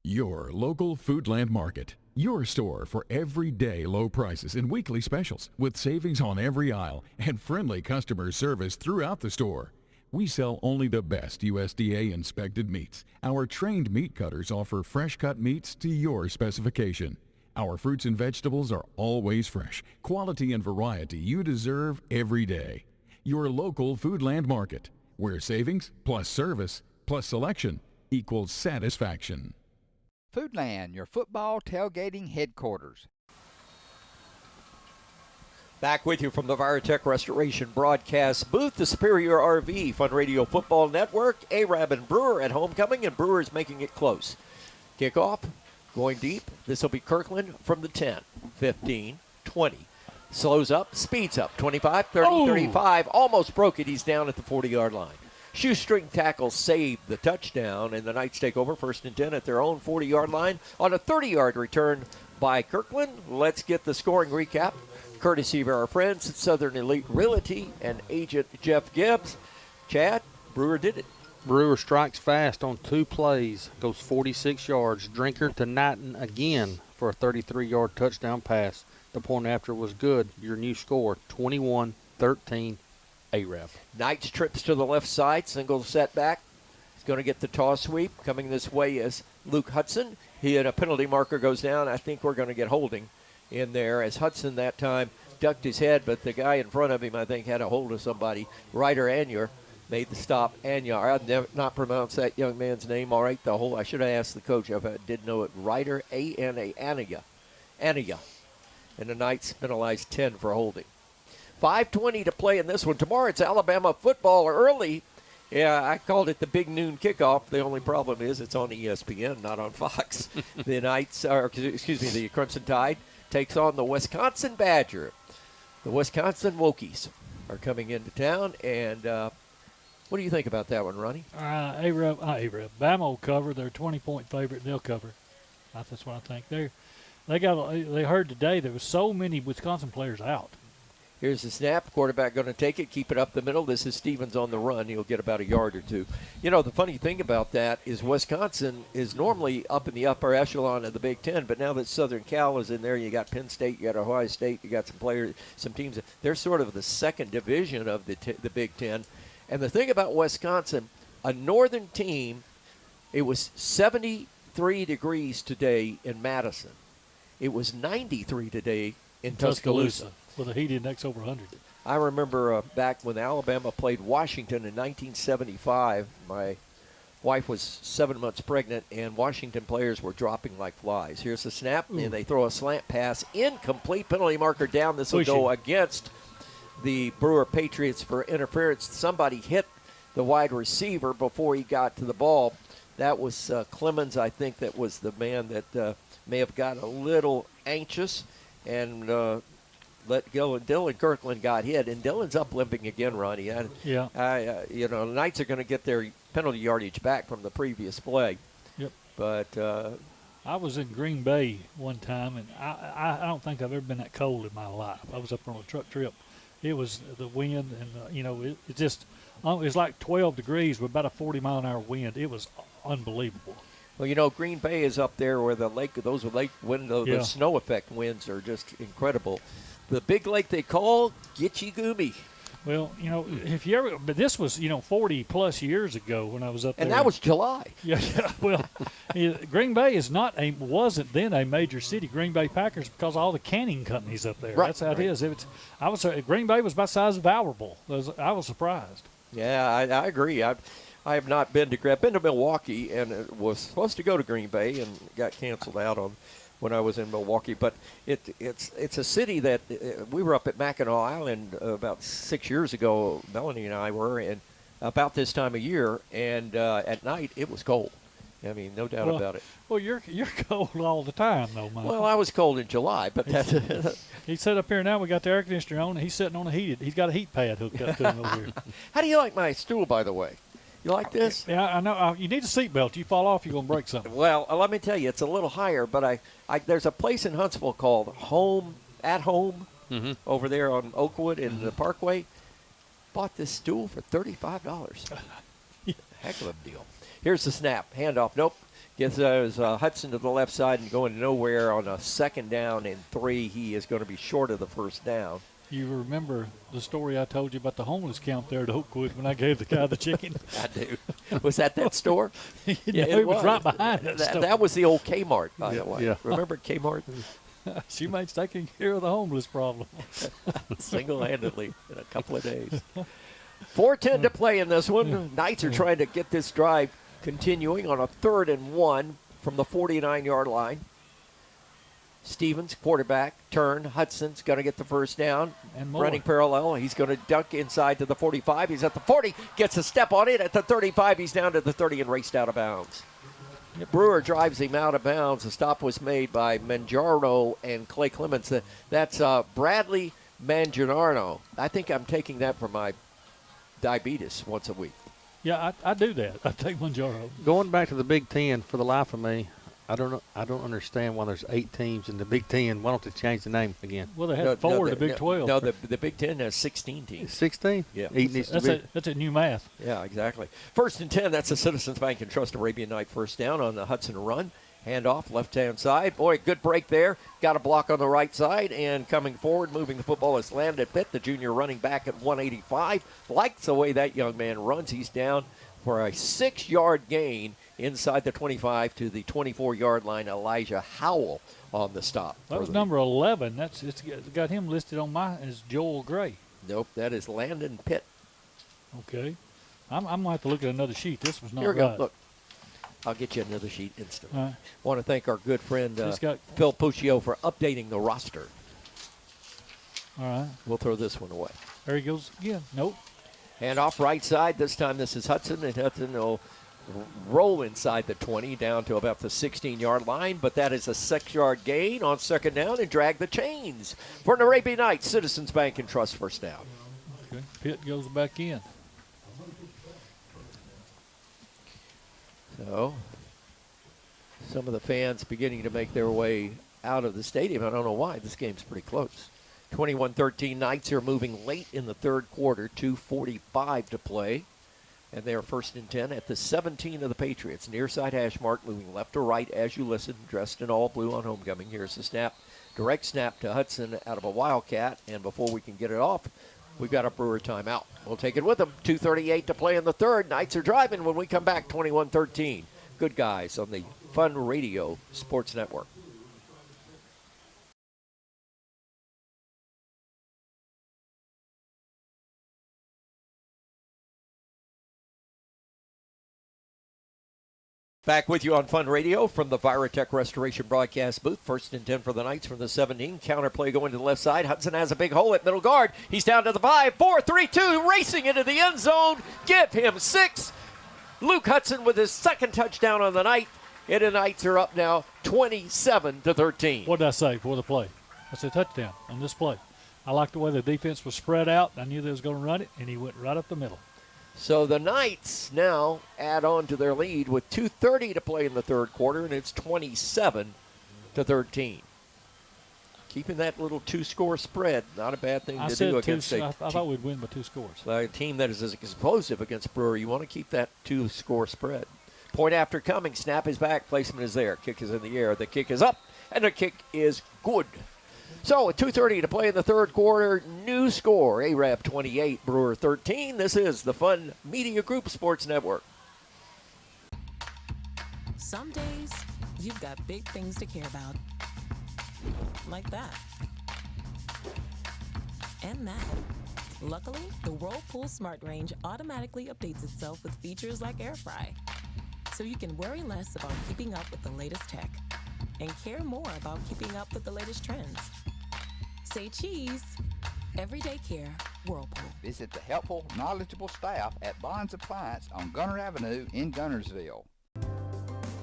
F: Your local Foodland Market. Your store for everyday low prices and weekly specials with savings on every aisle and friendly customer service throughout the store. We sell only the best USDA inspected meats. Our trained meat cutters offer fresh cut meats to your specification. Our fruits and vegetables are always fresh, quality and variety you deserve every day. Your local Foodland Market, where savings plus service plus selection equals satisfaction.
G: Foodland, your football tailgating headquarters.
H: Back with you from the Viratech Restoration broadcast booth, the Superior RV Fun Radio Football Network. Arab and Brewer at homecoming, and Brewer is making it close. Kickoff, going deep. This will be Kirkland from the 10, 15, 20. Slows up, speeds up, 25, 30, 35. Almost broke it. He's down at the 40-yard line. Shoestring tackle saved the touchdown, and the Knights take over 1st and 10 at their own 40-yard line on a 30-yard return by Kirkland. Let's get the scoring recap, courtesy of our friends at Southern Elite Realty and agent Jeff Gibbs. Chad, Brewer did it.
I: Brewer strikes fast on 2 plays, goes 46 yards. Drinker to Knighton again for a 33-yard touchdown pass. The point after was good. Your new score, 21-13. Arab.
H: Knights trips to the left side, single setback. He's going to get the toss sweep. Coming this way is Luke Hudson. He had a penalty marker goes down. I think we're going to get holding in there as Hudson that time ducked his head, but the guy in front of him, I think, had a hold of somebody, Ryder Anyer. made the stop. Anyar, I've never not pronounced that young man's name all right. I should have asked the coach if I did know it. Ryder, A-N-A, Ania. And the Knights penalized 10 for holding. 5:20 to play in this one. Tomorrow it's Alabama football early. Yeah, I called it the big noon kickoff. The only problem is it's on ESPN, not on Fox. The Crimson Tide takes on the Wisconsin Badger. The Wisconsin Wokies are coming into town, and what do you think about that one, Ronnie?
B: Bama will cover. They're a 20-point favorite, and they'll cover. That's what I think. They heard today there was so many Wisconsin players out.
H: Here's the snap. Quarterback going to take it, keep it up the middle. This is Stevens on the run. He'll get about a yard or two. You know, the funny thing about that is Wisconsin is normally up in the upper echelon of the Big Ten, but now that Southern Cal is in there, you got Penn State, you got Ohio State, you got some teams. They're sort of the second division of the Big Ten. And the thing about Wisconsin, a northern team, it was 73 degrees today in Madison. It was 93 today in Tuscaloosa.
B: With a heat index over 100.
H: I remember back when Alabama played Washington in 1975, my wife was 7 months pregnant, and Washington players were dropping like flies. Here's the snap, and they throw a slant pass. Incomplete, penalty marker down. This will go against the Brewer Patriots for interference. Somebody hit the wide receiver before he got to the ball. That was Clemens, I think, that was the man that may have got a little anxious and let go, and Dylan Kirkland got hit, and Dylan's up limping again, Ronnie. The Knights are going to get their penalty yardage back from the previous play.
B: Yep.
H: But
B: I was in Green Bay one time, and I don't think I've ever been that cold in my life. I was up on a truck trip. It was the wind, and it was like 12 degrees with about a 40-mile-an-hour wind. It was unbelievable.
H: Well, Green Bay is up there where the the snow effect winds are just incredible. The big lake they call Gitche Gumee.
B: Well, but this was, 40-plus years ago when I was up there.
H: And that was July.
B: Yeah. Well, Green Bay wasn't then a major city. Green Bay Packers, because of all the canning companies up there.
H: Right.
B: That's how it is. Green Bay was about the size of Albertville. I was surprised.
H: Yeah, I agree. I have not been to. I've been to Milwaukee, and it was supposed to go to Green Bay and got canceled out on when I was in Milwaukee. But it's a city that we were up at Mackinac Island about 6 years ago. Melanie and I were, and about this time of year, and at night it was cold. I mean, no doubt about it.
B: Well, you're cold all the time, though, Mike.
H: Well, I was cold in July, but that's.
B: He's set up here now. We got the air conditioner on, and he's sitting on he's got a heat pad hooked up to him over here.
H: How do you like my stool, by the way? You like this?
B: Yeah, I know. You need a seatbelt. You fall off, you're going to break something.
H: Well, let me tell you, it's a little higher, but there's a place in Huntsville called At Home over there on Oakwood in the Parkway. Bought this stool for $35. Heck of a deal. Here's the snap. Handoff. Nope. Gets Hudson to the left side and going nowhere on a 2nd down and 3. He is going to be short of the first down.
B: You remember the story I told you about the homeless camp there at Oakwood when I gave the guy the chicken?
H: I do. Was that story?
B: Yeah, it was right behind that.
H: That was the old Kmart, by the way. Yeah. Remember Kmart?
B: She makes taking care of the homeless problem.
H: Single-handedly in a couple of days. 4:10 to play in this one. Knights are trying to get this drive continuing on a 3rd and 1 from the 49-yard line. Stevens, quarterback, turn. Hudson's going to get the first down.
B: And
H: running parallel. He's going to duck inside to the 45. He's at the 40. Gets a step on it. At the 35, he's down to the 30 and raced out of bounds. Brewer drives him out of bounds. The stop was made by Mangiaro and Clay Clemens. That's Bradley Mangiaro. I think I'm taking that for my diabetes once a week.
B: Yeah, I do that. I take Mangiaro.
I: Going back to the Big Ten, for the life of me, I don't understand why there's 8 teams in the Big Ten. Why don't they change the name again?
B: Well, they had 4 in the Big 12.
H: No, the Big Ten has 16 teams.
I: 16?
H: Yeah.
B: That's a new math.
H: Yeah, exactly. 1st and 10, that's the Citizens Bank and Trust Arabian Night first down on the Hudson run. Handoff, left-hand side. Boy, good break there. Got a block on the right side, and coming forward, moving the football is Landon Pitt, the junior running back at 185. Likes the way that young man runs. He's down for a 6-yard gain inside the 25 to the 24-yard line. Elijah Howell on the stop.
B: That was number 11. It's got him listed on mine as Joel Gray.
H: Nope, that is Landon Pitt.
B: Okay. I'm going to have to look at another sheet. This was not
H: Here we
B: right.
H: go. Look, I'll get you another sheet instantly.
B: All right.
H: Want to thank our good friend
B: He's got-
H: Phil Puccio for updating the roster.
B: All right.
H: We'll throw this one away.
B: There he goes again. Nope.
H: And off right side, this time this is Hudson, and Hudson will roll inside the 20 down to about the 16-yard line, but that is a 6-yard gain on second down and drag the chains for an Arabian Nights Citizens Bank and Trust first down.
B: Okay. Pitt goes back in.
H: So some of the fans beginning to make their way out of the stadium. I don't know why. This game's pretty close. 21-13 Knights are moving late in the third quarter, 2:45 to play. And they are first and 10 at the 17 of the Patriots. Near side hash mark, moving left to right as you listen, dressed in all blue on homecoming. Here's the snap. Direct snap to Hudson out of a Wildcat. And before we can get it off, we've got a Brewer timeout. We'll take it with them. 2:38 to play in the third. Knights are driving when we come back, 21-13. Good guys on the Fun Radio Sports Network. Back with you on Fun Radio from the Virotech Restoration broadcast booth. First and 10 for the Knights from the 17. Counter play going to the left side. Hudson has a big hole at middle guard. He's down to the 5, 4, 3, 2, racing into the end zone. Give him 6. Luke Hudson with his second touchdown on the night. And the Knights are up now 27-13.
B: What did I say before the play? I said touchdown on this play. I liked the way the defense was spread out. I knew they was going to run it, and he went right up the middle.
H: So the Knights now add on to their lead with 2:30 to play in the third quarter, and it's 27-13. Keeping that little 2-score spread, not a bad thing to do against
B: I thought we'd win by 2 scores.
H: A team that is as explosive against Brewer. You want to keep that 2-score spread. Point after coming, snap is back, placement is there. Kick is in the air, the kick is up, and the kick is good. So at 2:30 to play in the third quarter, new score, Arab 28, Brewer 13. This is the Fun Media Group Sports Network.
J: Some days, you've got big things to care about. Like that. And that. Luckily, the Whirlpool Smart Range automatically updates itself with features like air fry. So you can worry less about keeping up with the latest tech and care more about keeping up with the latest trends. Say cheese. Everyday care, Whirlpool.
G: Visit the helpful, knowledgeable staff at Bond's Appliance on Gunner Avenue in Gunnersville.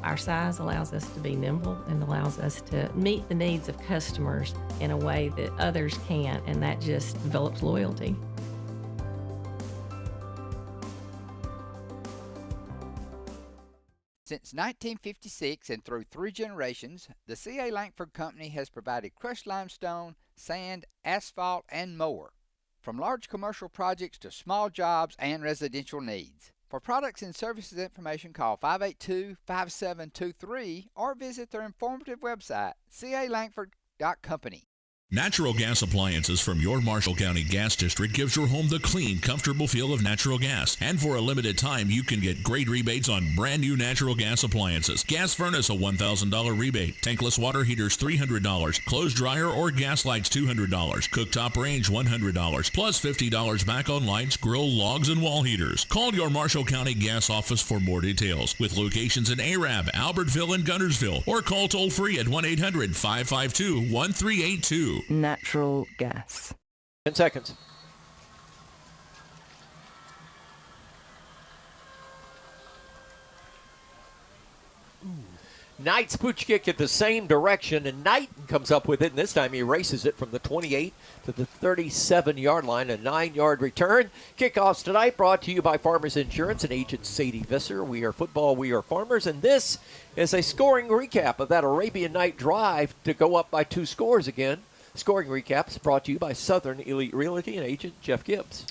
L: Our size allows us to be nimble and allows us to meet the needs of customers in a way that others can't, and that just develops loyalty.
G: Since 1956 and through 3 generations, the C.A. Langford Company has provided crushed limestone, sand, asphalt, and more. From large commercial projects to small jobs and residential needs. For products and services information, call 582-5723 or visit their informative website, calangford.company.
M: Natural gas appliances from your Marshall County Gas District gives your home the clean, comfortable feel of natural gas. And for a limited time, you can get great rebates on brand new natural gas appliances. Gas furnace, a $1,000 rebate. Tankless water heaters, $300. Clothes dryer or gas lights, $200. Cooktop range, $100. Plus $50 back on lights, grill, logs, and wall heaters. Call your Marshall County Gas office for more details. With locations in Arab, Albertville, and Gunnersville. Or call toll free at 1-800-552-1382.
N: Natural gas.
H: 10 seconds. Knight's pooch kick at the same direction, and Knight comes up with it, and this time he races it from the 28 to the 37-yard line, a 9-yard return. Kickoffs tonight brought to you by Farmers Insurance and Agent Sadie Visser. We are football, we are farmers, and this is a scoring recap of that Arabian Night drive to go up by 2 scores again. Scoring recaps brought to you by Southern Elite Realty and Agent Jeff Gibbs.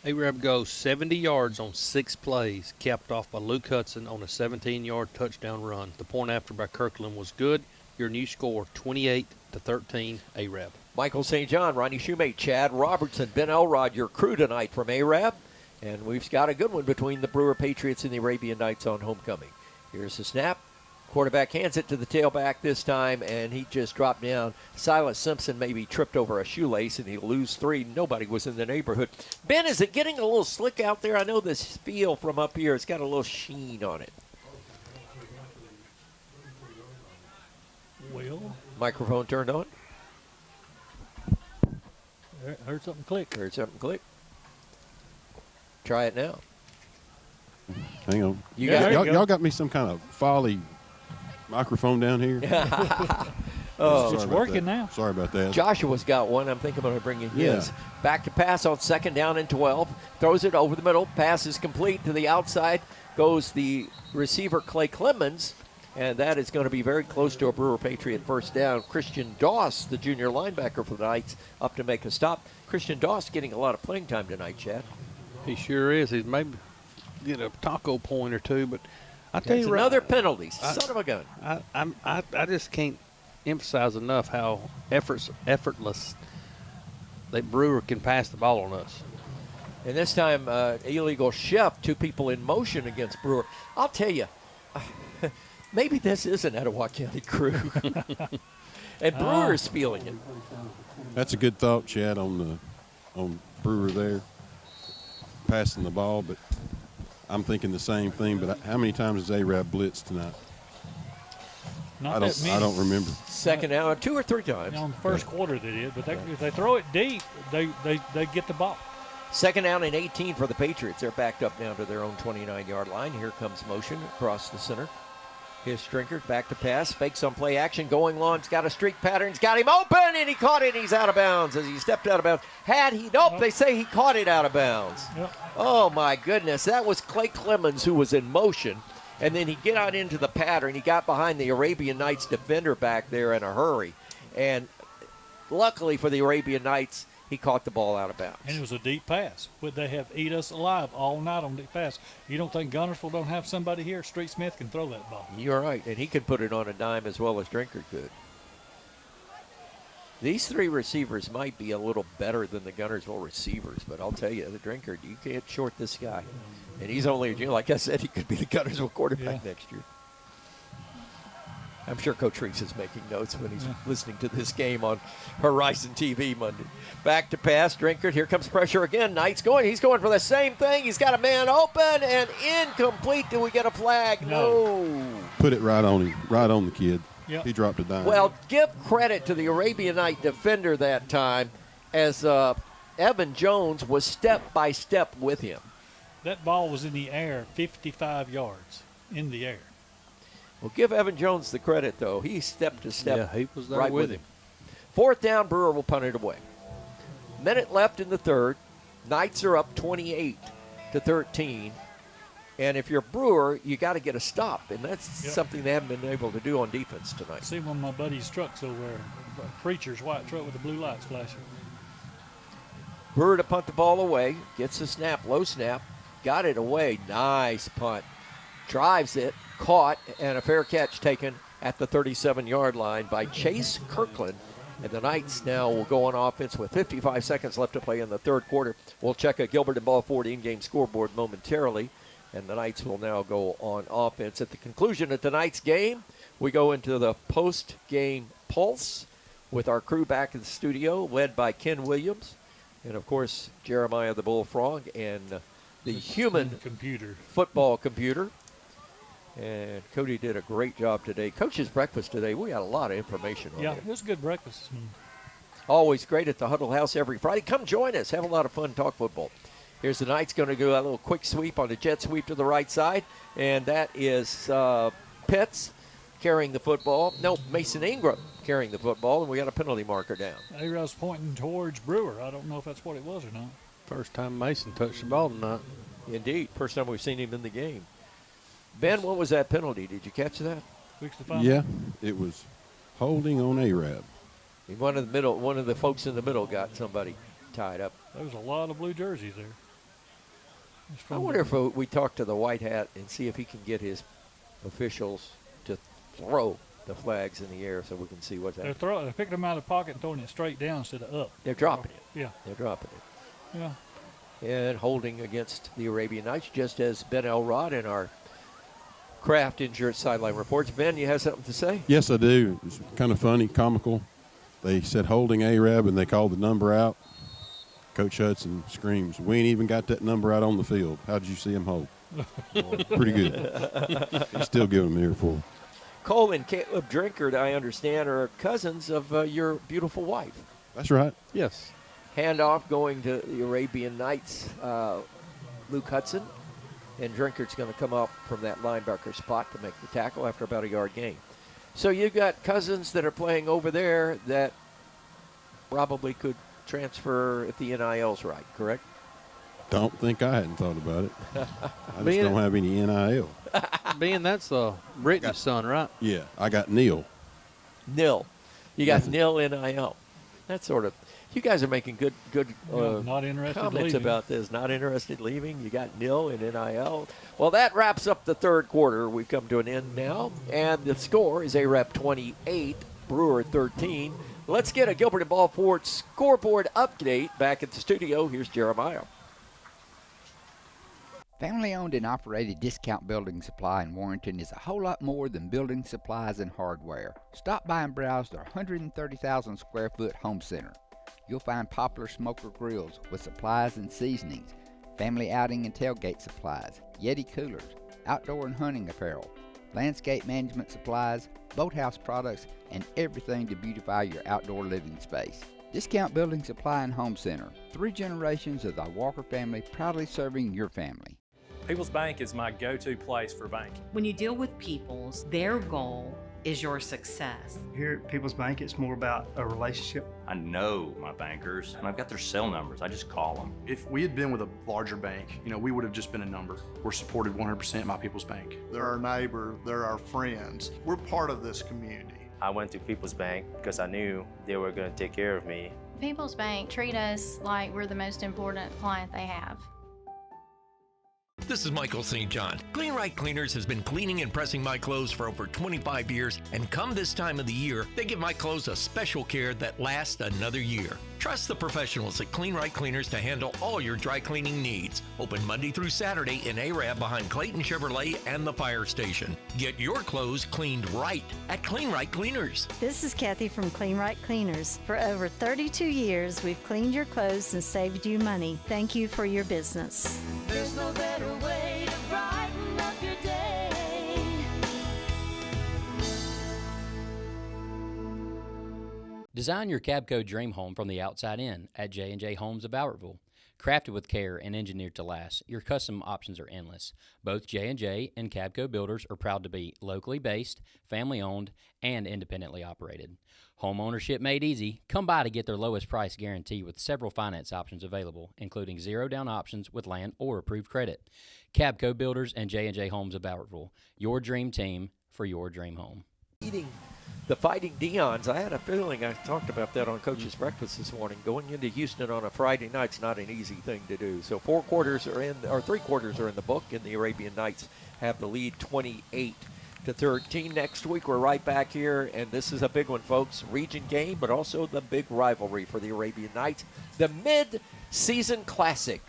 I: Arab goes 70 yards on 6 plays, capped off by Luke Hudson on a 17-yard touchdown run. The point after by Kirkland was good. Your new score, 28-13, Arab.
H: Michael St. John, Ronnie Shoemate, Chad Robertson, Ben Elrod, your crew tonight from Arab. And we've got a good one between the Brewer Patriots and the Arabian Knights on homecoming. Here's the snap. Quarterback hands it to the tailback this time, and he just dropped down. Silas Simpson maybe tripped over a shoelace, and he'll lose 3. Nobody was in the neighborhood. Ben, is it getting a little slick out there? I know this feel from up here. It's got a little sheen on it.
B: Well,
H: microphone turned on.
B: Heard something click.
H: Heard something click. Try it now.
K: Hang on.
H: Y'all
K: got me some kind of folly microphone down here.
H: Oh,
B: it's working now.
K: Sorry about that.
H: Joshua's got one. I'm thinking about bringing his.
K: Yeah.
H: Back to pass on 2nd down and 12. Throws it over the middle. Pass is complete to the outside. Goes the receiver Clay Clemens, and that is going to be very close to a Brewer Patriot 1st down. Christian Doss, the junior linebacker for the Knights, up to make a stop. Christian Doss getting a lot of playing time tonight, Chad.
I: He sure is. He's maybe get a taco point or two, but I tell you,
H: another penalty. Son of a gun.
I: I just can't emphasize enough how effortless that Brewer can pass the ball on us.
H: And this time, illegal chef, 2 people in motion against Brewer. I'll tell you, maybe this is an Etowah County crew. And Brewer's feeling it.
K: That's a good thought, Chad, on Brewer there, passing the ball. But I'm thinking the same thing. But how many times has A-Rab blitzed tonight?
B: Not that many.
K: I don't remember.
H: 2nd down, 2 or 3 times.
B: On the first quarter they did, but if they throw it deep, they get the ball.
H: 2nd down and 18 for the Patriots. They're backed up down to their own 29-yard line. Here comes motion across the center. Here's Strinkert back to pass. Fakes on play action. Going long. He's got a streak pattern. He's got him open, and he caught it. He's out of bounds as he stepped out of bounds. They say he caught it out of bounds.
B: Yep.
H: Oh, my goodness. That was Clay Clemens who was in motion. And then he get out into the pattern. He got behind the Arabian Knights defender back there in a hurry. And luckily for the Arabian Knights, he caught the ball out of bounds.
B: And it was a deep pass. Would they have eat us alive all night on deep pass? You don't think Gunnersville don't have somebody here? Street Smith can throw that ball.
H: You're right. And he could put it on a dime as well as Drinkard could. These 3 receivers might be a little better than the Gunnersville receivers, but I'll tell you, the Drinkard, you can't short this guy. And he's only a junior. Like I said, he could be the Gunnersville quarterback next year. I'm sure Coach Reese is making notes when he's listening to this game on Horizon TV Monday. Back to pass, Drinkard. Here comes pressure again. Knight's going. He's going for the same thing. He's got a man open and incomplete. Do we get a flag? No.
K: Put it right on him, right on the kid.
B: Yep.
K: He dropped a dime.
H: Well, give credit to the Arabian Knight defender that time as Evan Jones was step by step with him.
B: That ball was in the air 55 yards in the air.
H: Well, give Evan Jones the credit, though. He stepped to step
I: Yeah, he was there
H: right
I: with
H: with him. 4th down, Brewer will punt it away. Minute left in the 3rd. Knights are up 28-13. And if you're Brewer, you got to get a stop, and that's something they haven't been able to do on defense tonight.
B: See one of my buddy's trucks over there, Preacher's white truck with the blue lights flashing.
H: Brewer to punt the ball away, gets the snap, low snap, got it away. Nice punt. Drives it, caught, and a fair catch taken at the 37-yard line by Chase Kirkland. And the Knights now will go on offense with 55 seconds left to play in the 3rd quarter. We'll check a Gilbert and Ball Ford in-game scoreboard momentarily. And the Knights will now go on offense. At the conclusion of tonight's game, we go into the post-game pulse with our crew back in the studio, led by Ken Williams. And, of course, Jeremiah the Bullfrog and the human football computer. And Cody did a great job today. Coach's breakfast today, we got a lot of information on it.
B: Yeah, it was a good breakfast.
H: Always great at the Huddle House every Friday. Come join us. Have a lot of fun. Talk football. Here's the Knights going to do a little quick sweep on the jet sweep to the right side. And that is Pitts carrying the football. No, Mason Ingram carrying the football. And we got a penalty marker down.
B: A-Rod's pointing towards Brewer. I don't know if that's what it was or not.
I: First time Mason touched the ball tonight.
H: Indeed. First time we've seen him in the game. Ben, what was that penalty? Did you catch that?
K: Yeah, it was holding on A-Rab.
H: One of the folks in the middle got somebody tied up.
B: There was a lot of blue jerseys there.
H: I wonder if we talk to the white hat and see if he can get his officials to throw the flags in the air so we can see what's happening.
B: They're picking them out of the pocket and throwing it straight down instead of up.
H: They're dropping it.
B: Yeah.
H: They're dropping it.
B: Yeah.
H: And holding against the Arabian Knights, just as Ben Elrod and our Kraft injured sideline reports. Ben, you have something to say?
K: Yes, I do. It's kind of funny, comical. They said holding Arab, and they called the number out. Coach Hudson screams, "We ain't even got that number out on the field. How did you see him hold?" Pretty good. He's still giving them the earful.
H: Cole and Caleb Drinkard, I understand, are cousins of your beautiful wife.
K: That's right.
I: Yes.
H: Handoff going to the Arabian Knights, Luke Hudson. And Drinkard's going to come up from that linebacker spot to make the tackle after about a yard gain. So you've got cousins that are playing over there that probably could transfer if the NIL's right, correct?
K: Don't think I hadn't thought about it. I just
I: Being-
K: don't have any NIL.
I: Being that's Brittany's son, right?
K: Yeah, I got Neil.
H: Nil. You got
K: Nothing.
H: nil NIL. That's sort of. You guys are making good
B: not interested
H: comments
B: leaving.
H: about this. Not interested leaving. You got nil in NIL. Well, that wraps up the third quarter. We've come to an end now, and the score is Arab 28, Brewer 13. Let's get a Gilbert and Ball Ford scoreboard update back at the studio. Here's Jeremiah.
G: Family-owned and operated Discount Building Supply in Warrenton is a whole lot more than building supplies and hardware. Stop by and browse their 130,000 square foot home center. You'll find popular smoker grills with supplies and seasonings, family outing and tailgate supplies, Yeti coolers, outdoor and hunting apparel, landscape management supplies, boathouse products, and everything to beautify your outdoor living space. Discount Building Supply and Home Center. 3 generations of the Walker family proudly serving your family.
O: People's Bank is my go-to place for banking.
Q: When you deal with People's, their goal is your success.
R: Here at People's Bank, it's more about a relationship.
S: I know my bankers, and I've got their cell numbers. I just call them.
T: If we had been with a larger bank, we would have just been a number. We're supported 100% by People's Bank.
U: They're our neighbor, they're our friends. We're part of this community.
A: I went to People's Bank because I knew they were going to take care of me.
P: People's Bank treat us like we're the most important client they have.
W: This is Michael St. John. Clean Right Cleaners has been cleaning and pressing my clothes for over 25 years, and come this time of the year, they give my clothes a special care that lasts another year. Trust the professionals at Clean Right Cleaners to handle all your dry cleaning needs. Open Monday through Saturday in Arab behind Clayton Chevrolet and the fire station. Get your clothes cleaned right at Clean Right Cleaners.
X: This is Kathy from Clean Right Cleaners. For over 32 years, we've cleaned your clothes and saved you money. Thank you for your business.
Y: There's no better way to brighten up your day.
C: Design your Cabco dream home from the outside in at J&J Homes of Bowertville. Crafted with care and engineered to last, your custom options are endless. Both J&J and Cabco builders are proud to be locally based, family-owned, and independently operated. Home ownership made easy. Come by to get their lowest price guarantee with several finance options available, including zero-down options with land or approved credit. Cabco Builders and J&J Homes of Bowertville, your dream team for your dream home.
H: Eating the Fighting Deons. I had a feeling I talked about that on Coach's Breakfast this morning. Going into Houston on a Friday night's not an easy thing to do. So 3 quarters are in the book, and the Arabian Knights have the lead 28-13. Next week we're right back here, and this is a big one, folks. Region game, but also the big rivalry for the Arabian Knights. The mid-season classic.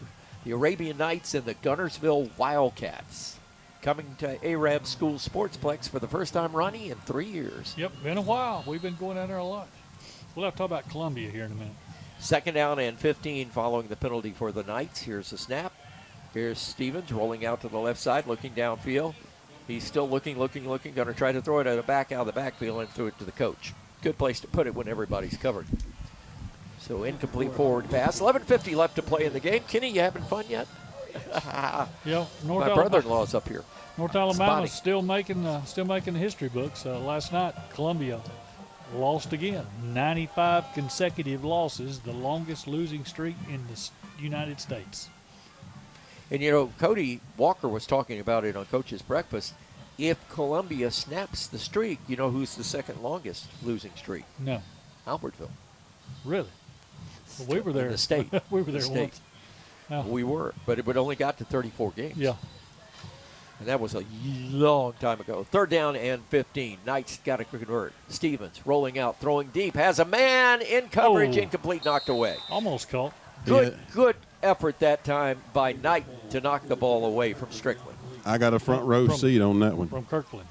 H: The Arabian Knights and the Gunnersville Wildcats. Coming to Arab School Sportsplex for the first time, Ronnie, in 3 years.
B: Yep, been a while. We've been going down there a lot. We'll have to talk about Columbia here in a minute.
H: 2nd down and 15 following the penalty for the Knights. Here's the snap. Here's Stevens rolling out to the left side, looking downfield. He's still looking, going to try to throw it out of the backfield and throw it to the coach. Good place to put it when everybody's covered. So incomplete forward pass. 11:50 left to play in the game. Kenny, you having fun yet?
B: Yeah,
H: My brother-in-law's up here.
B: North Alabama's still making the history books. Last night, Columbia lost again. 95 consecutive losses, the longest losing streak in the United States.
H: And, Cody Walker was talking about it on Coach's Breakfast. If Columbia snaps the streak, you know who's the second longest losing streak?
B: No.
H: Albertville.
B: Really? Well, we were there.
H: In the state.
B: We were there once. Oh.
H: We were, but it only got to 34 games.
B: Yeah.
H: And that was a long time ago. 3rd down and 15. Knights got to convert. Stevens rolling out, throwing deep. Has a man in coverage. Incomplete, knocked away.
B: Almost caught.
H: Good effort that time by Knight to knock the ball away from Strickland.
K: I got a front row seat on that one.
B: From Kirkland.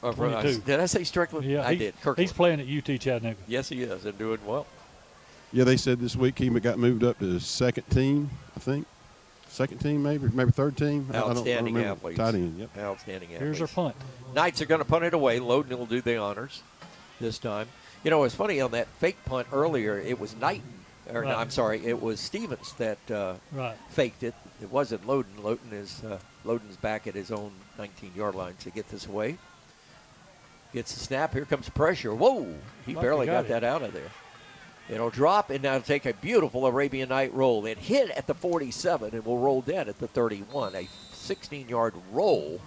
H: 22. Did I say Strickland?
B: Yeah,
H: I did. Kirkland.
B: He's playing at UT Chattanooga.
H: Yes, he is, and doing well.
K: Yeah, they said this week he got moved up to the second team, I think. Second team, maybe third team.
H: Outstanding
K: I don't
H: athletes.
K: Tight end, yep.
H: Outstanding athletes.
B: Here's our punt.
H: Knights are going to punt it away. Loden will do the honors this time. You know, it's funny, on that fake punt earlier, it was Knighton. Or
B: Right.
H: no, I'm sorry, it was Stevens that
B: Right.
H: faked it. It wasn't Loden. Loden's back at his own 19-yard line to get this away. Gets the snap. Here comes pressure. Whoa! He
B: Lucky
H: barely got
B: it.
H: that out of there. It'll drop, and now take a beautiful Arabian Night roll. It hit at the 47 and will roll dead at the 31. A 16-yard roll.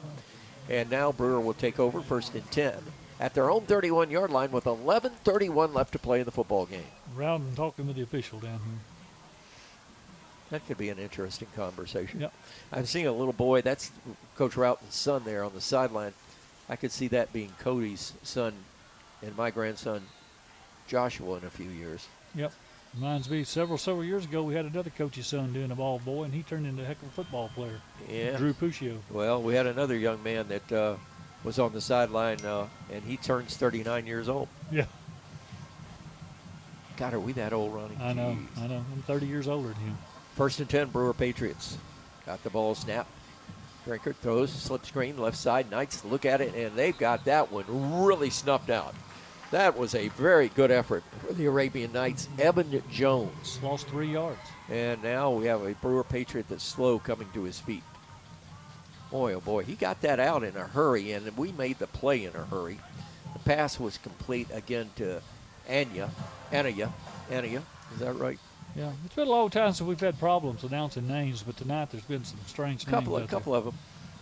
H: And now Brewer will take over 1st and 10 at their own 31-yard line with 11:31 left to play in the football game.
B: Round and talking with the official down here.
H: That could be an interesting conversation.
B: Yep.
H: I'm seeing a little boy. That's Coach Routen's son there on the sideline. I could see that being Cody's son and my grandson Joshua in a few years.
B: Yep. Reminds me, several years ago, we had another coach's son doing a ball boy, and he turned into a heck of a football player.
H: Yeah.
B: Drew Puccio.
H: Well, we had another young man that was on the sideline, and he turns 39 years old.
B: Yeah.
H: God, are we that old, Ronnie?
B: I know.
H: Jeez.
B: I know. I'm 30 years older than him.
H: 1st and 10, Brewer Patriots. Got the ball snap. Drinker throws, slip screen, left side. Knights look at it, and they've got that one really snuffed out. That was a very good effort for the Arabian Knights. Evan Jones.
B: Lost 3 yards.
H: And now we have a Brewer Patriot that's slow coming to his feet. Boy, oh boy, he got that out in a hurry, and we made the play in a hurry. The pass was complete again to Anya. Is that right?
B: Yeah, it's been a long time since we've had problems announcing names, but tonight there's been some strange names.
H: A couple of them.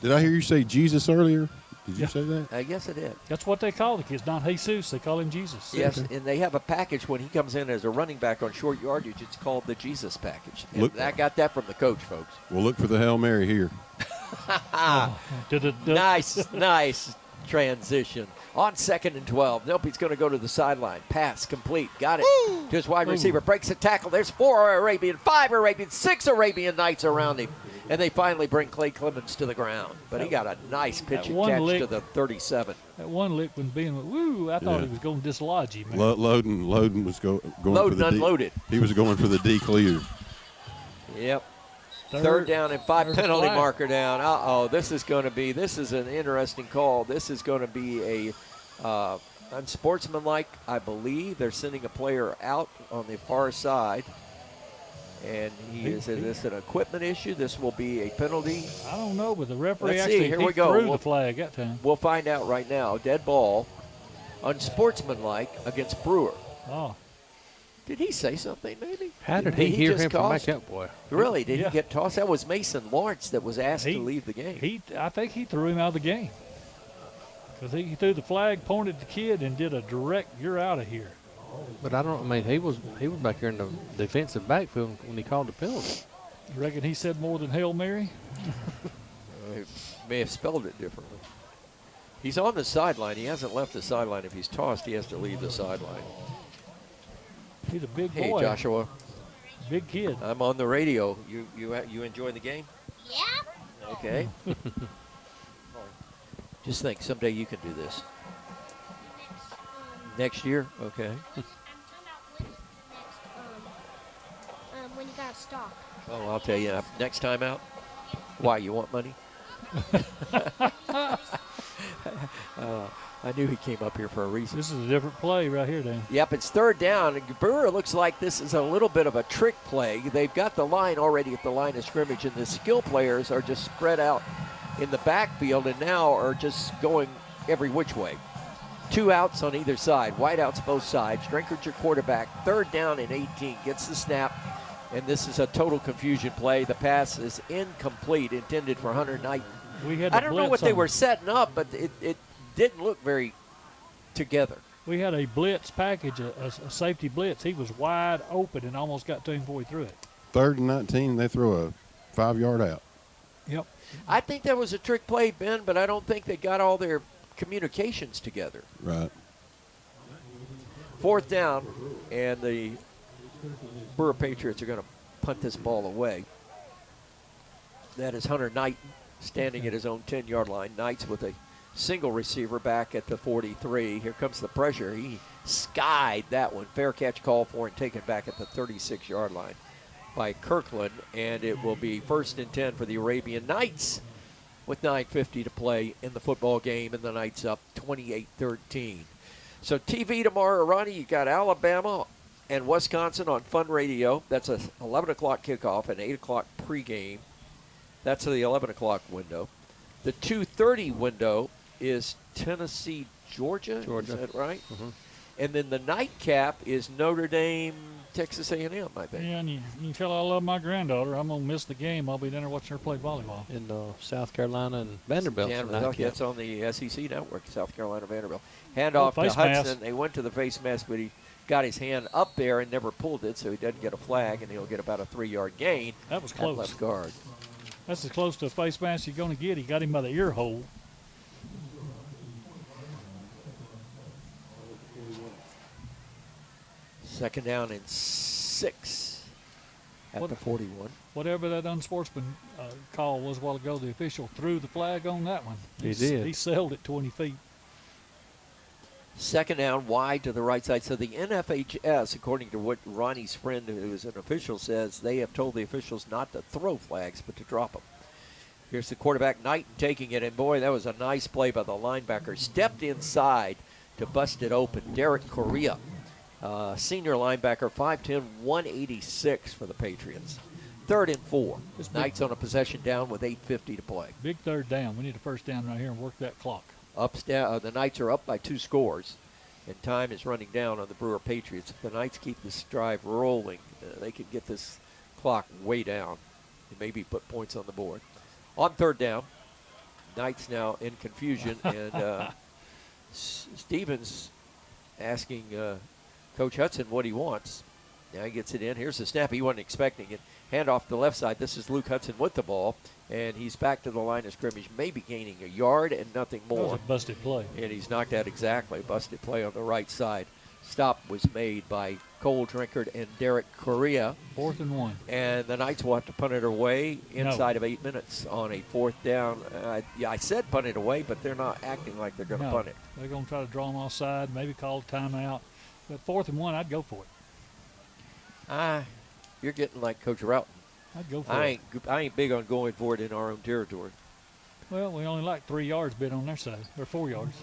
K: Did I hear you say Jesus earlier? Did you say that?
H: Yes, I did.
B: That's what they call the kids, not Jesus. They call him Jesus.
H: Yes, and they have a package when he comes in as a running back on short yardage. It's called the Jesus package. And I got that from the coach, folks.
K: We'll look for the Hail Mary here.
H: Nice transition. On 2nd and 12. Nope, he's going to go to the sideline. Pass complete. Got it. To his wide receiver. Breaks a tackle. There's 5 Arabian, 6 Arabian Knights around him. And they finally bring Clay Clemens to the ground. But he got a nice pitch and catch to the 37.
B: That one lick when being, I thought he was going to dislodge him.
K: Loden was going for the
H: unloaded.
K: He was going for the D clear.
H: Yep. Third down and 5, penalty marker down. This is an interesting call. This is going to be a unsportsmanlike, I believe. They're sending a player out on the far side. And is this an equipment issue? This will be a penalty.
B: I don't know, but the referee
H: Here we go.
B: threw the flag that time.
H: We'll find out right now. Dead ball, unsportsmanlike against Brewer.
B: Oh.
H: Did he say something, maybe?
I: How did he hear him from
H: tossed?
I: back up, boy?
H: Really? Did he get tossed? That was Mason Lawrence that was asked to leave the game.
B: I think he threw him out of the game. Because he threw the flag, pointed at the kid, and did a direct, you're out of here.
I: But he was back here in the defensive backfield when he called the penalty.
B: You reckon he said more than Hail Mary?
H: He may have spelled it differently. He's on the sideline. He hasn't left the sideline. If he's tossed, he has to leave the sideline.
B: He's a big boy.
H: Hey, Joshua.
B: Big kid.
H: I'm on the radio. You enjoying the game?
Y: Yeah.
H: Okay. Just think, someday you can do this. Next year? Okay.
Y: When you got to stop.
H: Oh, I'll tell you. Next time out? Why, you want money? I knew he came up here for a reason.
B: This is a different play right here, Dan.
H: Yep, it's 3rd down. Brewer looks like this is a little bit of a trick play. They've got the line already at the line of scrimmage, and the skill players are just spread out in the backfield and now are just going every which way. 2 outs on either side. Wide outs both sides. Drinker's your quarterback. 3rd down and 18. Gets the snap. And this is a total confusion play. The pass is incomplete, intended for Hunter Knight. I don't know what they were setting up, but it didn't look very together.
B: We had a blitz package, a safety blitz. He was wide open and almost got to him before he threw it.
K: 3rd and 19, they throw a 5-yard out.
B: Yep.
H: I think that was a trick play, Ben, but I don't think they got all their communications together.
K: Right.
H: 4th down, and the Brewer Patriots are going to punt this ball away. That is Hunter Knight standing at his own 10-yard line. Knights with a single receiver back at the 43. Here comes the pressure. He skied that one. Fair catch call for and taken back at the 36-yard line by Kirkland. And it will be 1st and 10 for the Arabian Knights with 9:50 to play in the football game, and the Knights up 28-13. So TV tomorrow, Ronnie, you got Alabama and Wisconsin on Fun Radio. That's a 11 o'clock kickoff and 8 o'clock pregame. That's the 11 o'clock window. The 2:30 window is Tennessee, Georgia. Is that right?
I: Mm-hmm.
H: And then the nightcap is Notre Dame, Texas A&M, I think.
B: Yeah, and you can tell I love my granddaughter. I'm going to miss the game. I'll be down there watching her play volleyball.
I: In South Carolina and Vanderbilt.
H: That's on the SEC network, South Carolina, Vanderbilt. Handoff to Hudson. They went to the face mask, but he got his hand up there and never pulled it, so he doesn't get a flag, and he'll get about a 3-yard gain.
B: That was close.
H: At left guard.
B: That's as close to a face mask you're going to get. He got him by the ear hole.
H: Second down and 6 at the 41.
B: Whatever that unsportsman call was a while ago, the official threw the flag on that one.
I: He did.
B: He sailed it 20 feet.
H: Second down, wide to the right side. So the NFHS, according to what Ronnie's friend, who is an official, says, they have told the officials not to throw flags, but to drop them. Here's the quarterback, Knighton, taking it. And, boy, that was a nice play by the linebacker. Stepped inside to bust it open. Derek Correa, senior linebacker, 5'10", 186 for the Patriots. 3rd and 4. Knights on a possession down with 8:50 to play.
B: Big 3rd down. We need a 1st down right here and work that clock.
H: The Knights are up by 2 scores, and time is running down on the Brewer Patriots. If the Knights keep this drive rolling, they could get this clock way down and maybe put points on the board. On 3rd down, Knights now in confusion, and Stevens asking Coach Hudson what he wants. Now he gets it in. Here's the snap. He wasn't expecting it. Hand off the left side. This is Luke Hudson with the ball, and he's back to the line of scrimmage, maybe gaining a yard and nothing more.
B: That was a busted play.
H: And he's knocked out exactly. Busted play on the right side. Stop was made by Cole Drinkard and Derek Correa.
B: 4th and 1.
H: And the Knights will have to punt it away inside of 8 minutes on a 4th down. I said punt it away, but they're not acting like they're going to punt it.
B: They're going to try to draw them offside, maybe call a timeout. But 4th and 1, I'd go for it.
H: You're getting like Coach Routon.
B: I'd go for it.
H: I ain't big on going for it in our own territory.
B: Well, we only like 3 yards bid on their side, or 4 yards.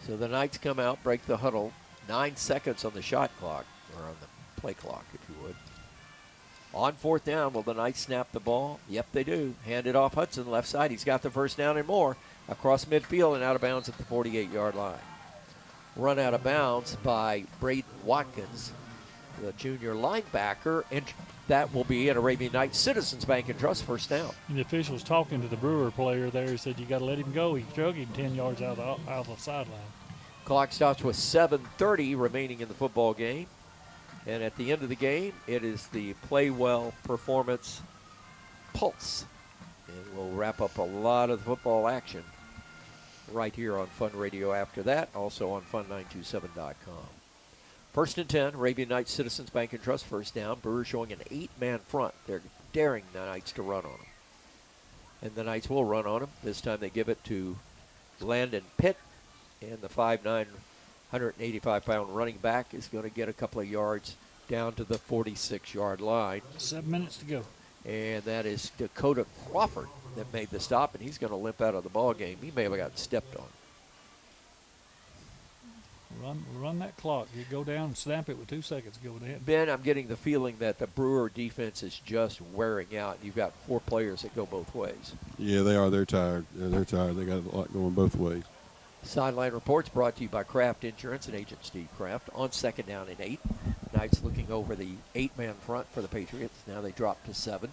H: So the Knights come out, break the huddle. 9 seconds on the shot clock, or on the play clock, if you would. On 4th down, will the Knights snap the ball? Yep, they do. Hand it off Hudson, left side. He's got the 1st down and more. Across midfield and out of bounds at the 48-yard line. Run out of bounds by Braden Watkins, the junior linebacker, and that will be at Arabian Nights Citizens Bank and Trust 1st down.
B: And the official was talking to the Brewer player there. He said, you got to let him go. He drug him 10 yards out of the sideline.
H: Clock stops with 7:30 remaining in the football game. And at the end of the game, it is the Play Well Performance Pulse. And we'll wrap up a lot of the football action right here on Fun Radio after that, also on fun927.com. 1st and 10, Arabian Nights Citizens Bank and Trust 1st down. Brewer showing an 8-man front. They're daring the Knights to run on them. And the Knights will run on them. This time they give it to Landon Pitt. And the 5'9", 185-pound running back is going to get a couple of yards down to the 46-yard line.
B: 7 minutes to go.
H: And that is Dakota Crawford that made the stop, and he's going to limp out of the ball game. He may have gotten stepped on.
B: Run that clock. You go down and snap it with 2 seconds to go ahead.
H: Ben, I'm getting the feeling that the Brewer defense is just wearing out. You've got 4 players that go both ways.
K: Yeah, they are. They're tired. They're tired. They got a lot going both ways.
H: Sideline reports brought to you by Kraft Insurance and Agent Steve Kraft. On 2nd down and 8. Knights looking over the 8-man front for the Patriots. Now they drop to 7.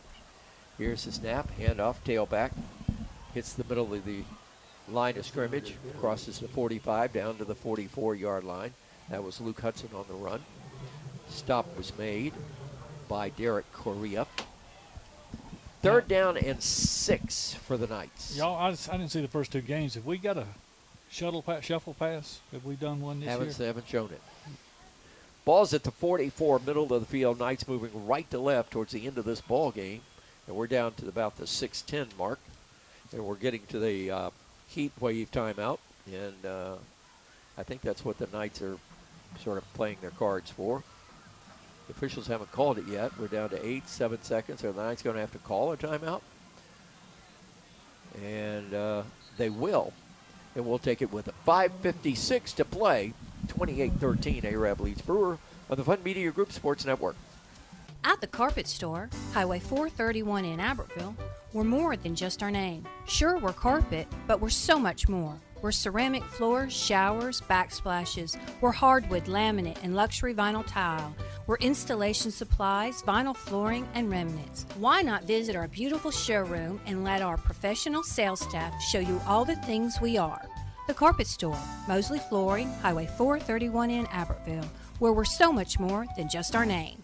H: Here's the snap. Handoff, tailback. Hits the middle of the line of scrimmage. Crosses the 45 down to the 44-yard line. That was Luke Hudson on the run. Stop was made by Derek Correa. 3rd down and 6 for the Knights.
B: Y'all, I didn't see the first 2 games. Have we got a shuffle pass? Have we done one this year?
H: They haven't shown it. Ball's at the 44, middle of the field. Knights moving right to left towards the end of this ball game. And we're down to about the 6:10 mark. And we're getting to the heat wave timeout. And I think that's what the Knights are sort of playing their cards for. The officials haven't called it yet. We're down to 7 seconds. Are the Knights going to have to call a timeout? And they will. And we'll take it with a 5:56 to play. 28-13, Arab leads Brewer on the Fun Media Group Sports Network.
D: At the Carpet Store, Highway 431 in Albertville, we're more than just our name. Sure, we're carpet, but we're so much more. We're ceramic floors, showers, backsplashes. We're hardwood, laminate, and luxury vinyl tile. We're installation supplies, vinyl flooring, and remnants. Why not visit our beautiful showroom and let our professional sales staff show you all the things we are? The Carpet Store, Mosley Flooring, Highway 431 in Albertville, where we're so much more than just our name.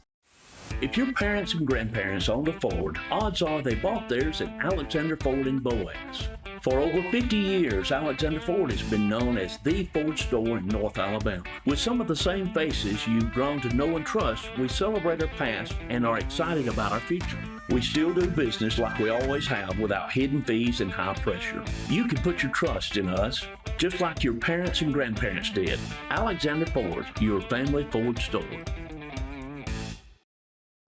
E: If your parents and grandparents owned a Ford, odds are they bought theirs at Alexander Ford in Boaz. For over 50 years, Alexander Ford has been known as the Ford store in North Alabama. With some of the same faces you've grown to know and trust, we celebrate our past and are excited about our future. We still do business like we always have without hidden fees and high pressure. You can put your trust in us, just like your parents and grandparents did. Alexander Ford, your family Ford store.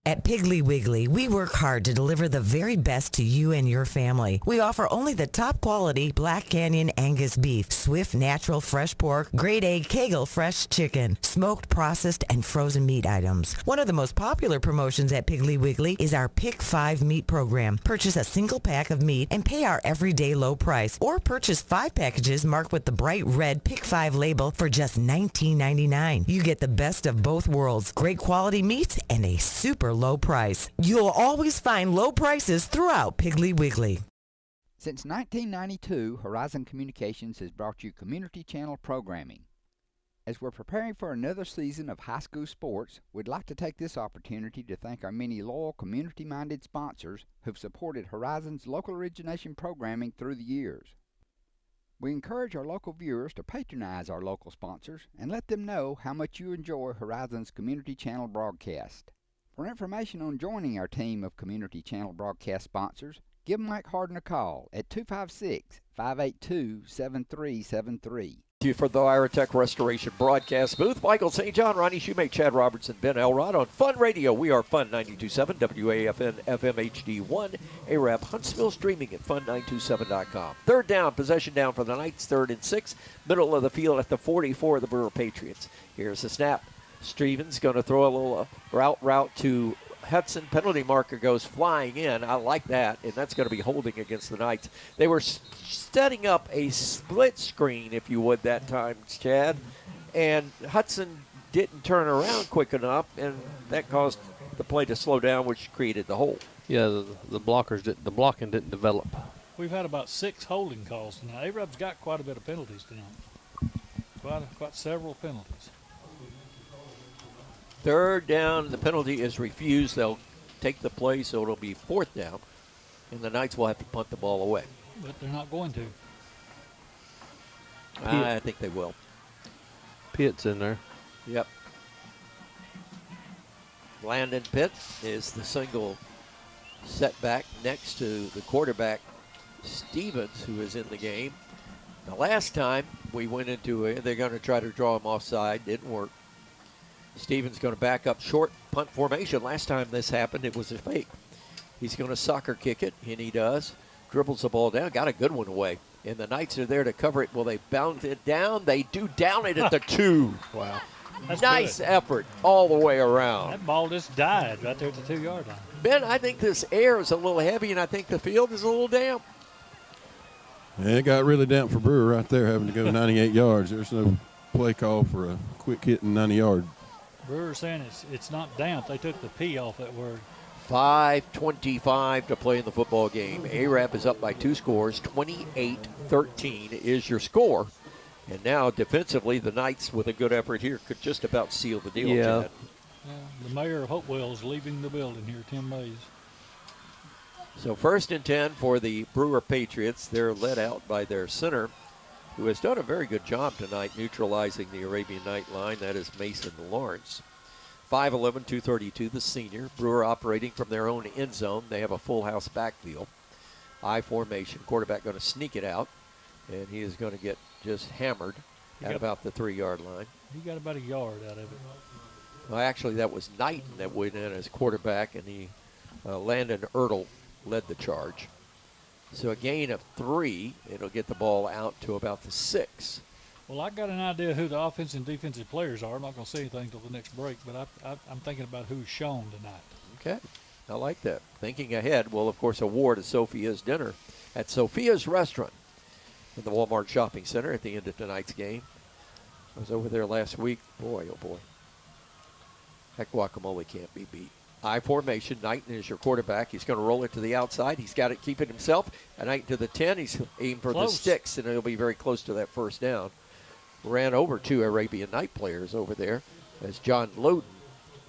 F: At Piggly Wiggly, we work hard to deliver the very best to you and your family. We offer only the top quality Black Canyon Angus beef, Swift natural fresh pork, grade A Kegel fresh chicken, smoked, processed, and frozen meat items. One of the most popular promotions at Piggly Wiggly is our Pick 5 meat program. Purchase a single pack of meat and pay our everyday low price, or purchase 5 packages marked with the bright red Pick 5 label for just $19.99. You get the best of both worlds, great quality meats and a super low price. You'll always find low prices throughout Piggly Wiggly.
G: Since 1992, Horizon Communications has brought you Community Channel programming. As we're preparing for another season of high school sports, we'd like to take this opportunity to thank our many loyal community-minded sponsors who've supported Horizon's local origination programming through the years. We encourage our local viewers to patronize our local sponsors and let them know how much you enjoy Horizon's Community Channel broadcast. For information on joining our team of Community Channel broadcast sponsors, give Mike Harden a call at 256-582-7373.
H: Thank you for the Irotech Restoration broadcast booth. Michael St. John, Ronnie Shoemake, Chad Robertson, Ben Elrod on Fun Radio. We are Fun 92.7, WAFN, FM HD1, Arab Huntsville, streaming at fun927.com. Third down, possession down for the Knights, 3rd and 6, middle of the field at the 44 of the Brewer Patriots. Here's the snap. Stevens going to throw a little route to Hudson. Penalty marker goes flying in. I like that, and that's going to be holding against the Knights. They were setting up a split screen, if you would, that time, Chad, and Hudson didn't turn around quick enough, and that caused the play to slow down, which created the hole.
I: Yeah, the blocking didn't develop.
B: We've had about 6 holding calls tonight. A-Rob's got quite a bit of penalties tonight. Quite several penalties.
H: Third down, the penalty is refused. They'll take the play, so it'll be 4th down, and the Knights will have to punt the ball away.
B: But they're not going to.
H: I think they will.
I: Pitt's in there.
H: Yep. Landon Pitt is the single setback next to the quarterback, Stevens, who is in the game. The last time we went into it, they're going to try to draw him offside. Didn't work. Stevens going to back up short punt formation. Last time this happened, it was a fake. He's going to soccer kick it, and he does. Dribbles the ball down, got a good one away. And the Knights are there to cover it. Will they bounce it down? They do down it at the 2.
B: Wow. That's
H: nice
B: good.
H: effort all the way around.
B: That ball just died right there at the 2-yard line.
H: Ben, I think this air is a little heavy, and I think the field is a little damp.
K: Yeah, it got really damp for Brewer right there, having to go 98 yards. There's no play call for a quick hitting 90-yard.
B: Brewer saying it's not damp. They took the P off that word.
H: 5:25 to play in the football game. Arab is up by 2 scores. 28-13 is your score. And now defensively, the Knights, with a good effort here, could just about seal the deal.
I: Yeah.
H: Chad.
B: The mayor of Hopewell is leaving the building here, Tim Mays.
H: So 1st and 10 for the Brewer Patriots. They're led out by their center, who has done a very good job tonight neutralizing the Arabian Night line. That is Mason Lawrence. 5'11", 232, the senior. Brewer operating from their own end zone. They have a full house backfield. I formation. Quarterback going to sneak it out, and he is going to get just hammered at about the 3-yard line.
B: He got about a yard out of it.
H: Well, actually, that was Knighton that went in as quarterback, and Landon Ertl led the charge. So a gain of 3. It'll get the ball out to about the 6.
B: Well, I got an idea who the offensive and defensive players are. I'm not going to say anything until the next break, but I'm thinking about who's shown tonight.
H: Okay, I like that. Thinking ahead, we'll, of course, award a Sophia's dinner at Sophia's Restaurant in the Walmart Shopping Center at the end of tonight's game. I was over there last week. Boy, oh boy. That guacamole can't be beat. I formation. Knighton is your quarterback. He's going to roll it to the outside. He's got it, keep it himself. And Knighton to the 10. He's aimed for the sticks, and he'll be very close to that first down. Ran over 2 Arabian Night players over there as John Loden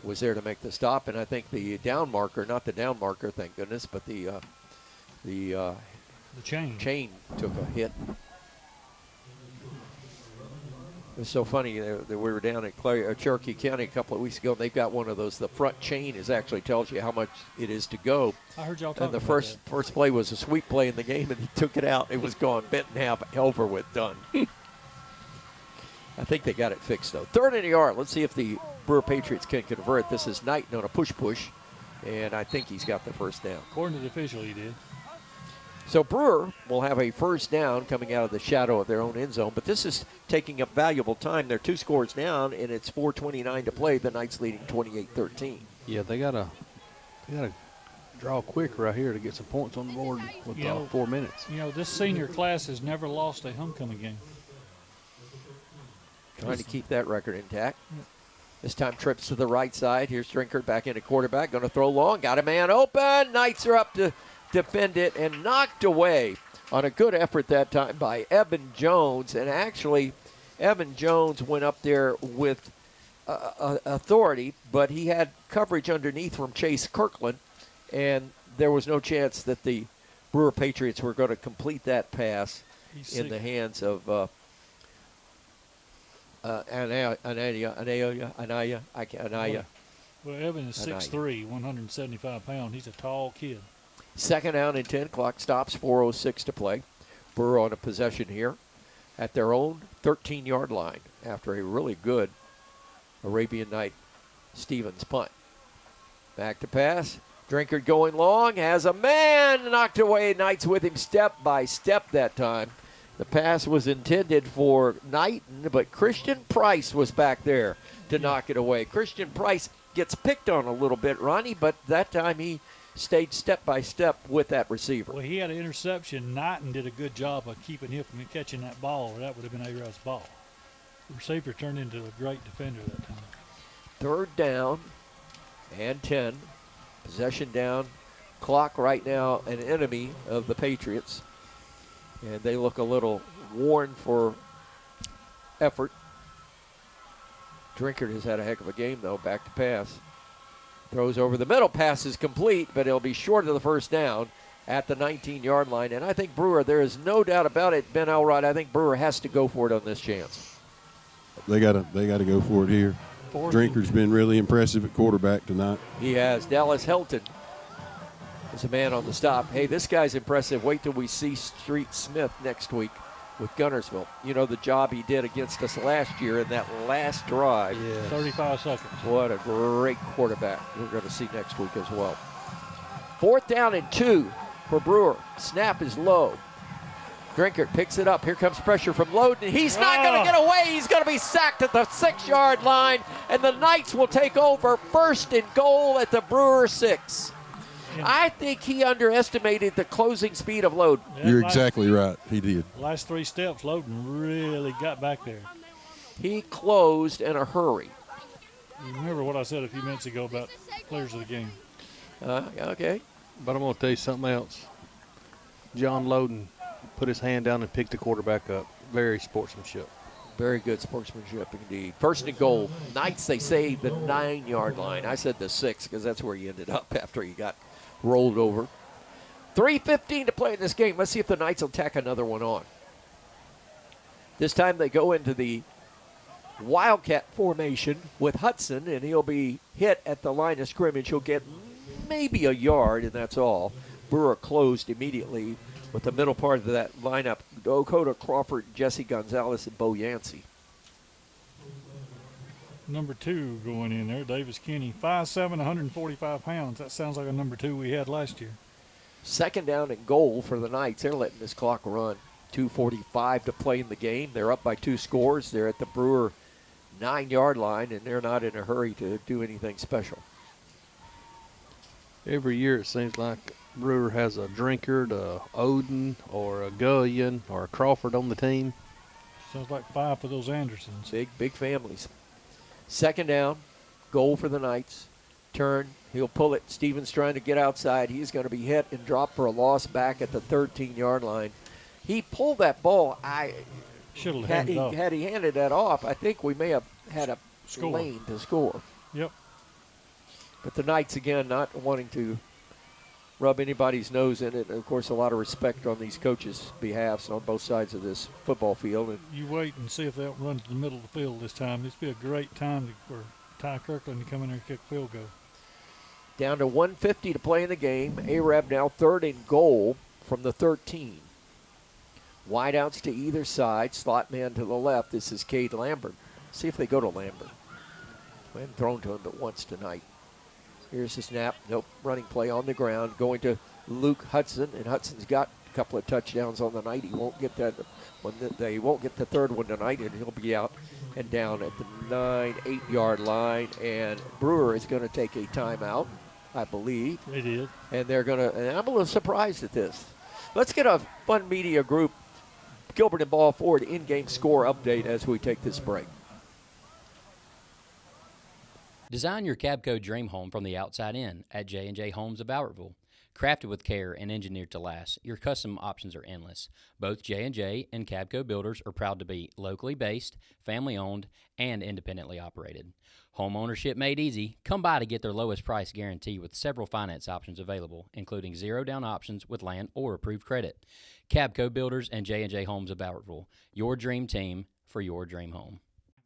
H: was there to make the stop. And I think the down marker, not the down marker, thank goodness, but the chain took a hit. It was so funny that we were down at Cherokee County a couple of weeks ago, and they've got one of those. The front chain actually tells you how much it is to go.
B: I heard y'all talking
H: and the
B: about
H: first play was a sweep play in the game, and he took it out. It was gone, bent in half, over with, done. I think they got it fixed, though. 3rd and a yard. Let's see if the Brewer Patriots can convert. This is Knighton on a push, and I think he's got the first down.
B: According to the official, he did.
H: So Brewer will have a first down coming out of the shadow of their own end zone, but this is taking up valuable time. They're 2 scores down, and it's 4:29 to play. The Knights leading 28-13.
I: Yeah, they gotta draw quick right here to get some points on the board with 4 minutes.
B: You know, this senior class has never lost a homecoming game.
H: Trying to keep that record intact. This time trips to the right side. Here's Drinkard back into quarterback. Going to throw long. Got a man open. Knights are up to defend it and knocked away on a good effort that time by Evan Jones. And actually, Evan Jones went up there with authority, but he had coverage underneath from Chase Kirkland, and there was no chance that the Brewer Patriots were going to complete that pass in the hands of Anaya.
B: Well, Evan is 6'3", 175 pounds. He's a tall kid.
H: 2nd down and 10. Clock stops. 4:06 to play. Brewer on a possession here at their own 13-yard line after a really good Arabian Night Stevens punt. Back to pass. Drinkard going long. Has a man knocked away. Knights with him step by step that time. The pass was intended for Knighton, but Christian Price was back there to knock it away. Christian Price gets picked on a little bit, Ronnie, but that time he stayed step by step with that receiver.
B: Well, he had an interception. Knighton did a good job of keeping him from catching that ball, or that would have been A-Rod's ball. The receiver turned into a great defender that time.
H: 3rd down and 10. Possession down. Clock right now an enemy of the Patriots. And they look a little worn for effort. Drinkard has had a heck of a game, though. Back to pass. Throws over the middle. Pass is complete, but it'll be short of the first down at the 19-yard line. And I think Brewer, there is no doubt about it, Ben Elrod, I think Brewer has to go for it on this chance.
K: They gotta go for it here. Drinkard's been really impressive at quarterback tonight.
H: He has. Dallas Helton is a man on the stop. Hey, this guy's impressive. Wait till we see Street Smith next week with Gunnersville. You know the job he did against us last year in that last drive.
B: Yeah. 35 seconds.
H: What a great quarterback we're going to see next week as well. 4th down and 2 for Brewer. Snap is low. Drinkard picks it up. Here comes pressure from Loden. He's not going to get away. He's going to be sacked at the 6-yard line, and the Knights will take over 1st and goal at the Brewer 6. I think he underestimated the closing speed of Loden.
K: You're exactly right. He did.
B: Last 3 steps, Loden really got back there.
H: He closed in a hurry.
B: You remember what I said a few minutes ago about players of the game.
H: Okay.
I: But I'm going to tell you something else. John Loden put his hand down and picked the quarterback up. Very sportsmanship.
H: Very good sportsmanship indeed. 1st and goal. Knights, they say the 9-yard line. I said the 6 because that's where he ended up after he got rolled over. 3:15 to play in this game. Let's see if the Knights will tack another one on. This time they go into the wildcat formation with Hudson, and he'll be hit at the line of scrimmage. He'll get maybe a yard, and that's all. Brewer closed immediately with the middle part of that lineup. Dakota Crawford, Jesse Gonzalez, and Bo Yancey.
B: Number 2 going in there, Davis Kinney, 5'7", 145 pounds. That sounds like a number 2 we had last year.
H: Second down and goal for the Knights. They're letting this clock run. 2:45 to play in the game. They're up by 2 scores. They're at the Brewer 9-yard line, and they're not in a hurry to do anything special.
I: Every year it seems like Brewer has a Drinkard, a Oden, or a Gullion, or a Crawford on the team.
B: Sounds like 5 for those Andersons.
H: Big families. Second down, goal for the Knights. Turn, he'll pull it. Stevens trying to get outside. He's going to be hit and dropped for a loss back at the 13-yard line. He pulled that ball. Had he handed that off, I think we may have had a lane to score.
B: Yep.
H: But the Knights, again, not wanting to rub anybody's nose in it. And, of course, a lot of respect on these coaches' behalfs on both sides of this football field. And
B: you wait and see if they'll run to the middle of the field this time. This would be a great time for Ty Kirkland to come in there and kick field goal.
H: Down to 1:50 to play in the game. Arab now 3rd and goal from the 13. Wideouts to either side. Slot man to the left. This is Cade Lambert. See if they go to Lambert. We haven't thrown to him but once tonight. Here's the snap. Nope. Running play on the ground. Going to Luke Hudson, and Hudson's got a couple of touchdowns on the night. He won't get that one. They won't get the third one tonight, and he'll be out and down at the 8-yard line. And Brewer is going to take a timeout, I believe.
B: They did.
H: And they're going to. And I'm a little surprised at this. Let's get a Fun Media Group Gilbert and Ball Ford in-game score update as we take this break.
C: Design your Cabco dream home from the outside in at J&J Homes of Albertville. Crafted with care and engineered to last, your custom options are endless. Both J&J and Cabco Builders are proud to be locally based, family-owned, and independently operated. Home ownership made easy. Come by to get their lowest price guarantee with several finance options available, including zero-down options with land or approved credit. Cabco Builders and J&J Homes of Albertville, your dream team for your dream home.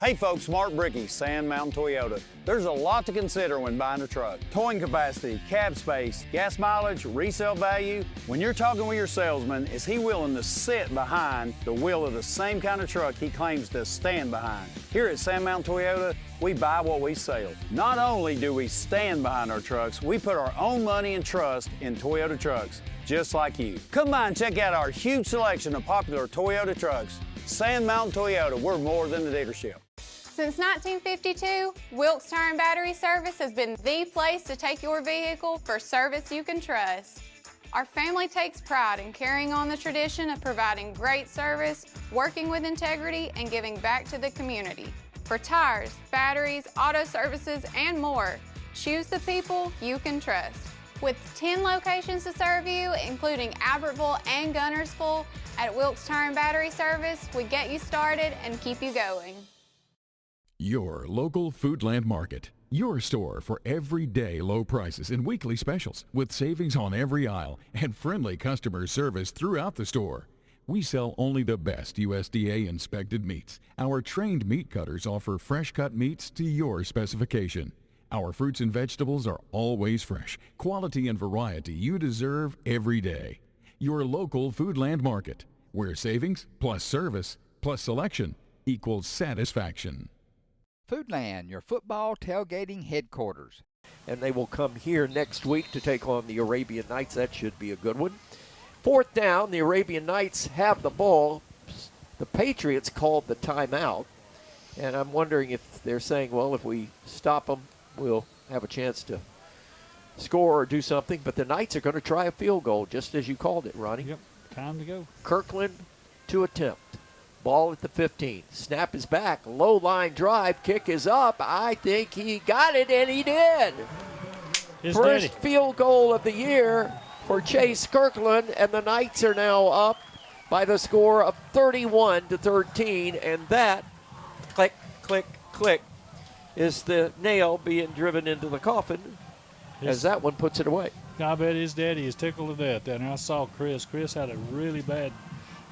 J: Hey folks, Mark Brickey, Sand Mountain Toyota. There's a lot to consider when buying a truck. Towing capacity, cab space, gas mileage, resale value. When you're talking with your salesman, is he willing to sit behind the wheel of the same kind of truck he claims to stand behind? Here at Sand Mountain Toyota, we buy what we sell. Not only do we stand behind our trucks, we put our own money and trust in Toyota trucks, just like you. Come by and check out our huge selection of popular Toyota trucks. Sand Mountain Toyota, we're more than a dealership.
L: Since 1952, Wilkes Tire and Battery Service has been the place to take your vehicle for service you can trust. Our family takes pride in carrying on the tradition of providing great service, working with integrity, and giving back to the community. For tires, batteries, auto services, and more, choose the people you can trust. With 10 locations to serve you, including Albertville and Gunnersville, at Wilkes Tire and Battery Service, we get you started and keep you going.
M: Your local Foodland Market. Your store for everyday low prices and weekly specials with savings on every aisle and friendly customer service throughout the store. We sell only the best USDA inspected meats. Our trained meat cutters offer fresh cut meats to your specification. Our fruits and vegetables are always fresh, quality and variety you deserve every day. Your local Foodland Market, where savings plus service plus selection equals satisfaction.
G: Foodland, your football tailgating headquarters.
H: And they will come here next week to take on the Arabian Knights. That should be a good one. 4th down, the Arabian Knights have the ball. The Patriots called the timeout. And I'm wondering if they're saying, well, if we stop them, we'll have a chance to score or do something. But the Knights are going to try a field goal, just as you called it, Ronnie.
B: Yep, time to go.
H: Kirkland to attempt. Ball at the 15. Snap is back. Low line drive. Kick is up. I think he got it, and he did. First field goal of the year for Chase Kirkland, and the Knights are now up by the score of 31-13, and that, click, click, click, is the nail being driven into the coffin as that one puts it away.
B: I bet his daddy is tickled to death down there. I saw Chris. Chris had a really bad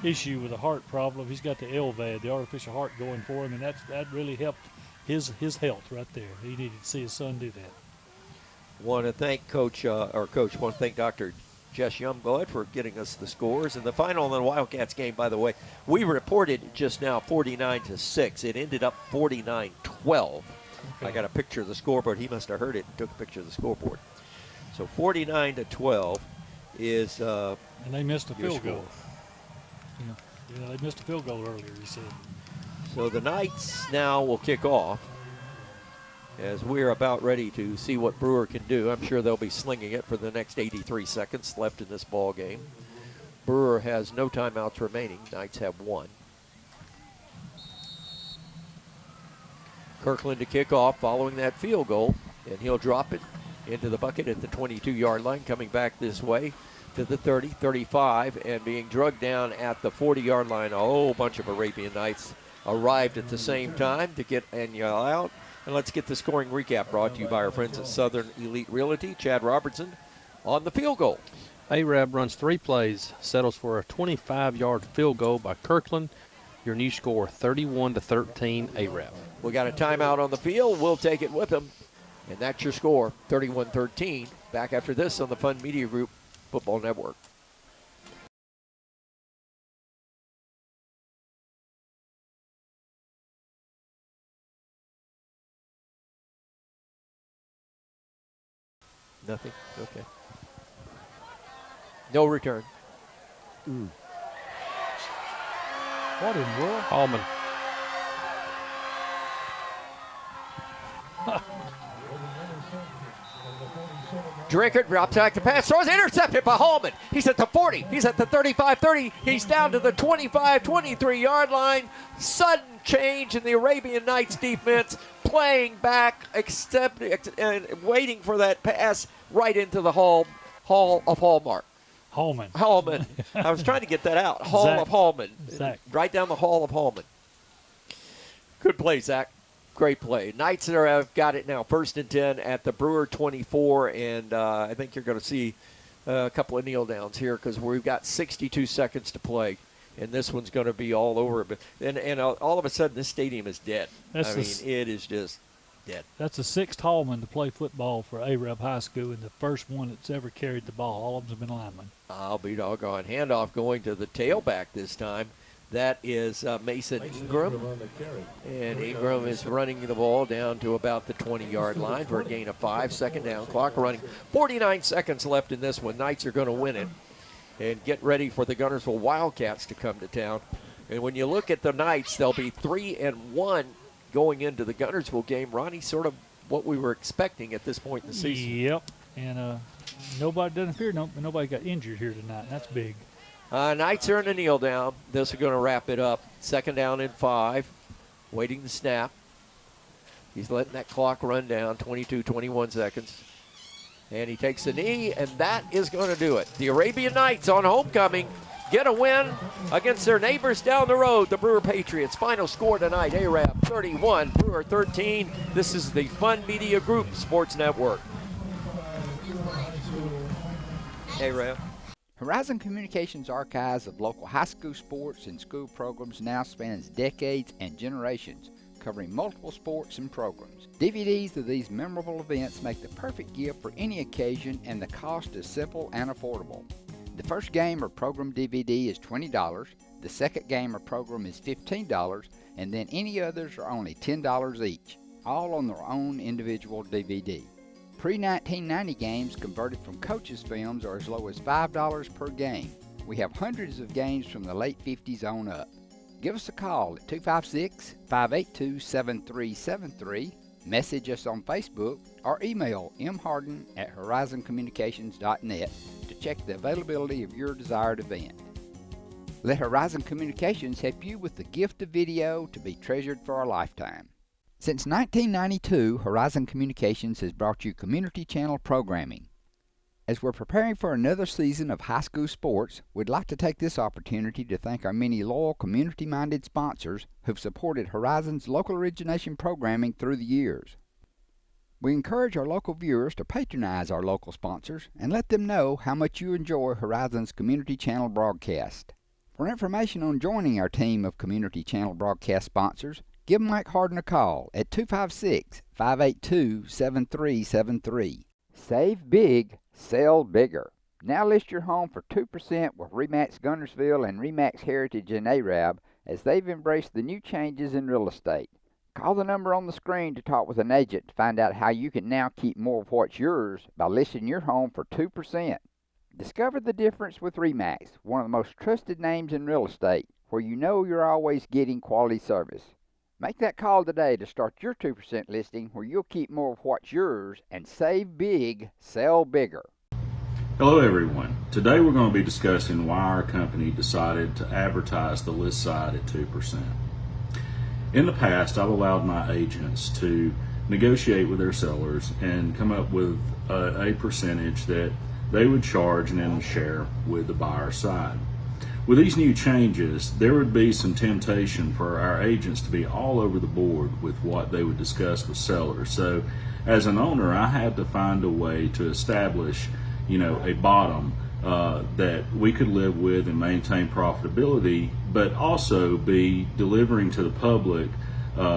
B: issue with a heart problem. He's got the LVAD, the artificial heart, going for him, and that really helped his health right there. He needed to see his son do that.
H: Want to thank Coach, want to thank Dr. Jess Youngblood for getting us the scores. And the final in the Wildcats game, by the way, we reported just now 49-6. It ended up 49-12. Okay. I got a picture of the scoreboard. He must have heard it and took a picture of the scoreboard. So 49-12 is
B: and they missed a field
H: score.
B: goal. Yeah, they missed a field goal earlier, he said.
H: So the Knights now will kick off as we're about ready to see what Brewer can do. I'm sure they'll be slinging it for the next 83 seconds left in this ball game. Brewer has no timeouts remaining. Knights have one. Kirkland to kick off following that field goal, and he'll drop it into the bucket at the 22-yard line, coming back this way to the 30, 35, and being drugged down at the 40-yard line. A whole bunch of Arabian Knights arrived at the same time to get Aniel out. And let's get the scoring recap brought to you by our friends at Southern Elite Realty. Chad Robertson on the field goal.
I: Arab runs 3 plays, settles for a 25-yard field goal by Kirkland. Your new score, 31-13, Arab.
H: We got a timeout on the field. We'll take it with them. And that's your score, 31-13. Back after this on the Fun Media Group Football Network. Nothing? Okay. No return.
B: What in the world?
I: Hallman.
H: Drinkard drops back to pass, throws, intercepted by Hallman. He's at the 40, he's at the 35-30, he's down to the 25-23-yard line. Sudden change in the Arabian Knights defense, playing back, waiting for that pass right into the Hall of Hallmark.
B: Hallman.
H: I was trying to get that out. Hall
B: Zach.
H: of Hallman.
B: Zach.
H: Right down the Hall of Hallman. Good play, Zach. Great play. Knights have got it now, 1st and 10 at the Brewer 24, and I think you're going to see a couple of kneel downs here because we've got 62 seconds to play, and this one's going to be all over. And all of a sudden, this stadium is dead. It is just dead.
B: That's the 6th Hallman to play football for Arab High School, and the first one that's ever carried the ball. All of them have been linemen.
H: I'll be doggone. Handoff going to the tailback this time. That is Mason Ingram. And Ingram is running the ball down to about the 20-yard line for a gain of 5. Second down, clock running. 49 seconds left in this one. Knights are going to win it and get ready for the Guntersville Wildcats to come to town. And when you look at the Knights, they'll be 3-1 going into the Guntersville game. Ronnie, sort of what we were expecting at this point in the season.
B: Yep. And nobody doesn't appear nobody got injured here tonight. That's big.
H: Knights are in a kneel down. This is going to wrap it up. 2nd down and 5. Waiting the snap. He's letting that clock run down, 21 seconds. And he takes a knee, and that is going to do it. The Arabian Knights on homecoming get a win against their neighbors down the road, the Brewer Patriots. Final score tonight, Arab 31, Brewer 13. This is the Fun Media Group Sports Network. Arab.
G: Horizon Communications' archives of local high school sports and school programs now spans decades and generations, covering multiple sports and programs. DVDs of these memorable events make the perfect gift for any occasion, and the cost is simple and affordable. The first game or program DVD is $20, the second game or program is $15, and then any others are only $10 each, all on their own individual DVD. Pre-1990 games converted from coaches' films are as low as $5 per game. We have hundreds of games from the late 50s on up. Give us a call at 256-582-7373, message us on Facebook, or email mharden@horizoncommunications.net to check the availability of your desired event. Let Horizon Communications help you with the gift of video to be treasured for a lifetime. Since 1992, Horizon Communications has brought you community channel programming. As we're preparing for another season of high school sports, we'd like to take this opportunity to thank our many loyal community-minded sponsors who've supported Horizon's local origination programming through the years. We encourage our local viewers to patronize our local sponsors and let them know how much you enjoy Horizon's community channel broadcast. For information on joining our team of Community Channel broadcast sponsors, give Mike Harden a call at 256-582-7373. Save big, sell bigger. Now list your home for 2% with RE/MAX Guntersville and RE/MAX Heritage in Arab as they've embraced the new changes in real estate. Call the number on the screen to talk with an agent to find out how you can now keep more of what's yours by listing your home for 2%. Discover the difference with RE/MAX, one of the most trusted names in real estate, where you know you're always getting quality service. Make that call today to start your 2% listing where you'll keep more of what's yours and save big, sell bigger.
N: Hello everyone. Today we're going to be discussing why our company decided to advertise the list side at 2%. In the past, I've allowed my agents to negotiate with their sellers and come up with a percentage that they would charge and then share with the buyer side. With these new changes, there would be some temptation for our agents to be all over the board with what they would discuss with sellers. So as an owner, I had to find a way to establish, a bottom that we could live with and maintain profitability, but also be delivering to the public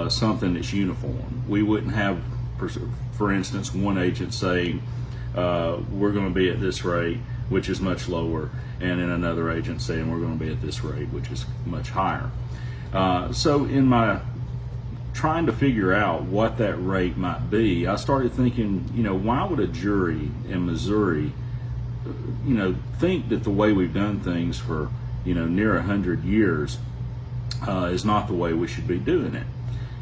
N: something that's uniform. We wouldn't have, for instance, one agent saying, we're going to be at this rate, which is much lower, and then another agent saying we're going to be at this rate, which is much higher. So in my trying to figure out what that rate might be, I started thinking, why would a jury in Missouri, think that the way we've done things for, near 100 years is not the way we should be doing it?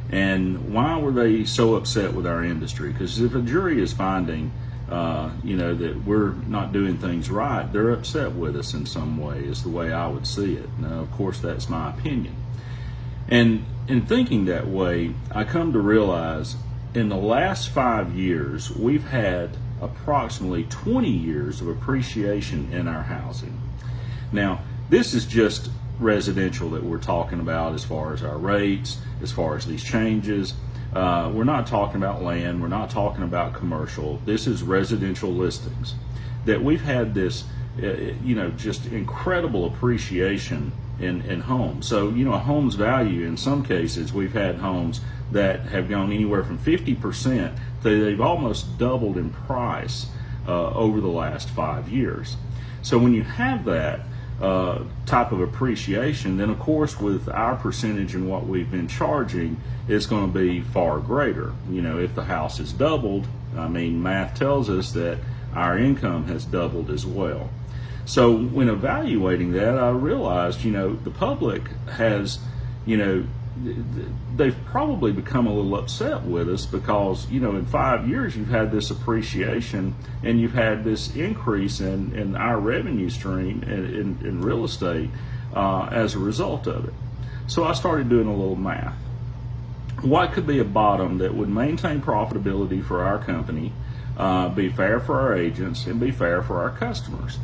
N: And why were they so upset with our industry? Because if a jury is finding that we're not doing things right, they're upset with us in some way, is the way I would see it. Now, of course, that's my opinion. And in thinking that way, I come to realize in the last 5 years, we've had approximately 20 years of appreciation in our housing. Now, this is just residential that we're talking about as far as our rates, as far as these changes. We're not talking about land, we're not talking about commercial. This is residential listings. That we've had this, just incredible appreciation in homes. So, a home's value, in some cases, we've had homes that have gone anywhere from 50%, they've almost doubled in price over the last 5 years. So when you have that type of appreciation, then of course with our percentage and what we've been charging, it's going to be far greater. If the house has doubled, math tells us that our income has doubled as well. So when evaluating that, I realized, the public has, they've probably become a little upset with us because, in 5 years you've had this appreciation and you've had this increase in our revenue stream in real estate as a result of it. So I started doing a little math. What could be a bottom that would maintain profitability for our company, be fair for our agents, and be fair for our customers?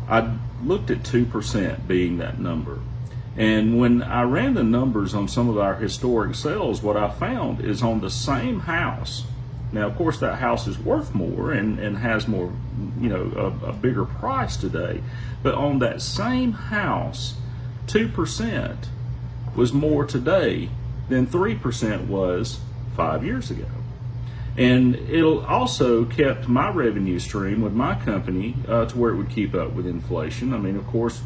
N: I looked at 2% being that number. And when I ran the numbers on some of our historic sales, what I found is on the same house. Now, of course, that house is worth more and has more, a bigger price today. But on that same house, 2% was more today than 3% was 5 years ago. And it'll also kept my revenue stream with my company to where it would keep up with inflation. Of course,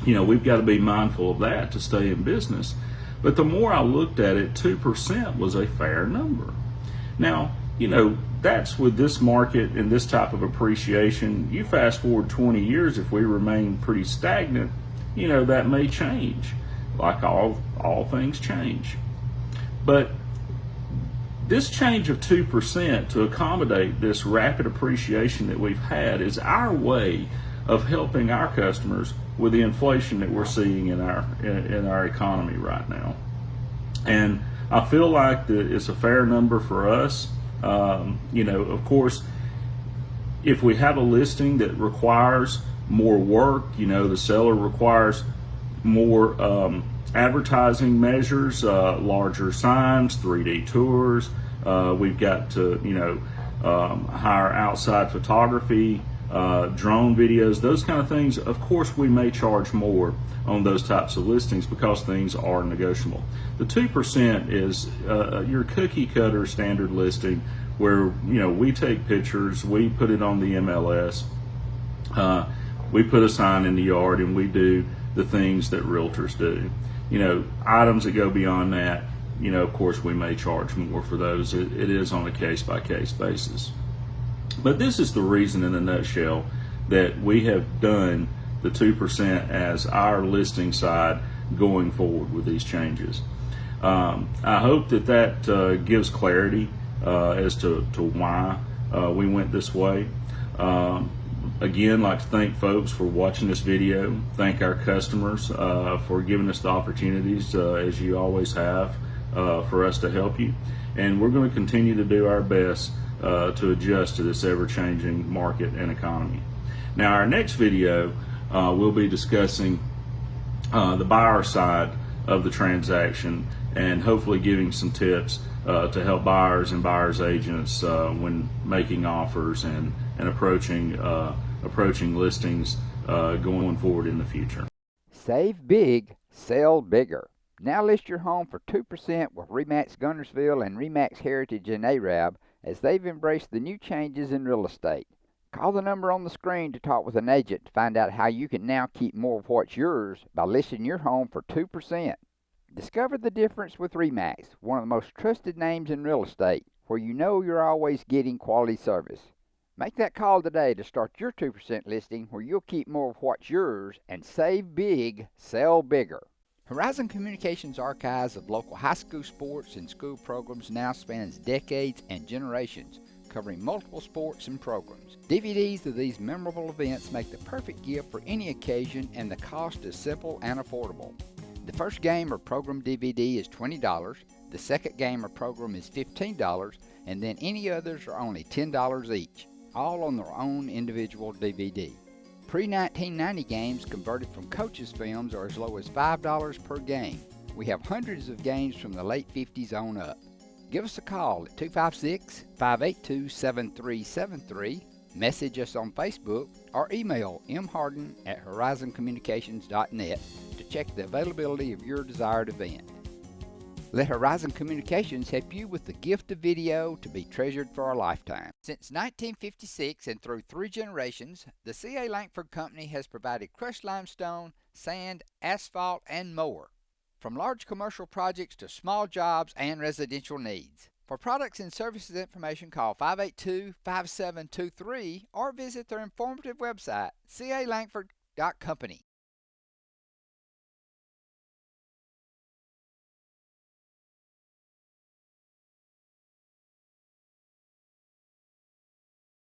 N: we've got to be mindful of that to stay in business. But the more I looked at it, 2% was a fair number. Now, that's with this market and this type of appreciation. You fast forward 20 years, if we remain pretty stagnant, that may change. Like all things change. But this change of 2% to accommodate this rapid appreciation that we've had is our way of helping our customers with the inflation that we're seeing in our economy right now. And I feel like that it's a fair number for us. Of course, if we have a listing that requires more work, the seller requires more advertising measures, larger signs, 3D tours. We've got to, hire outside photography drone videos, those kind of things, of course we may charge more on those types of listings because things are negotiable. The 2% is your cookie cutter standard listing where we take pictures, we put it on the MLS, we put a sign in the yard, and we do the things that realtors do. Items that go beyond that, of course we may charge more for those. It is on a case-by-case basis. But this is the reason in a nutshell that we have done the 2% as our listing side going forward with these changes. I hope that gives clarity as to why we went this way. Again, like to thank folks for watching this video. Thank our customers for giving us the opportunities, as you always have, for us to help you. And we're going to continue to do our best to adjust to this ever-changing market and economy. Now, our next video, we'll be discussing the buyer side of the transaction and hopefully giving some tips to help buyers and buyers agents when making offers and approaching listings going forward in the future.
G: Save big, sell bigger. Now list your home for 2% with RE/MAX Guntersville and RE/MAX Heritage in Arab as they've embraced the new changes in real estate. Call the number on the screen to talk with an agent to find out how you can now keep more of what's yours by listing your home for 2%. Discover the difference with RE/MAX, one of the most trusted names in real estate, where you're always getting quality service. Make that call today to start your 2% listing where you'll keep more of what's yours and save big, sell bigger. Horizon Communications' archives of local high school sports and school programs now spans decades and generations, covering multiple sports and programs. DVDs of these memorable events make the perfect gift for any occasion, and the cost is simple and affordable. The first game or program DVD is $20, the second game or program is $15, and then any others are only $10 each, all on their own individual DVD. Pre-1990 games converted from coaches' films are as low as $5 per game. We have hundreds of games from the late 50s on up. Give us a call at 256-582-7373, message us on Facebook, or email mharden@horizoncommunications.net to check the availability of your desired event. Let Horizon Communications help you with the gift of video to be treasured for a lifetime. Since 1956 and through 3 generations, the C.A. Langford Company has provided crushed limestone, sand, asphalt, and more. From large commercial projects to small jobs and residential needs. For products and services information, call 582-5723 or visit their informative website, calangford.company.